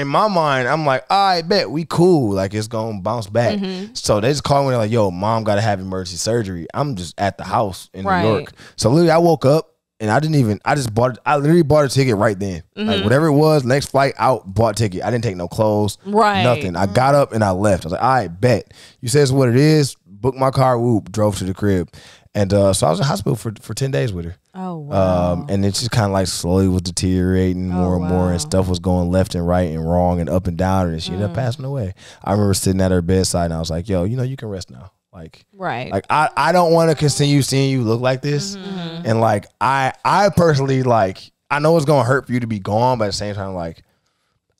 my mind, I'm like, I bet we cool. Like it's gonna bounce back. So they just called me like, yo, mom got to have emergency surgery. I'm just at the house in Right. New York. So literally, I woke up. And I literally bought a ticket right then. Like whatever it was, next flight out, bought a ticket. I didn't take no clothes. Right. Nothing. I got up and I left. I was like, I bet. You said it's what it is. Booked my car, whoop, drove to the crib. And so I was in hospital for 10 days with her. Oh wow. And it just kind of like slowly was deteriorating more and more, and stuff was going left and right and wrong and up and down, and she ended up passing away. I remember sitting at her bedside and I was like, yo, you can rest now. Like I don't want to continue seeing you look like this. And like I personally, like, I know it's gonna hurt for you to be gone, but at the same time, like,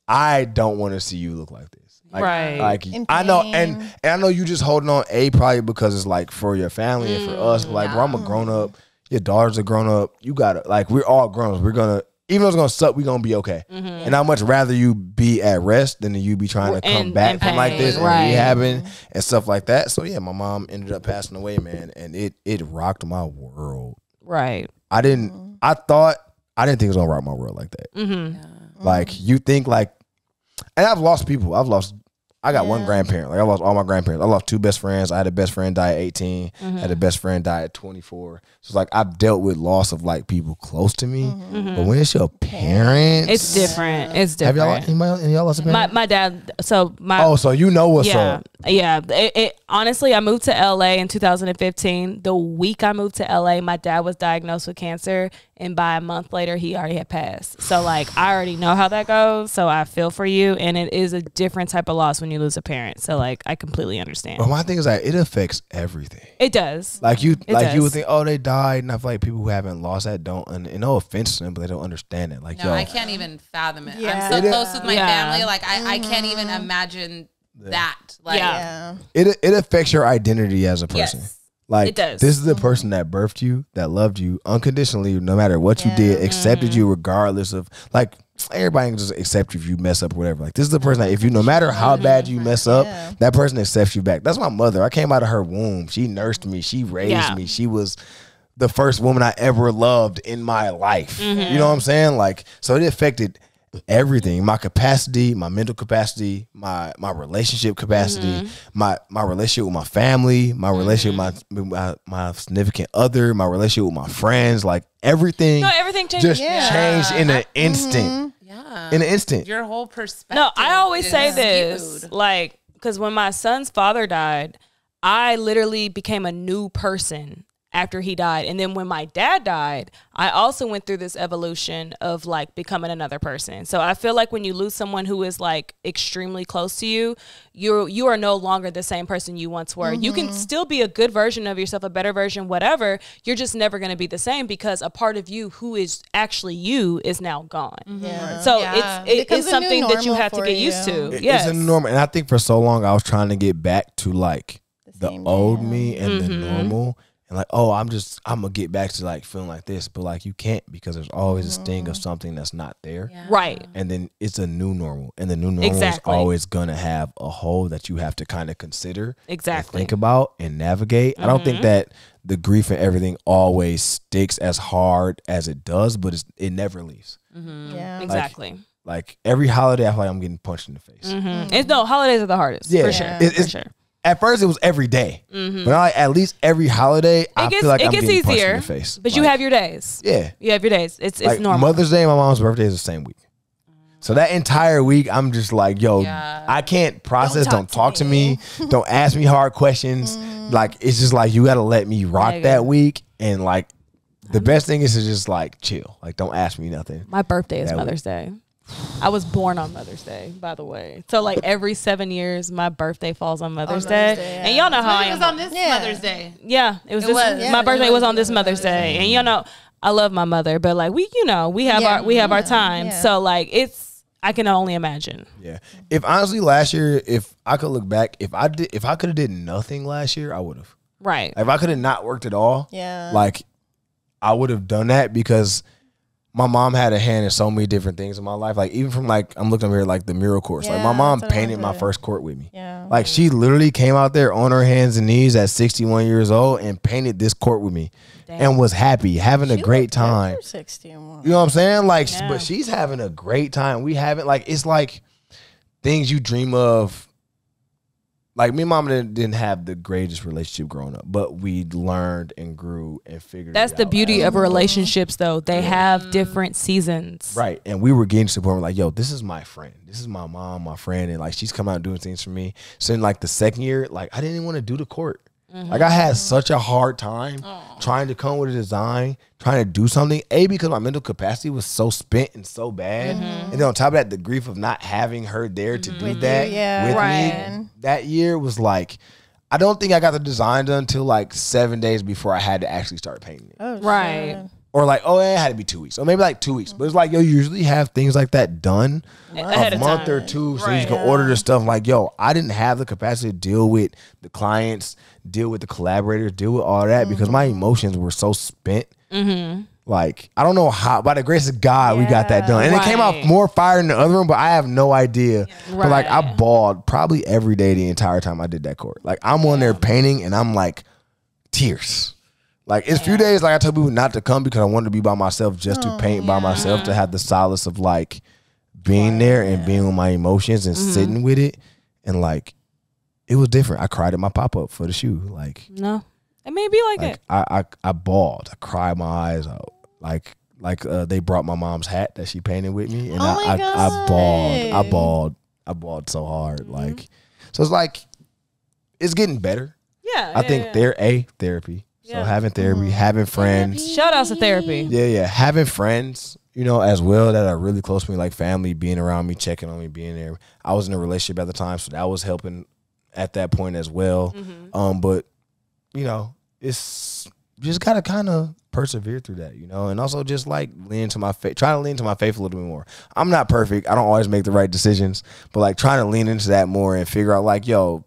I don't want to see you look like this. Like, Right. Like In I know, pain. and I know you just holding on, probably because it's like for your family and for us. But like, bro, I'm a grown up. Your daughters are grown up. You gotta, like, we're all grown ups. We're gonna, even though it's gonna suck, we're gonna be okay. And I'd much rather you be at rest than you be trying to come back and from like pain. this and Right. rehabbing and stuff like that. So yeah, my mom ended up passing away, man, and it rocked my world. Right. I didn't think it was gonna rock my world like that. Like, you think like, and I've lost people. I got one grandparent. Like, I lost all my grandparents. I lost 2 best friends. I had a best friend die at 18. Had a best friend die at 24. So it's like, I've dealt with loss of like people close to me. But when it's your parents, It's different. It's Have different. y'all lost a parent? My dad. So my. Oh, so you know what's yeah, up. yeah. Honestly, I moved to LA in 2015. The week I moved to LA, my dad was diagnosed with cancer, and by a month later, he already had passed. So like, I already know how that goes. So I feel for you, and it is a different type of loss when you lose a parent. So like, I completely understand. But my thing is that it affects everything. It does. Like you does. would think, oh, they died, and I feel like people who haven't lost that don't, and no offense to them, but they don't understand it. Like, No, yo, I can't even fathom it. Yeah. I'm so close with my Yeah. family. Like I can't even imagine that. Like, Yeah. Yeah. it affects your identity as a person. Yes. Like, It does. this is the person that birthed you, that loved you unconditionally, no matter what you did, accepted you regardless of, like, everybody can just accept you if you mess up or whatever. Like, this is the person that, if you, no matter how bad you mess up, that person accepts you back. That's my mother. I came out of her womb. She nursed me. She raised me. She was the first woman I ever loved in my life. You know what I'm saying? Like, so it affected everything, my capacity, my mental capacity, my relationship capacity, my relationship with my family, my relationship with my significant other, my relationship with my friends, like everything. No, everything changes. Just changed in an instant. Yeah. In an instant. Your whole perspective. No, I always is say this, skewed. like, because when my son's father died, I literally became a new person after he died. And then when my dad died, I also went through this evolution of like becoming another person. So I feel like when you lose someone who is like extremely close to you, you are no longer the same person you once were. You can still be a good version of yourself, a better version, whatever. You're just never going to be the same because a part of you who is actually you is now gone. Yeah. So Yeah. it's becomes a new something that you normal have to for get used you. to. Yes. It's a normal, and I think for so long I was trying to get back to like the same old me and the normal. and like, oh, I'm gonna get back to like feeling like this, but like you can't, because there's always a sting of something that's not there. Yeah. Right. And then it's a new normal, and the new normal is always gonna have a hole that you have to kind of consider, and think about and navigate. I don't think that the grief and everything always sticks as hard as it does, but it never leaves. Yeah, Exactly. Like every holiday, I feel like I'm getting punched in the face. It's no, holidays are the hardest. Yeah, For sure. For sure. At first, it was every day, but like at least every holiday, I feel like I'm getting punched in the face. But you have your days. Yeah, you have your days. It's like normal. Mother's Day and my mom's birthday is the same week, so that entire week, I'm just like, yo, I can't process. Don't talk to me. Don't ask me hard questions. Like it's just like you got to let me rock that week, and like the best thing is to just like chill. Like don't ask me nothing. My birthday is Mother's Day. I was born on Mother's Day, by the way. So like every 7 years, my birthday falls on Mother's Day. Yeah. And y'all know how I am. It was on this Mother's Day. Yeah, it was. My birthday was on this Mother's Day, and you know, I love my mother, but like we have our time. Yeah. So like I can only imagine. Yeah. If honestly last year, if I could look back, if I could have did nothing last year, I would have. Right. If I could have not worked at all, Yeah. I would have done that, because my mom had a hand in so many different things in my life. Like even from like, I'm looking over here, like the mural course. Like my mom painted my first court with me. Yeah. Like she literally came out there on her hands and knees at 61 years old and painted this court with me. And was happy, having a great time. 61. You know what I'm saying? Like, but she's having a great time. We haven't, like, it's like things you dream of. Like me and mom didn't have the greatest relationship growing up, but we learned and grew and figured That's it the out beauty of relationships, though. They have different seasons. Right. And we were getting to the point where like, yo, this is my friend. This is my mom, my friend. And like, she's come out and doing things for me. So in like the second year, like I didn't even want to do the court. Like I had such a hard time trying to come with a design, trying to do something. Because my mental capacity was so spent and so bad. And then on top of that, the grief of not having her there to do that with me that year was like, I don't think I got the design done until like 7 days before I had to actually start painting it. Oh, Right. shit. Or like, oh, it had to be 2 weeks. Or maybe like 2 weeks. But it's like, yo, you usually have things like that done Ahead a of month time. or two, so you can order the stuff. Like, yo, I didn't have the capacity to deal with the clients, deal with the collaborators, deal with all that, because my emotions were so spent. Like, I don't know how, by the grace of God, we got that done. And it came out more fire than the other one, but I have no idea. But like, I bawled probably every day the entire time I did that court. Like, I'm on there painting and I'm like, tears. Like, it's few days, like I tell people not to come because I wanted to be by myself, just to paint by myself, to have the solace of like being there and being with my emotions and sitting with it. And like, it was different. I cried at my pop-up for the shoe. Like, No, it may be like it. I bawled. I cried my eyes out. Like they brought my mom's hat that she painted with me, and I bawled so hard. Like, so it's like, it's getting better. Yeah. I think therapy. So having therapy, having friends. Shout outs to therapy. Yeah. Having friends, you know, as well, that are really close to me, like family, being around me, checking on me, being there. I was in a relationship at the time, so that was helping at that point as well. But, you know, it's you just got to kind of persevere through that, you know, and also just like try to lean to my faith a little bit more. I'm not perfect. I don't always make the right decisions, but like trying to lean into that more and figure out like, yo,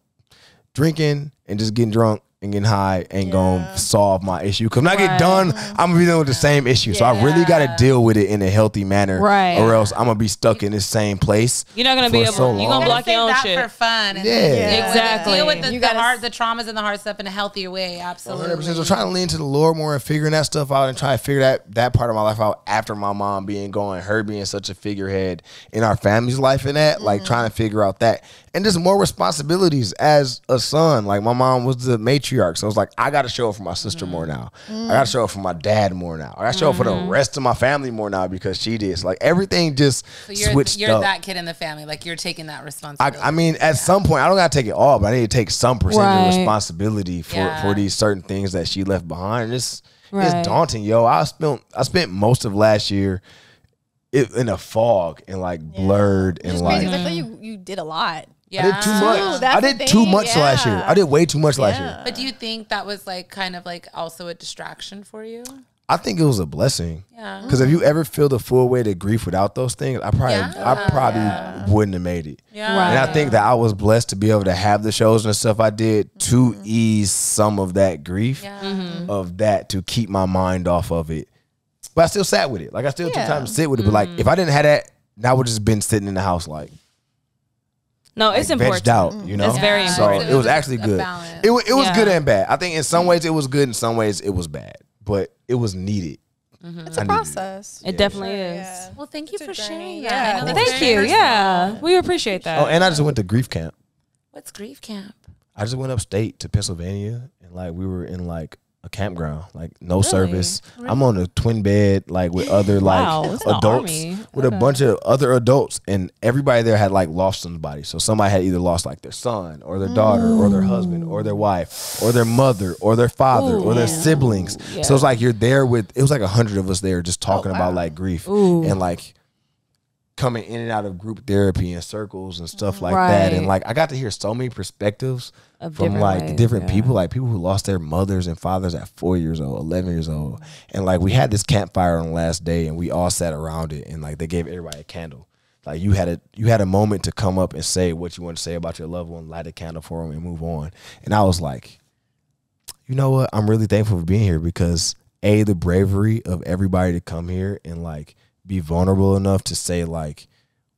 drinking and just getting drunk and getting high ain't gonna solve my issue. Because when I get done, I'm gonna be dealing with the same issue. So I really gotta deal with it in a healthy manner, or else I'm gonna be stuck in the same place. You're not gonna be able. You're gonna block your own that shit for fun. And exactly. Deal with the traumas and the hard stuff in a healthier way. Absolutely. 100%. So trying to lean to the Lord more and figuring that stuff out and trying to figure that part of my life out after my mom being gone, her being such a figurehead in our family's life, and that like trying to figure out that, and just more responsibilities as a son. Like my mom was the matriarch, so it's like I got to show up for my sister more now. I got to show up for my dad more now. I got to show up for the rest of my family more now because she did. So like everything just switched up. You're that kid in the family. Like you're taking that responsibility. I mean, at some point, I don't got to take it all, but I need to take some percentage of responsibility for these certain things that she left behind. It's daunting, yo. I spent most of last year in a fog and like blurred and like. I thought you did a lot. Yeah. I did too much. I did too much last year. I did way too much last year. But do you think that was like kind of like also a distraction for you? I think it was a blessing. Yeah. Because if you ever feel the full weight of grief without those things, I probably wouldn't have made it. Yeah. Right. And I think that I was blessed to be able to have the shows and stuff I did to ease some of that grief of that, to keep my mind off of it. But I still sat with it. Like I still took time to sit with it. But like if I didn't have that, I would just been sitting in the house like. No, it's like, important. vegged out, you know? It's very So important. it was actually good. It was good and bad. I think in some ways it was good, in some ways it was bad. But it was needed. It's a process. It definitely is. Yeah. Well, thank you It's a for journey. sharing Yeah. that. I know that's Thank very you. personal. Yeah, we appreciate that. Oh, and I just went to grief camp. What's grief camp? I just went upstate to Pennsylvania, and like we were in like a campground, like no service. I'm on a twin bed, like with other like Wow, it's the adults, army. with a bunch of other adults, and everybody there had like lost somebody. So somebody had either lost like their son or their daughter or their husband or their wife or their mother or their father or their siblings. Yeah. So it's like you're there with, it was like 100 of us there just talking about like grief and like coming in and out of group therapy and circles and stuff like that. And Right. like I got to hear so many perspectives Of from different like ways, different yeah. people, like people who lost their mothers and fathers at 4 years old, 11 years old. And like we had this campfire on the last day and we all sat around it, and like they gave everybody a candle. Like you had a moment to come up and say what you want to say about your loved one, light a candle for them and move on. And I was like, you know what? I'm really thankful for being here, because the bravery of everybody to come here and like be vulnerable enough to say like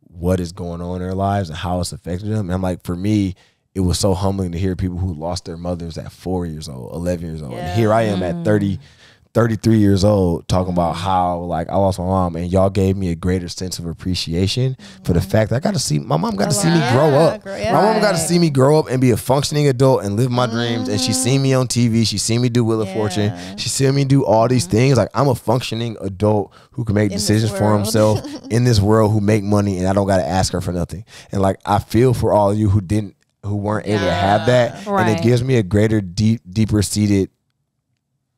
what is going on in their lives and how it's affected them. And I'm like, for me, it was so humbling to hear people who lost their mothers at 4 years old, 11 years old. And here I am at 33 years old talking about how like I lost my mom, and y'all gave me a greater sense of appreciation for the fact that I got to see, my mom got to see me grow up. My mom got to see me grow up and be a functioning adult and live my dreams. And she seen me on TV. She seen me do Wheel of Fortune. She seen me do all these things. Like I'm a functioning adult who can make decisions for himself in this world, who make money, and I don't got to ask her for nothing. And like I feel for all of you who weren't able to have that. And it gives me a greater, deeper seated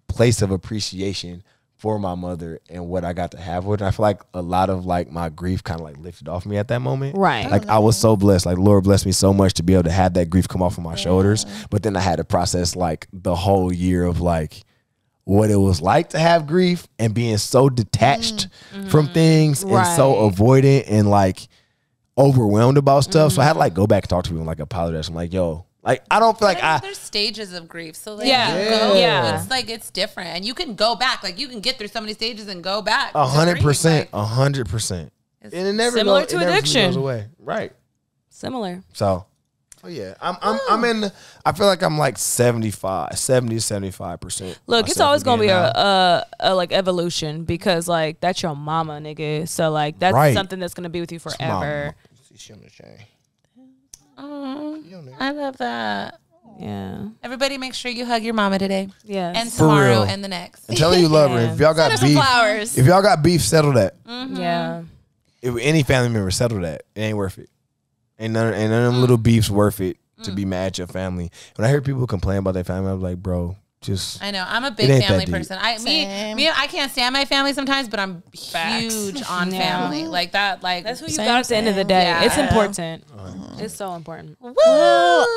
place of appreciation for my mother and what I got to have with her. I feel like a lot of like my grief kind of like lifted off me at that moment. Right. Like I was so blessed. Like Lord blessed me so much to be able to have that grief come off of my shoulders. But then I had to process like the whole year of like what it was like to have grief and being so detached from things and so avoidant and like overwhelmed about stuff. So I had to like go back and talk to people and like apologize. I'm like, yo, like I don't feel like there's stages of grief, so like Yeah. it's different, and you can go back, like you can get through so many stages and go back. 100%, 100%, and it never similar goes, to it never addiction. goes away, right? Similar. So, yeah, I'm in. I feel like I'm like 75%. Look, it's always gonna be a like evolution, because like that's your mama, nigga. So like that's something that's gonna be with you forever. Oh, I love that. Yeah. Everybody, make sure you hug your mama today. Yeah. And For tomorrow real. and the next. I'm telling you, love her. If y'all got beef, flowers. if y'all got beef, settle that. Yeah. If any family member, settle that. It ain't worth it. Ain't none of them little beefs worth it to be mad at your family. When I hear people complain about their family, I'm like, bro, just. I know. I'm a It big ain't family that deep. person. I can't stand my family sometimes, but I'm huge on family. Like that. Like That's who you got at the end of the day. Yeah. It's important. It's so important. Well,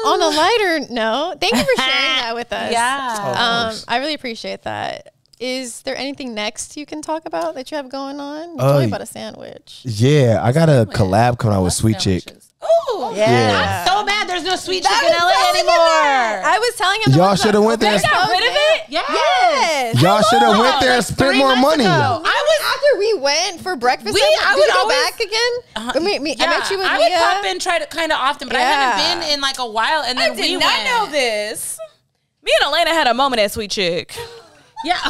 on a lighter note, thank you for sharing that with us. Yeah. I really appreciate that. Is there anything next you can talk about that you have going on? You told me about a sandwich. Yeah, I got a collab coming out with Sweet Chick. Oh, Yeah. I'm so mad there's no Sweet Chick in LA anymore. I was telling him Y'all should have went there. They got rid of it? Yes. Y'all should have went there and spent more money. After we went for breakfast, I would go back again. I met you with I Leah. would pop in, try to kind of often, but I haven't been in like a while. And then we went. this. Me and Elaina had a moment at Sweet Chick. Yeah.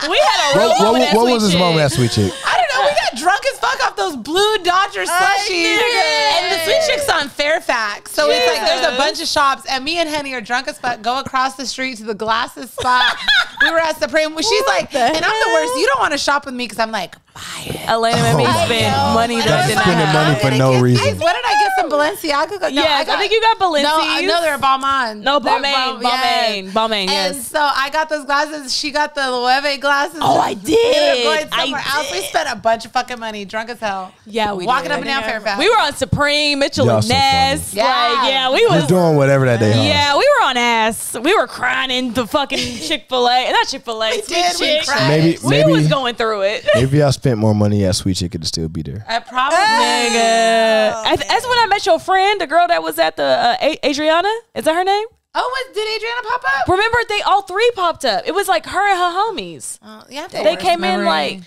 We had a real moment at Sweet What was this Chick. moment at Sweet Chick? I don't know. We got drunk as fuck off those Blue Dodger slushies. And the Sweet Chick's on Fairfax. So it's like there's a bunch of shops. And me and Henny are drunk as fuck. Go across the street to the glasses spot. We were at Supreme. She's like, and I'm the worst. You don't want to shop with me because I'm like, buy it. Elaina made me spend money that That's I did not spending have. money for no reason. What did I get? Some Balenciaga? No, Yes, I think you got Balenciaga. No, they're Balmain. No, They're Balmain, And yes. so I got those glasses. She got the Loewe glasses. Oh, I We were did. going somewhere else. We spent a bunch of fucking money, drunk as hell. Yeah, we Walking did. up and down Fairfax. We were on Supreme, Mitchell Y'all and so Ness. funny. Like, Yeah. we was We're doing whatever that day. Huh? Yeah, we were on ass. We were crying in the fucking Chick-fil-A. Not Chick-fil-A. Sweet did. We Chick. cried. We was going through it. If y'all spent more money at Sweet Chick, it'd still be there. I probably. Nigga. That's when I met your friend, the girl that was at the Adriana. Is that her name? Oh, did Adriana pop up? Remember, they all three popped up. It was like her and her homies. Yeah, They came in like,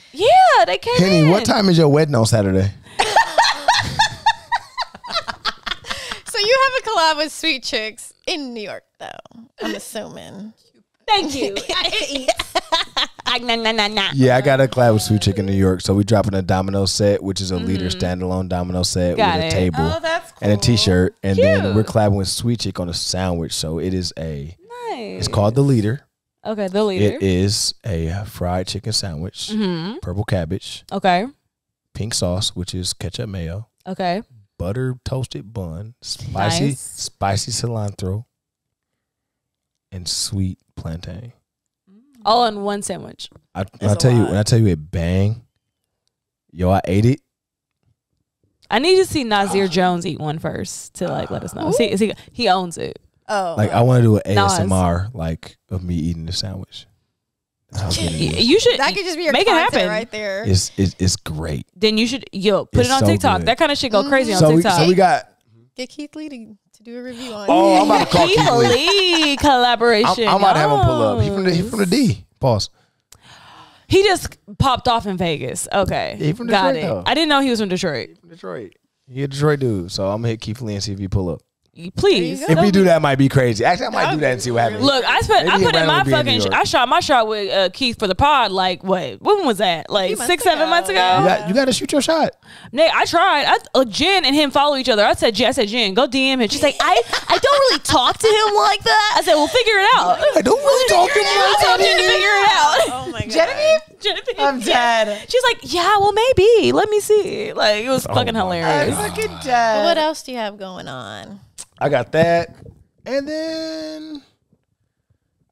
they came in. Henny, what time is your wedding on Saturday? So you have a collab with Sweet Chicks in New York, though. I'm assuming. Thank you. Yeah, I got a collab with Sweet Chick in New York. So we dropping a domino set, which is a leader standalone domino set Got with it. a table Oh, that's cool. and a t-shirt. And then Cute. we're collabing with Sweet Chick on a sandwich. So it is Nice. it's called the leader. Okay, the leader. It is a fried chicken sandwich, Mm-hmm. purple cabbage, Okay. pink sauce, which is ketchup mayo, Okay. butter toasted bun, spicy Nice. spicy cilantro, and sweet plantain. All in one sandwich. When I tell you it bang, yo, I ate it. I need to see Nazir Jones eat one first to like let us know. See, he owns it. Oh. Like I want to do an Nas. ASMR like of me eating the sandwich. That's how good it is. You should that could just be your make it content happen right there. It's great. Then you should put It's it on so TikTok. good. That kind of shit go crazy on So TikTok. we got. Get Keith Lee to do a review on Oh, it. I'm about to call Keith Keith Lee. Lee collaboration. I'm about to have him pull up. He from the D. Pause. He just popped off in Vegas. Okay, Yeah, he from got Detroit, it. though. I didn't know he was from Detroit. Detroit. He a Detroit dude. So I'm gonna hit Keith Lee and see if he pull up. Please. If we do that, it might be crazy. Actually, I might do that and see what happens. Look, I Maybe put in my randomly be in New fucking. York. I shot my shot with Keith for the pod. Like what? When was that? Like months 6-7 ago. months ago. You got to shoot your shot. Nate, I tried. Jen and him follow each other. I said, Jen, go DM him. She's like, I don't really talk to him like that. I said, well, figure it out. I don't really talk to I told Jen to figure it out. Oh my god. Genevieve? I'm dead. She's like, yeah, well, maybe. Let me see. Like, it was fucking my I'm hilarious. fucking dead. What else do you have going on? I got that. And then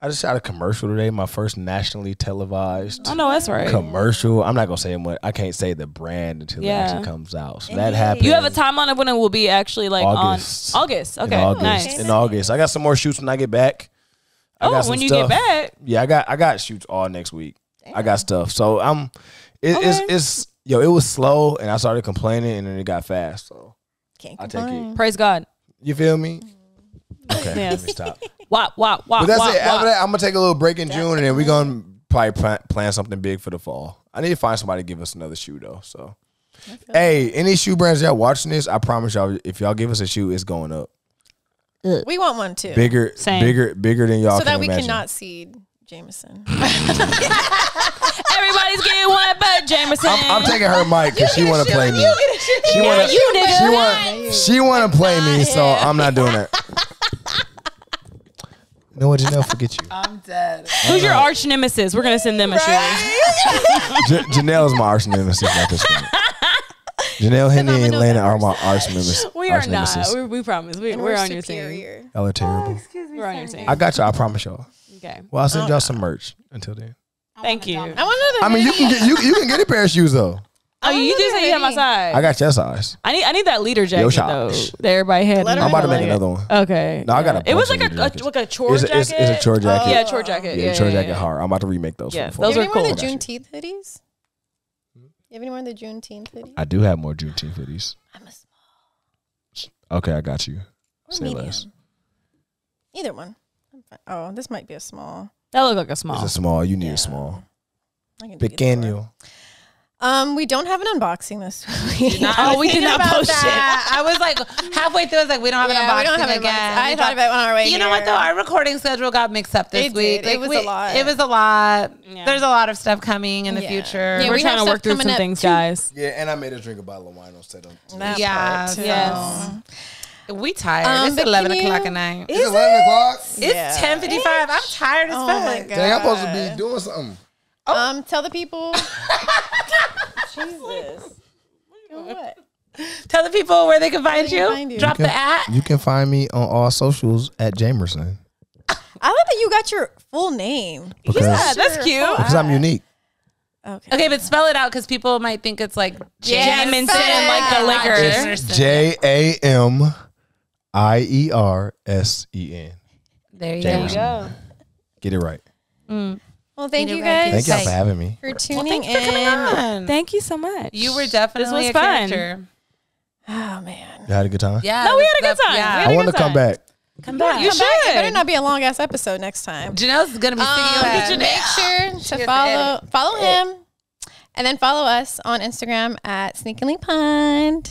I just shot a commercial today, my first nationally televised I know that's right. commercial. I'm not going to say what. I can't say the brand until it actually comes out. So that happened. You have a timeline of when it will be actually like August. on August. in Okay, August. nice. In August. I got some more shoots when I get back. I got some when you stuff. get back. Yeah, I got shoots all next week. I got stuff. So Okay. it was slow and I started complaining and then it got fast. So Can't I take complain. it. Praise God. You feel me? Okay, Yes. let me stop. Wop. But that's it. After that, I'm gonna take a little break in June, and then we're gonna probably plan something big for the fall. I need to find somebody to give us another shoe though. So, hey, any shoe brands y'all watching this? I promise y'all, if y'all give us a shoe, it's going up. We want one too. Bigger than y'all. So that can we imagine. cannot seed Jamiersen. Everybody's getting one but Jamiersen. I'm taking her mic because she want to play me. She want to. you nigga. She want to play me, so I'm not doing that. You know what, Janelle? Forget you. I'm dead. Who's your arch nemesis? We're gonna send them a shoe. Janelle is my arch nemesis at this point. Janelle, Henny, and Elaina are my arch nemesis. We are not. We promise. We're on your team. superior. Y'all are terrible. We're on your team. I got y'all. I promise y'all. Okay. Well, I'll send y'all some merch. Until then, Thank you. I want another. I mean, you can get a pair of shoes though. Oh, you did say you have my size. I got your size. I need that leader jacket Yo, though. Shosh. That everybody had. Let her I'm about to know. make another one. Okay. No, I got a It was bunch like of a leader jackets. like a chore It's jacket. a chore jacket. Yeah, chore jacket. Yeah, chore jacket hard. I'm about to remake those. Yeah, for those the You are have any more cool. of the Juneteenth hoodies? You have any more of the Juneteenth hoodies? I do have more Juneteenth hoodies. I'm a small Okay, I got you. or Say medium. less. Either one. I'm fine. Oh, this might be a small. That looked like a small. It's a small. You need a small. I can do either Pequeño. one. We don't have an unboxing this week. Oh, we did not post shit. I was like halfway through. I was like, we don't have an Yeah, unboxing we don't have an again. unboxing. I thought about it on our way You know here. what though? Our recording schedule got mixed up this It week. did. It was a lot. It was a lot. Yeah. There's a lot of stuff coming in the Yeah. future. Yeah, We're we trying have to work stuff through coming some up, things, too. guys. Yeah, and I made a drink a bottle of wine instead of. That Yeah, part, too. yes. We tired. It's but 11 can o'clock you- at night. It's 11 o'clock. It's 10:55. I'm tired as Oh fuck. my God. Dang, I'm supposed to be doing something. Tell the people. Jesus. What? Tell the people where they can find you. Drop the You can find me on all socials at Jamiersen. I love that you got your full name. Yeah, that's cute. Because I'm unique. Okay, but spell it out because people might think it's like Jamiersen, like the liquor. It's Jamiersen. There you Jamiersen. go. Get it right. Well, thank you guys. Thank y'all for having me. For tuning in. For coming on. Thank you so much. You were definitely was a fun. character. Oh man. You had a good time? Yeah. No, we had a good time. Yeah. I want to come back. Come back. You should. It better not be a long ass episode next time. Janelle's gonna be singing. Make sure to follow him, and then follow us on Instagram at Sneaky Pod.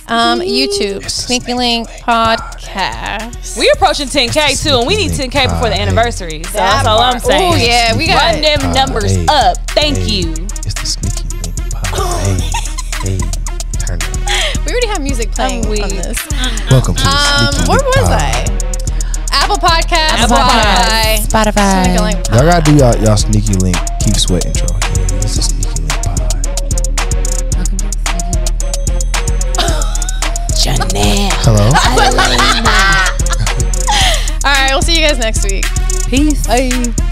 YouTube Sneaky Link Podcast. We're approaching 10K too, and we need 10K before the anniversary. So that's all I'm saying. Oh yeah, we got run them numbers up. Thank you. It's the Sneaky Link Pod. Hey, turn it. We already have music playing on this. Welcome to the Sneaky Where Link was Pod. I? Apple Podcast, Spotify. Sneaky Link Pod. Y'all gotta do y'all Sneaky Link Keep Sweat intro. Yeah, this is Sneaky Link Pod. Janelle. Hello. All right, we'll see you guys next week. Peace. Bye.